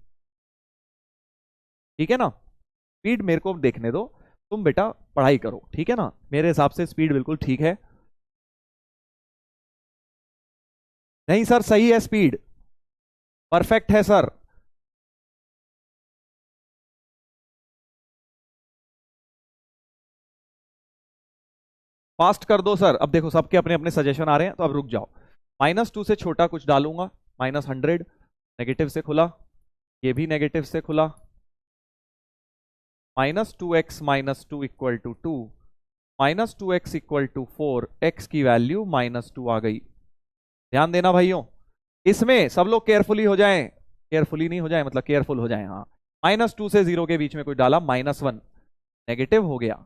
ठीक है ना, स्पीड मेरे को देखने दो, तुम बेटा पढ़ाई करो। ठीक है ना, मेरे हिसाब से स्पीड बिल्कुल ठीक है। नहीं सर सही है, स्पीड परफेक्ट है सर। फास्ट कर दो सर। अब देखो सबके अपने अपने सजेशन आ रहे हैं, तो अब रुक जाओ। -2 से छोटा कुछ डालूंगा, -100, नेगेटिव से खुला, ये भी नेगेटिव से खुला, -2x -2 equal to 2, -2x equal to 4, x की वैल्यू -2 आ गई। ध्यान देना भाइयों, इसमें सब लोग केयरफुली हो जाएं, केयरफुली नहीं हो जाए मतलब केयरफुल हो जाएं। हाँ, -2 से 0 के बीच में कुछ डाला, -1 नेगेटिव हो गया,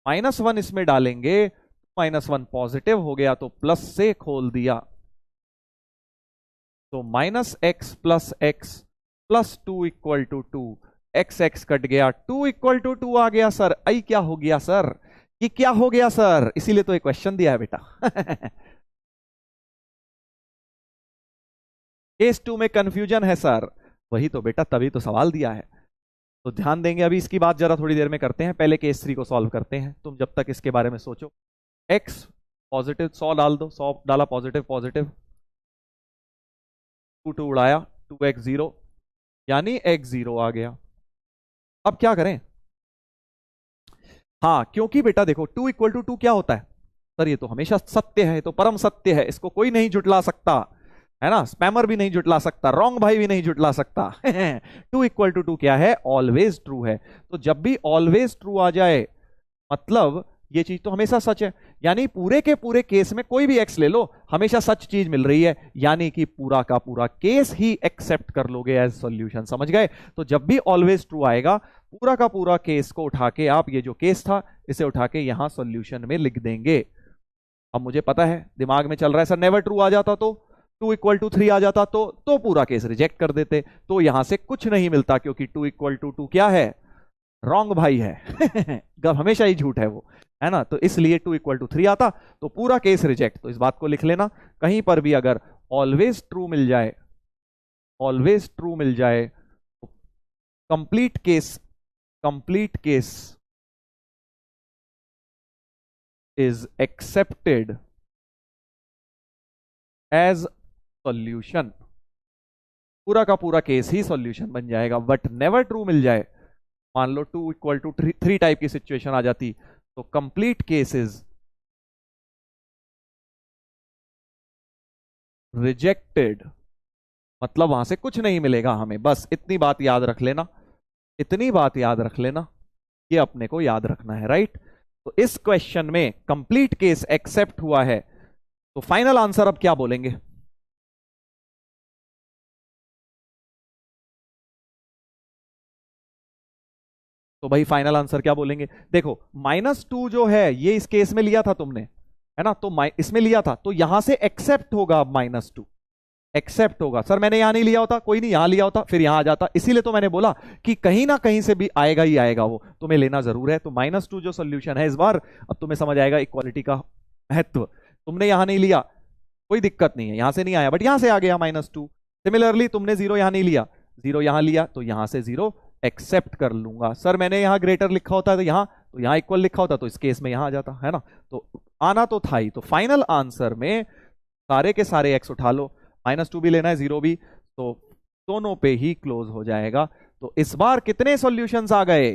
-1 इसमें डालेंगे, -1 पॉजिटिव हो गया तो प्लस से खोल दिया, तो -x plus x plus 2 equal to 2, x cut गया, 2 इक्वल टू 2 आ गया। सर आई क्या हो गया सर, ये क्या हो गया सर? इसीलिए तो एक क्वेश्चन दिया है बेटा। केस 2 में कंफ्यूजन है सर, वही तो बेटा, तभी तो सवाल दिया है। तो ध्यान देंगे, अभी इसकी बात जरा थोड़ी देर में करते हैं, पहले केस 3 को सॉल्व करते हैं। तुम जब तक इसके बारे में सोचो, x पॉजिटिव 100 डाल दो, 100 डाला, पॉजिटिव पॉजिटिव, 2 उड़ाया, 2x 0, यानी x 0 आ गया। अब क्या करें? हाँ, क्योंकि बेटा देखो 2 इक्वल टू 2 क्या होता है सर? ये तो हमेशा सत्य है, ये तो परम सत्य है, इसको कोई नहीं जुटला सकता, है ना, स्पैमर भी नहीं जुटला सकता, रॉन्ग भाई भी नहीं जुटला सकता। 2 इक्वल टू 2 क्या है? ऑलवेज ट्रू है। तो जब भी ऑलवेज ट्रू आ जाए मतलब ये चीज तो हमेशा सच है, यानी पूरे के पूरे केस में कोई भी एक्स ले लो, हमेशा सच चीज मिल रही है, यानी कि पूरा का पूरा केस ही एक्सेप्ट कर लोगे एज सॉल्यूशन। समझ गए? तो जब भी ऑलवेज ट्रू आएगा, पूरा का पूरा केस को उठा के आप, ये जो केस था इसे उठा के यहां सॉल्यूशन में लिख देंगे। अब मुझे पता है दिमाग में चल रहा है सर नेवर ट्रू आ जाता तो, 2 इक्वल टू 3 आ जाता तो पूरा केस रिजेक्ट कर देते, तो यहां से कुछ नहीं मिलता क्योंकि 2 इक्वल टू 2 क्या है? रॉन्ग भाई है। हमेशा ही झूठ है वो, है ना, तो इसलिए 2 इक्वल टू 3 आता, तो पूरा केस रिजेक्ट। तो इस बात को लिख लेना, कहीं पर भी अगर ऑलवेज ट्रू मिल जाए, ऑलवेज ट्रू मिल जाए, तो complete case, complete case is accepted as solution, पूरा का पूरा केस ही सॉल्यूशन बन जाएगा। बट नेवर ट्रू मिल जाए, मान लो 2 इक्वल टू 3 टाइप की सिचुएशन आ जाती, तो कंप्लीट केस इज रिजेक्टेड, मतलब वहां से कुछ नहीं मिलेगा हमें। बस इतनी बात याद रख लेना, इतनी बात याद रख लेना, ये अपने को याद रखना है, राइट। तो इस क्वेश्चन में कंप्लीट केस एक्सेप्ट हुआ है, तो फाइनल आंसर अब क्या बोलेंगे? तो भाई फाइनल आंसर क्या बोलेंगे? देखो -2 जो है ये इस केस में लिया था तुमने, है ना, तो इसमें लिया था, तो यहां से एक्सेप्ट होगा। अब -2 एक्सेप्ट होगा। सर मैंने यहां नहीं लिया होता, कोई नहीं, यहां लिया होता फिर यहां आ जाता, इसीलिए तो मैंने बोला कि कहीं ना कहीं से भी आएगा ही आएगा, वो तुम्हें लेना जरूर है। तो -2 जो सोल्यूशन है इस बार, अब तुम्हें समझ आएगा इक्वालिटी का महत्व। तुमने यहां नहीं लिया, कोई दिक्कत नहीं है, यहां से नहीं आया बट यहां से आ गया -2। सिमिलरली तुमने 0 यहां नहीं लिया, 0 यहां लिया, तो यहां से 0 एक्सेप्ट कर लूंगा। सर मैंने यहां ग्रेटर लिखा होता तो यहां इक्वल लिखा होता, तो इस केस में यहां आ जाता, है ना। तो आना तो था ही। तो फाइनल आंसर में सारे के सारे एक्स उठा लो, -2 भी लेना है 0 भी, तो दोनों पे ही क्लोज हो जाएगा। तो इस बार कितने सॉल्यूशंस आ गए?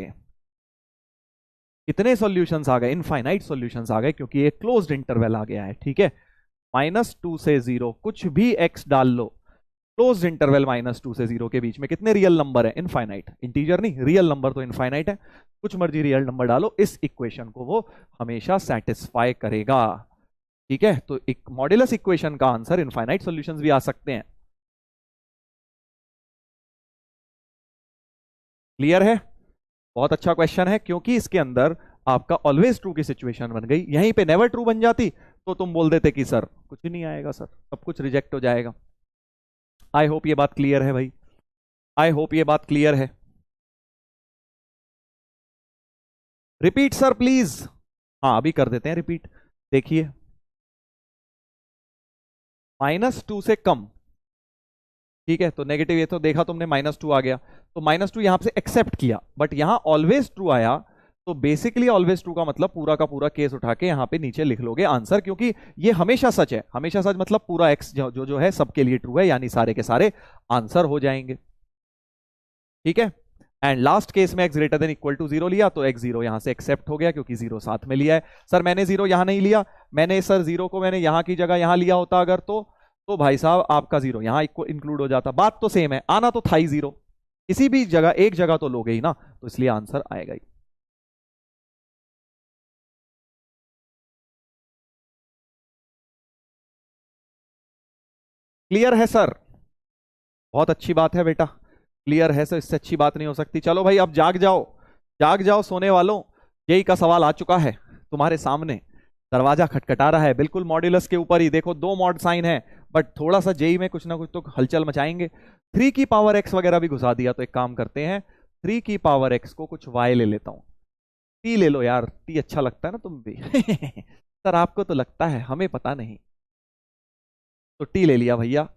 कितने सॉल्यूशंस आ गए? इनफाइनाइट सॉल्यूशंस आ गए, क्योंकि ये क्लोज्ड इंटरवल आ गया है, ठीक है। -2 से 0 कुछ भी एक्स डाल लो, क्लोज्ड इंटरवल -2 से 0 के बीच में कितने रियल नंबर है? इनफाइनाइट, इंटीजर नहीं, रियल नंबर तो इनफाइनाइट है। कुछ मर्जी रियल नंबर डालो, इस इक्वेशन को वो हमेशा सेटिस्फाई करेगा, ठीक है। तो एक मॉड्यूलस इक्वेशन का आंसर इनफाइनाइट सॉल्यूशंस भी आ सकते हैं। क्लियर है? बहुत अच्छा क्वेश्चन है, क्योंकि इसके अंदर आपका ऑलवेज ट्रू की सिचुएशन बन गई। यहीं पे नेवर ट्रू बन जाती तो तुम बोल देते कि सर कुछ नहीं आएगा, सर सब कुछ रिजेक्ट हो जाएगा। आई होप ये बात क्लियर है भाई, आई होप ये बात क्लियर है। Repeat sir please. हाँ अभी कर देते हैं रिपीट। देखिए -2 से कम, ठीक है, तो नेगेटिव, ये तो देखा तुमने -2 आ गया, तो -2 यहां से एक्सेप्ट किया, बट यहां ऑलवेज ट्रू आया, तो बेसिकली ऑलवेज ट्रू का मतलब पूरा का पूरा केस उठा के यहां पे नीचे लिख लोगे आंसर, क्योंकि ये हमेशा सच है। हमेशा सच मतलब पूरा एक्स जो है सबके लिए ट्रू है, यानी सारे के सारे आंसर हो जाएंगे, ठीक है। एंड लास्ट केस में x greater than equal to 0 लिया, तो x0 यहां से एक्सेप्ट हो गया, क्योंकि 0 साथ में लिया है। सर मैंने 0 यहां नहीं लिया, मैंने सर 0 को मैंने यहां की जगह यहां लिया होता अगर, तो भाई साहब आपका 0 यहां इंक्लूड हो जाता। बात तो सेम है, आना तो था ही 0, किसी भी जगह एक जगह तो लोगे ही ना, तो इसलिए आंसर आएगा ही। क्लियर है सर? बहुत अच्छी बात है बेटा, क्लियर है सर, इससे अच्छी बात नहीं हो सकती। चलो भाई अब जाग जाओ, जाग जाओ सोने वालों, जेई का सवाल आ चुका है तुम्हारे सामने, दरवाजा खटखटा रहा है, बिल्कुल मॉड्यूलस के ऊपर ही। देखो 2 मॉड साइन है, बट थोड़ा सा जेई में कुछ ना कुछ तो हलचल मचाएंगे। 3 की पावर एक्स वगैरह भी घुसा दिया, तो एक काम करते हैं, 3 की पावर एक्स को कुछ वाई ले लेता हूं। टी ले लो यार, टी अच्छा लगता है ना तुम भी सर आपको तो लगता है, हमें पता नहीं, तो टी ले लिया भैया।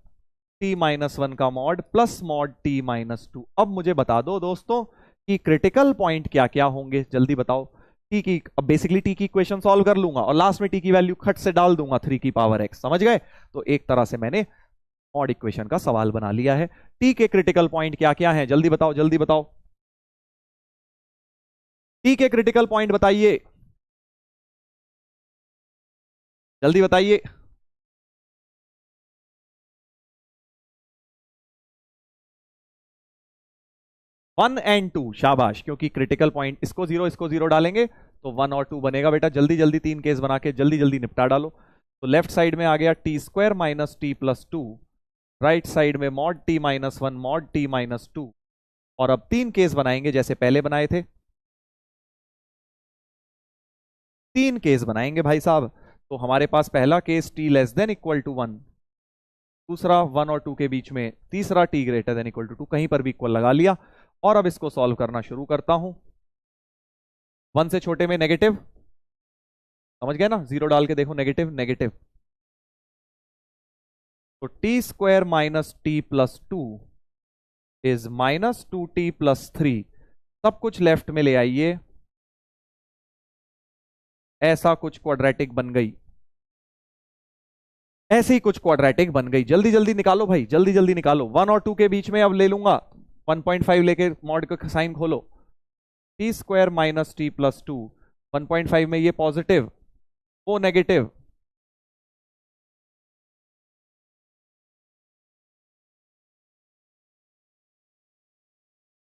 t-1 का मॉड प्लस मॉड t-2। अब मुझे बता दो दोस्तों कि क्रिटिकल पॉइंट क्या क्या होंगे, जल्दी बताओ। टी की, अब बेसिकली टी की इक्वेशन सॉल्व कर लूंगा और लास्ट में टी की वैल्यू खट से डाल दूंगा 3 की पावर x, समझ गए। तो एक तरह से मैंने मॉड इक्वेशन का सवाल बना लिया है। टी के क्रिटिकल पॉइंट क्या क्या है, जल्दी बताओ, जल्दी बताओ। टी के क्रिटिकल पॉइंट बताइए, जल्दी बताइए। 1 एंड 2, शाबाश, क्योंकि क्रिटिकल पॉइंट, इसको 0 इसको 0 डालेंगे तो 1 और 2 बनेगा। बेटा जल्दी जल्दी 3 केस बना के जल्दी जल्दी निपटा डालो। तो लेफ्ट साइड में आ गया t² minus t plus 2, right side में मॉड t-1 मॉड t-2, और अब 3 केस बनाएंगे जैसे पहले बनाए थे, 3 केस बनाएंगे भाई साहब। तो हमारे पास पहला case t less than equal to 1, दूसरा 1 और 2 के बीच में, तीसरा t greater than equal to 2, कहीं पर भी इक्वल लगा लिया। और अब इसको सॉल्व करना शुरू करता हूं। 1 से छोटे में नेगेटिव, समझ गए ना, जीरो डाल के देखो, नेगेटिव नेगेटिव। तो t square minus t plus two is minus two T plus three. सब कुछ लेफ्ट में ले आइए, ऐसा कुछ क्वाड्रेटिक बन गई, ऐसे ही कुछ क्वाड्रेटिक बन गई। जल्दी जल्दी निकालो भाई, जल्दी जल्दी निकालो। वन और टू के बीच में अब ले लूंगा, 1.5 लेके मॉड का साइन खोलो। T square minus t plus to, 1.5 में ये पॉजिटिव, वो नेगेटिव।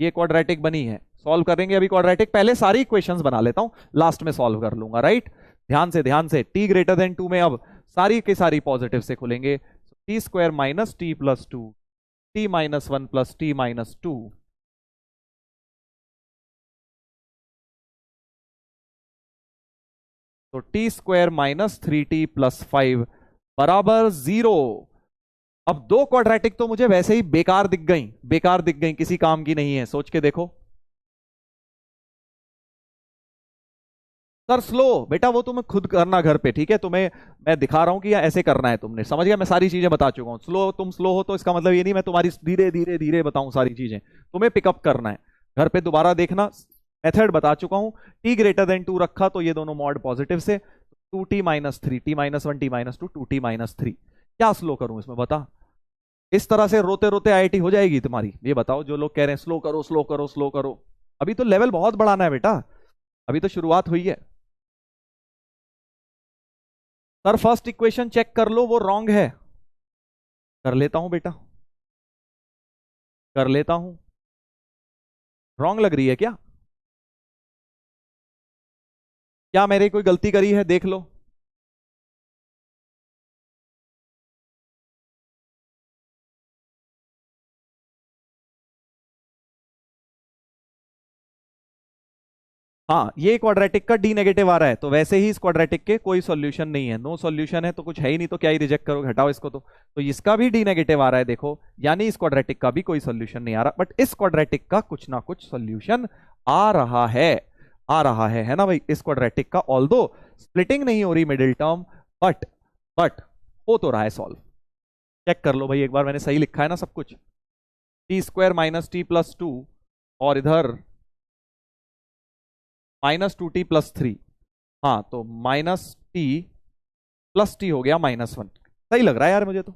ये क्वाड्रेटिक बनी है, सॉल्व करेंगे अभी क्वाड्रेटिक। पहले सारी इक्वेशंस बना लेता हूं, लास्ट में सॉल्व कर लूंगा, राइट। ध्यान से ध्यान से, टी ग्रेटर देन टू में अब सारी की सारी पॉजिटिव से खुलेंगे। T square minus t plus two, t minus one plus t minus two, तो t square minus three t plus five बराबर जीरो। अब दो क्वाड्रेटिक तो मुझे वैसे ही बेकार दिख गई, बेकार दिख गई, किसी काम की नहीं है। सोच के देखो सर, स्लो बेटा वो तुम्हें खुद करना घर पे, ठीक है। तुम्हें मैं दिखा रहा हूं कि ऐसे करना है, तुमने समझ गया। मैं सारी चीजें बता चुका हूं। स्लो, तुम स्लो हो तो इसका मतलब ये नहीं मैं तुम्हारी धीरे धीरे धीरे बताऊं सारी चीजें, तुम्हें पिकअप करना है। घर पे दोबारा देखना, मेथड बता चुका हूं। टी ग्रेटर देन टू रखा तो ये दोनों मॉड पॉजिटिव से, two t minus three, t minus one, t minus two, two t minus three. क्या स्लो करूं इसमें बता। इस तरह से रोते रोते आईआईटी हो जाएगी तुम्हारी, ये बताओ। जो लोग कह रहे हैं स्लो करो स्लो करो स्लो करो, अभी तो लेवल बहुत बढ़ाना है बेटा, अभी तो शुरुआत हुई है। सर फर्स्ट इक्वेशन चेक कर लो, वो रॉन्ग है। कर लेता हूं बेटा, कर लेता हूं। रॉन्ग लग रही है क्या? क्या मैंने कोई गलती करी है, देख लो। हाँ, ये क्वाड्रेटिक का डी नेगेटिव आ रहा है, तो वैसे ही इस क्वाड्रेटिक के कोई सॉल्यूशन नहीं है। नो सॉल्यूशन है तो कुछ है ही नहीं, तो क्या ही रिजेक्ट करोगे, हटाओ इसको। तो इसका भी डी नेगेटिव आ रहा है देखो, यानी इस क्वाड्रेटिक का भी कोई सॉल्यूशन नहीं आ रहा, बट इस क्वाड्रेटिक का कुछ ना कुछ सॉल्यूशन आ रहा है, आ रहा है ना भाई। इस क्वाड्रेटिक का ऑल्दो स्प्लिटिंग नहीं हो रही मिडिल टर्म, बट बट हो तो रहा है सॉल्व। चेक कर लो भाई एक बार, मैंने सही लिखा है ना सब कुछ। T square minus t plus to, और इधर minus two T plus three. हाँ, तो माइनस टी प्लस टी हो गया माइनस वन। सही लग रहा है यार मुझे तो,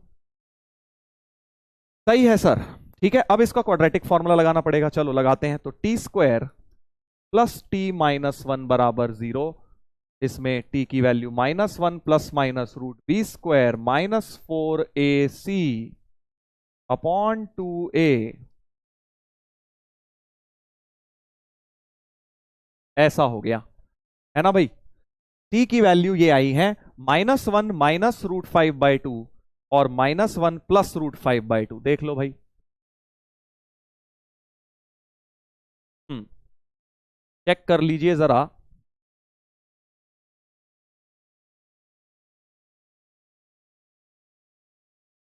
सही है सर। ठीक है, अब इसका क्वाड्रेटिक फॉर्मूला लगाना पड़ेगा, चलो लगाते हैं। तो t square plus t minus one बराबर जीरो। इसमें टी की value minus one plus minus root b square minus four a c upon two a, ऐसा हो गया है ना भाई। टी की वैल्यू ये आई है minus one minus root five by two और minus one plus root five by two. देख लो भाई, चेक कर लीजिए जरा।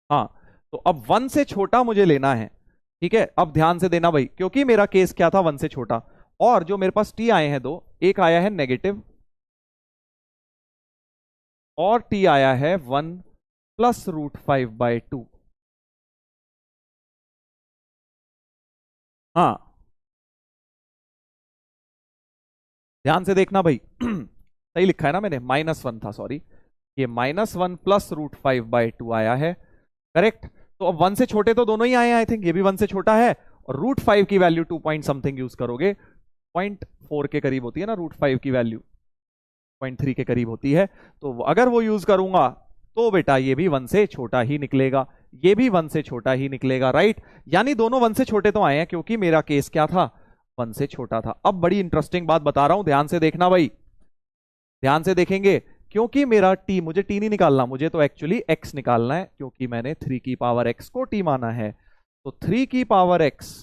हाँ, तो अब वन से छोटा मुझे लेना है, ठीक है। अब ध्यान से देना भाई, क्योंकि मेरा केस क्या था, वन से छोटा। और जो मेरे पास टी आए हैं दो, एक आया है नेगेटिव और टी आया है one plus root five by two. हाँ, ध्यान से देखना भाई सही लिखा है ना मैंने, माइनस वन था सॉरी, ये minus one plus root five by two आया है, करेक्ट। तो अब वन से छोटे तो दोनों ही आए हैं, आई थिंक ये भी वन से छोटा है। और रूट फाइव की value two point something use करोगे, पॉइंट फोर के करीब होती है ना रूट फाइव की वैल्यू, पॉइंट थ्री के करीब होती है। तो अगर वो यूज करूंगा तो बेटा ये भी वन से छोटा ही निकलेगा, ये भी वन से छोटा ही निकलेगा, राइट। यानी दोनों वन से छोटे तो आए हैं, क्योंकि मेरा केस क्या था, वन से छोटा था। अब बड़ी इंटरेस्टिंग बात बता रहा हूं, ध्यान से देखना भाई, ध्यान से देखेंगे। क्योंकि मेरा टी, मुझे टी नहीं निकालना, मुझे तो एक्चुअली एक्स निकालना है, क्योंकि मैंने थ्री की पावर एक्स को टी माना है। तो थ्री की पावर एक्स,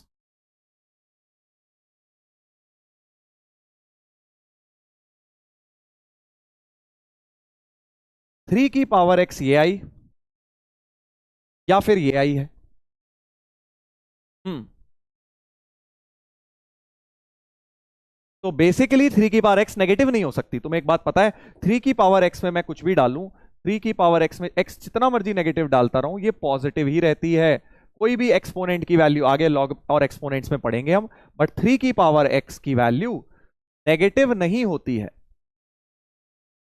थ्री की पावर एक्स ये आई या फिर ये आई है। हम्म तो बेसिकली 3 की पावर x नेगेटिव नहीं हो सकती। तुम्हें एक बात पता है, 3 की पावर x में मैं कुछ भी डालूं, 3 की पावर x में x जितना मर्जी नेगेटिव डालता रहूं, ये पॉजिटिव ही रहती है। कोई भी एक्सपोनेंट की वैल्यू, आगे लॉग और एक्सपोनेंट्स में पढ़ेंगे हम, बट 3 की पावर x की वैल्यू नेगेटिव नहीं होती है।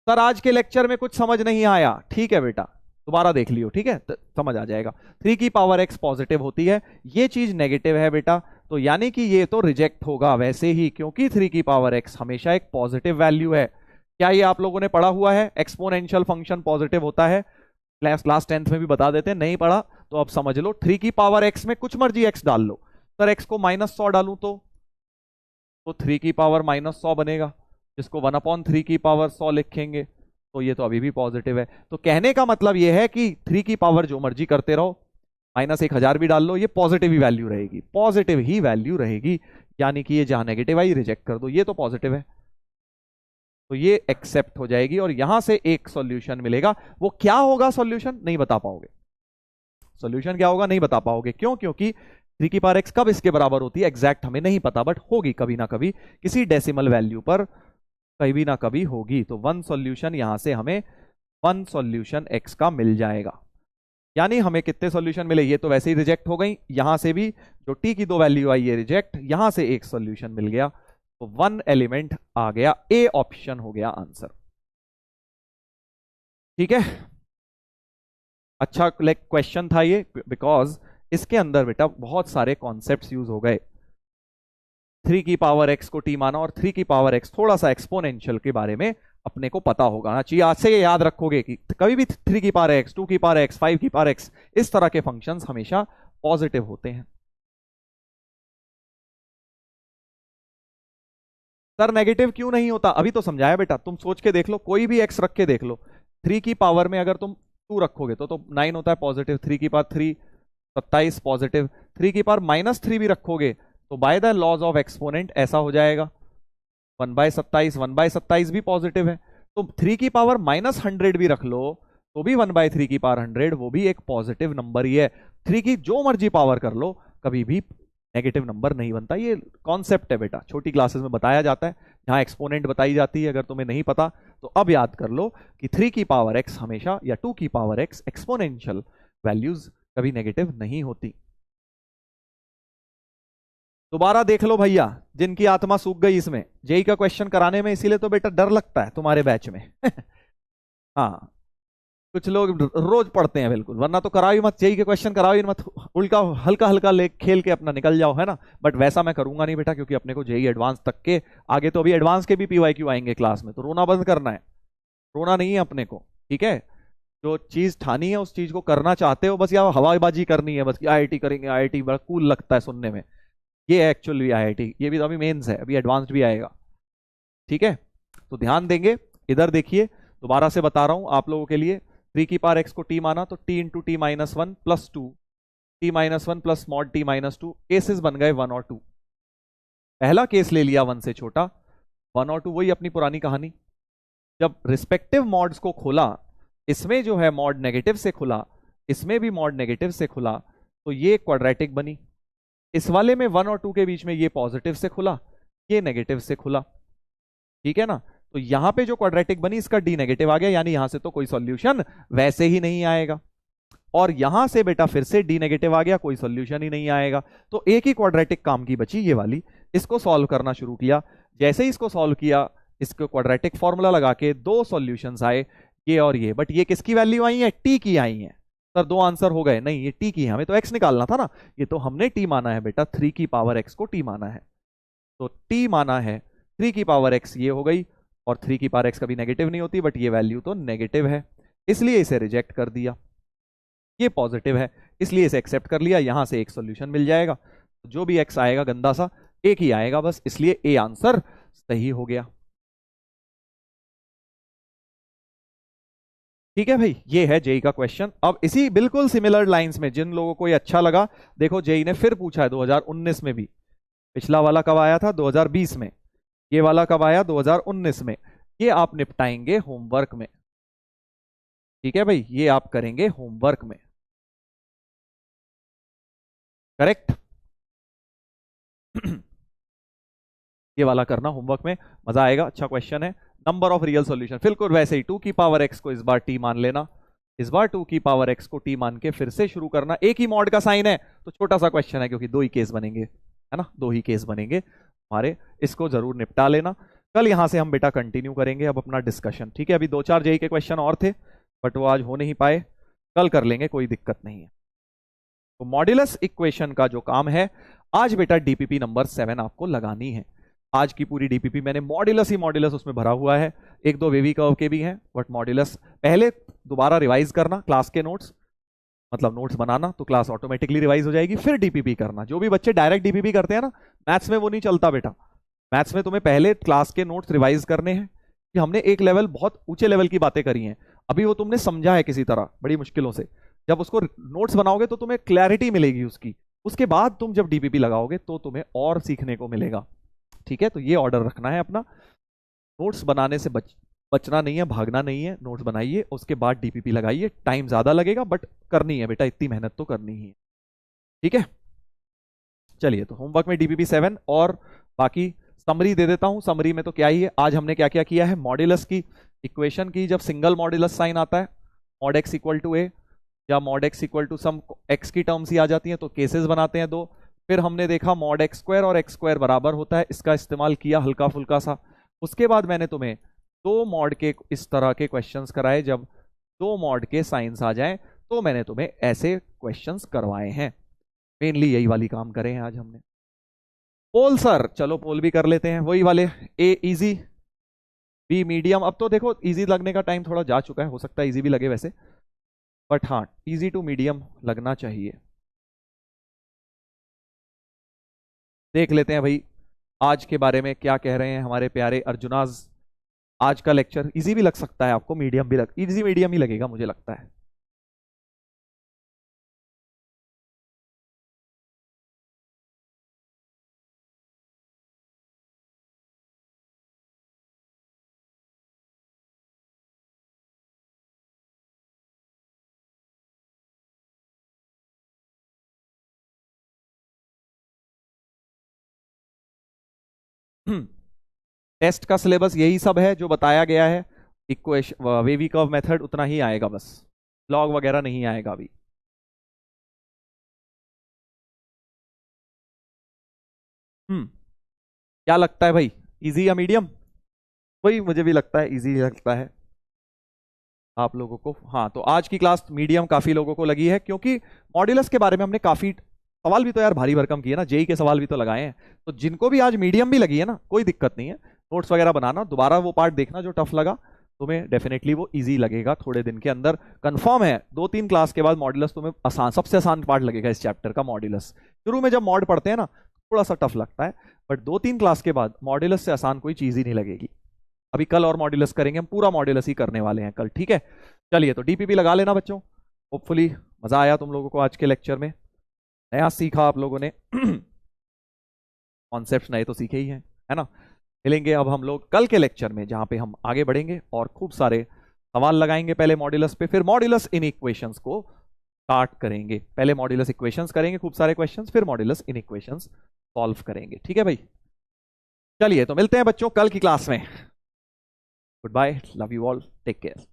सर आज के लेक्चर में कुछ समझ नहीं आया, ठीक है बेटा, दोबारा देख लियो, ठीक है, तो समझ आ जाएगा। 3 की पावर x पॉजिटिव होती है, ये चीज नेगेटिव है बेटा, तो यानी कि ये तो रिजेक्ट होगा वैसे ही, क्योंकि 3 की पावर x हमेशा एक पॉजिटिव वैल्यू है। क्या ये आप लोगों ने पढ़ा हुआ है, एक्सपोनेंशियल फंक्शन पॉजिटिव होता है? क्लास 10th में भी बता देते हैं, नहीं पढ़ा तो अब समझ लो। 3 की पावर x में कुछ मर्जी x डाल लो। सर x को -100 डालूं तो 3 की पावर -100 बनेगा, जिसको 1/3 की पावर 100 लिखेंगे, तो ये तो अभी भी पॉजिटिव है। तो कहने का मतलब ये है कि 3 की पावर जो मर्जी करते रहो, -1000 भी डाल लो, ये पॉजिटिव ही वैल्यू रहेगी, पॉजिटिव ही वैल्यू रहेगी। यानी कि ये जहां नेगेटिव आई रिजेक्ट कर दो, ये तो पॉजिटिव है, तो ये एक्सेप्ट हो जाएगी और यहां से एक सॉल्यूशन मिलेगा। वो क्या होगा सॉल्यूशन, नहीं बता पाओगे। सॉल्यूशन क्या होगा नहीं बता पाओगे, क्यों? क्योंकि 3 की पावर x कब इसके बराबर होती है एग्जैक्ट हमें नहीं पता, बट होगी कभी ना कभी, किसी डेसिमल वैल्यू पर कभी ना कभी होगी। तो वन सॉल्यूशन यहां से हमें वन सॉल्यूशन x का मिल जाएगा। यानी हमें कितने सॉल्यूशन मिले, ये तो वैसे ही रिजेक्ट हो गई, यहां से भी जो t की 2 वैल्यू आई ये रिजेक्ट, यहां से एक सॉल्यूशन मिल गया, तो 1 एलिमेंट आ गया, ए ऑप्शन हो गया आंसर। ठीक है, अच्छा क्वेश्चन था ये, बिकॉज इसके अंदर बेटा बहुत सारे कॉन्सेप्ट्स यूज हो गए। 3 की पावर x को t माना और 3 की पावर x थोड़ा सा एक्सपोनेंशियल के बारे में अपने को पता होगा ना चाहिए। आज से ये याद रखोगे कि कभी भी 3 की पावर x, 2 की पावर x, 5 की पावर x, इस तरह के फंक्शंस हमेशा पॉजिटिव होते हैं। सर नेगेटिव क्यों नहीं होता, अभी तो समझाया बेटा, तुम सोच के देख लो, कोई भी x रख के देख लो। 3 की पावर में अगर तुम 2 रखोगे तो 9 होता है पॉजिटिव, 3 की पावर 3 27 पॉजिटिव, 3 की पावर -3 भी रखोगे तो by the laws of exponent ऐसा हो जाएगा, 1/27, 1/27 भी पॉजिटिव है। तो 3 की पावर -100 भी रख लो तो भी 1/3 की पावर 100 वो भी एक पॉजिटिव नंबर ही है। 3 की जो मर्जी पावर कर लो कभी भी नेगेटिव नंबर नहीं बनता। ये कॉन्सेप्ट है बेटा, छोटी क्लासेस में बताया जाता है, जहां एक्सपोनेंट बताई जाती है। अगर तुम्हें नहीं पता तो अब याद कर लो कि 3 की पावर x हमेशा, या 2 की पावर x एक्सपोनेंशियल वैल्यूज कभी नेगेटिव नहीं होती। दोबारा देख लो भैया, जिनकी आत्मा सूख गई इसमें, जेई का क्वेश्चन कराने में, इसीलिए तो बेटा डर लगता है तुम्हारे बैच में हाँ, कुछ लोग रोज पढ़ते हैं बिल्कुल, वरना तो कराओ ही मत, जेई के क्वेश्चन कराओ ही मत, उल्टा हल्का हल्का ले खेल के अपना निकल जाओ, है ना। बट वैसा मैं करूंगा नहीं बेटा, क्योंकि अपने को जेई एडवांस तक के आगे, तो अभी एडवांस के भी पीवाईक्यू आएंगे क्लास में, तो रोना बंद करना है, रोना नहीं है अपने को, ठीक है। जो चीज ठानी है उस चीज को करना चाहते हो, बस या हवाबाजी करनी है, बस आईआईटी करेंगे, आईआईटी बड़ा कूल लगता है सुनने में, ये एक्चुअली आईआईटी, ये भी तो अभी मेंस है, अभी एडवांस्ड भी आएगा, ठीक है। तो ध्यान देंगे, इधर देखिए, दोबारा से बता रहा हूं आप लोगों के लिए। 3 की पावर x को t माना तो t into T minus one plus two, t minus one plus mod T minus to, cases बन गए 1 और 2। पहला केस ले लिया 1 से छोटा, 1 और 2 वही अपनी पुरानी कहानी। जब रिस्पेक्टिव मॉड्स को खोला, इसमें जो है मॉड नेगेटिव से खुला, इसमें भी मॉड नेगेटिव से खुला, तो ये क्वाड्रेटिक बनी। इस वाले में 1 और 2 के बीच में ये पॉजिटिव से खुला, ये नेगेटिव से खुला, ठीक है ना। तो यहां पे जो क्वाड्रेटिक बनी इसका डी नेगेटिव आ गया, यानी यहां से तो कोई सॉल्यूशन वैसे ही नहीं आएगा। और यहां से बेटा फिर से डी नेगेटिव आ गया, कोई सॉल्यूशन ही नहीं आएगा। तो एक ही क्वाड्रेटिक काम की बची, ये वाली, इसको सॉल्व करना शुरू किया। जैसे ही इसको सॉल्व किया, इसको क्वाड्रेटिक फॉर्मूला लगा के 2 सॉल्यूशंस आए, ये और ये। बट ये किसकी वैल्यू आई है, टी की आई है। सर 2 आंसर हो गए, नहीं, ये टी की है, हमें तो एक्स निकालना था ना, ये तो हमने टी माना है बेटा, 3 की पावर एक्स को टी माना है, तो टी माना है 3 की पावर एक्स, ये हो गई। और 3 की पावर एक्स कभी नेगेटिव नहीं होती, बट ये वैल्यू तो नेगेटिव है, इसलिए इसे रिजेक्ट कर दिया। ये पॉजिटिव है, इसलिए इसे एक्सेप्ट कर लिया, यहां से एक सॉल्यूशन मिल जाएगा। जो भी एक्स आएगा गंदा सा, एक ही आएगा बस, इसलिए ए आंसर सही हो गया। ठीक है भाई, ये है जेई का क्वेश्चन। अब इसी बिल्कुल सिमिलर लाइंस में, जिन लोगों को ये अच्छा लगा, देखो जेई ने फिर पूछा है 2019 में भी। पिछला वाला कब आया था, 2020 में, ये वाला कब आया, 2019 में। ये आप निपटाएंगे होमवर्क में, ठीक है भाई, ये आप करेंगे होमवर्क में, करेक्ट ये वाला करना होमवर्क में, मजा आएगा, अच्छा क्वेश्चन है। नंबर ऑफ रियल सॉल्यूशन बिल्कुल वैसे ही 2 की पावर x को इस बार t मान लेना, इस बार 2 की पावर x को t मान के फिर से शुरू करना। एक ही मॉड का साइन है तो छोटा सा क्वेश्चन है, क्योंकि 2 ही केस बनेंगे, है ना, 2 ही केस बनेंगे हमारे, इसको जरूर निपटा लेना। कल यहां से हम बेटा कंटिन्यू करेंगे अब अपना डिस्कशन, ठीक है। अभी 2-4 जेई के क्वेश्चन और थे बट वो आज हो नहीं पाए, कल कर लेंगे, कोई दिक्कत नहीं है। तो मॉड्यूलस इक्वेशन का जो काम है आज बेटा डीपीपी नंबर 7 आपको लगानी है। आज की पूरी डीपीपी मैंने मॉड्यूलस ही मॉड्यूलस उसमें भरा हुआ है, 1-2 वेवी कर्व के भी हैं बट मॉड्यूलस पहले दोबारा रिवाइज करना क्लास के नोट्स, मतलब नोट्स बनाना तो क्लास ऑटोमेटिकली रिवाइज हो जाएगी, फिर डीपीपी करना। जो भी बच्चे डायरेक्ट डीपीपी करते हैं ना, मैथ्स में वो नहीं चलता बेटा। मैथ्स में तुम्हें पहले क्लास के नोट्स रिवाइज करने हैं कि हमने एक लेवल, बहुत ऊंचे लेवल की बातें करी हैं, अभी वो तुमने समझा है किसी तरह बड़ी मुश्किलों से, जब उसको नोट्स बनाओगे तो तुम्हें क्लैरिटी मिलेगी उसकी, उसके बाद तुम जब डीपीपी लगाओगे तो तुम्हें और सीखने को मिलेगा, ठीक है। तो ये ऑर्डर रखना है अपना, नोट्स बनाने से बचना नहीं है, भागना नहीं है, नोट्स बनाइए उसके बाद डीपीपी लगाइए। टाइम ज्यादा लगेगा बट करनी है बेटा, इतनी मेहनत तो करनी ही है, ठीक है। चलिए तो होमवर्क में डीपीपी 7 और बाकी समरी दे देता हूं। समरी में तो क्या ही है, आज हमने क्या क्या किया है, मॉड्यूलस की इक्वेशन की, जब सिंगल मॉड्यूलस साइन आता है mod x equal to a या mod x equal to some x की टर्म्स ही आ जाती हैं तो केसेस बनाते हैं 2। फिर हमने देखा मॉड x स्क्वायर और x स्क्वायर बराबर होता है, इसका इस्तेमाल किया हल्का फुल्का सा। उसके बाद मैंने तुम्हें 2 मॉड के इस तरह के क्वेश्चंस कराए, जब 2 मॉड के साइंस आ जाएं तो मैंने तुम्हें ऐसे क्वेश्चंस करवाए हैं, मेनली यही वाली काम करे हैं आज हमने। पोल सर, चलो पोल भी कर लेते हैं, वही वाले, ए इजी, बी मीडियम। अब तो देखो इजी लगने का टाइम थोड़ा जा चुका है, हो सकता है इजी भी लगे वैसे, बट हाँ इजी टू मीडियम लगना चाहिए। देख लेते हैं भाई आज के बारे में क्या कह रहे हैं हमारे प्यारे अर्जुनाज। आज का लेक्चर इजी भी लग सकता है आपको, मीडियम भी इजी मीडियम ही लगेगा मुझे लगता है। टेस्ट का सिलेबस यही सब है जो बताया गया है, इक्वेशन वेवी कर्व मेथड उतना ही आएगा बस, लॉग वगैरह नहीं आएगा अभी। क्या लगता है भाई, इजी या मीडियम? वही मुझे भी लगता है इजी लगता है आप लोगों को। हाँ तो आज की क्लास मीडियम काफी लोगों को लगी है, क्योंकि मॉड्यूलस के बारे में हमने काफी सवाल भी तो यार भारी भरकम किए ना, जेई के सवाल भी तो लगाए हैं, तो जिनको भी आज मीडियम भी लगी है ना कोई दिक्कत नहीं है, नोट्स वगैरह बनाना, दोबारा वो पार्ट देखना जो टफ लगा तुम्हें, डेफिनेटली वो इजी लगेगा थोड़े दिन के अंदर, कंफर्म है। 2-3 क्लास के बाद मॉड्यूलस तुम्हें आसान, सबसे आसान पार्ट लगेगा इस चैप्टर का मॉड्यूलस। शुरू में जब मॉड पढ़ते हैं ना थोड़ा सा टफ लगता है, बट 2-3 क्लास के बाद मॉड्यूलस से आसान कोई चीज ही नहीं लगेगी। अभी कल और मॉड्यूलस करेंगे, हम पूरा मॉड्यूलस ही करने वाले हैं कल, ठीक है। चलिए तो डीपीपी लगा लेना बच्चों, होपफुली मजा आया तुम लोगों को आज के लेक्चर में, नया सीखा आप लोगों ने, कॉन्सेप्ट्स नए तो सीखे ही हैं, है ना। मिलेंगे अब हम लोग कल के लेक्चर में, जहां पे हम आगे बढ़ेंगे और खूब सारे सवाल लगाएंगे, पहले मॉड्यूलस पे, फिर मॉड्यूलस इन इक्वेशंस को स्टार्ट करेंगे। पहले मॉड्यूलस इक्वेशंस करेंगे खूब सारे क्वेश्चंस, फिर मॉड्यूलस इन इक्वेशंस सॉल्व करेंगे, ठीक है भाई। चलिए तो मिलते हैं बच्चों कल की क्लास में, good bye, love you all, take care.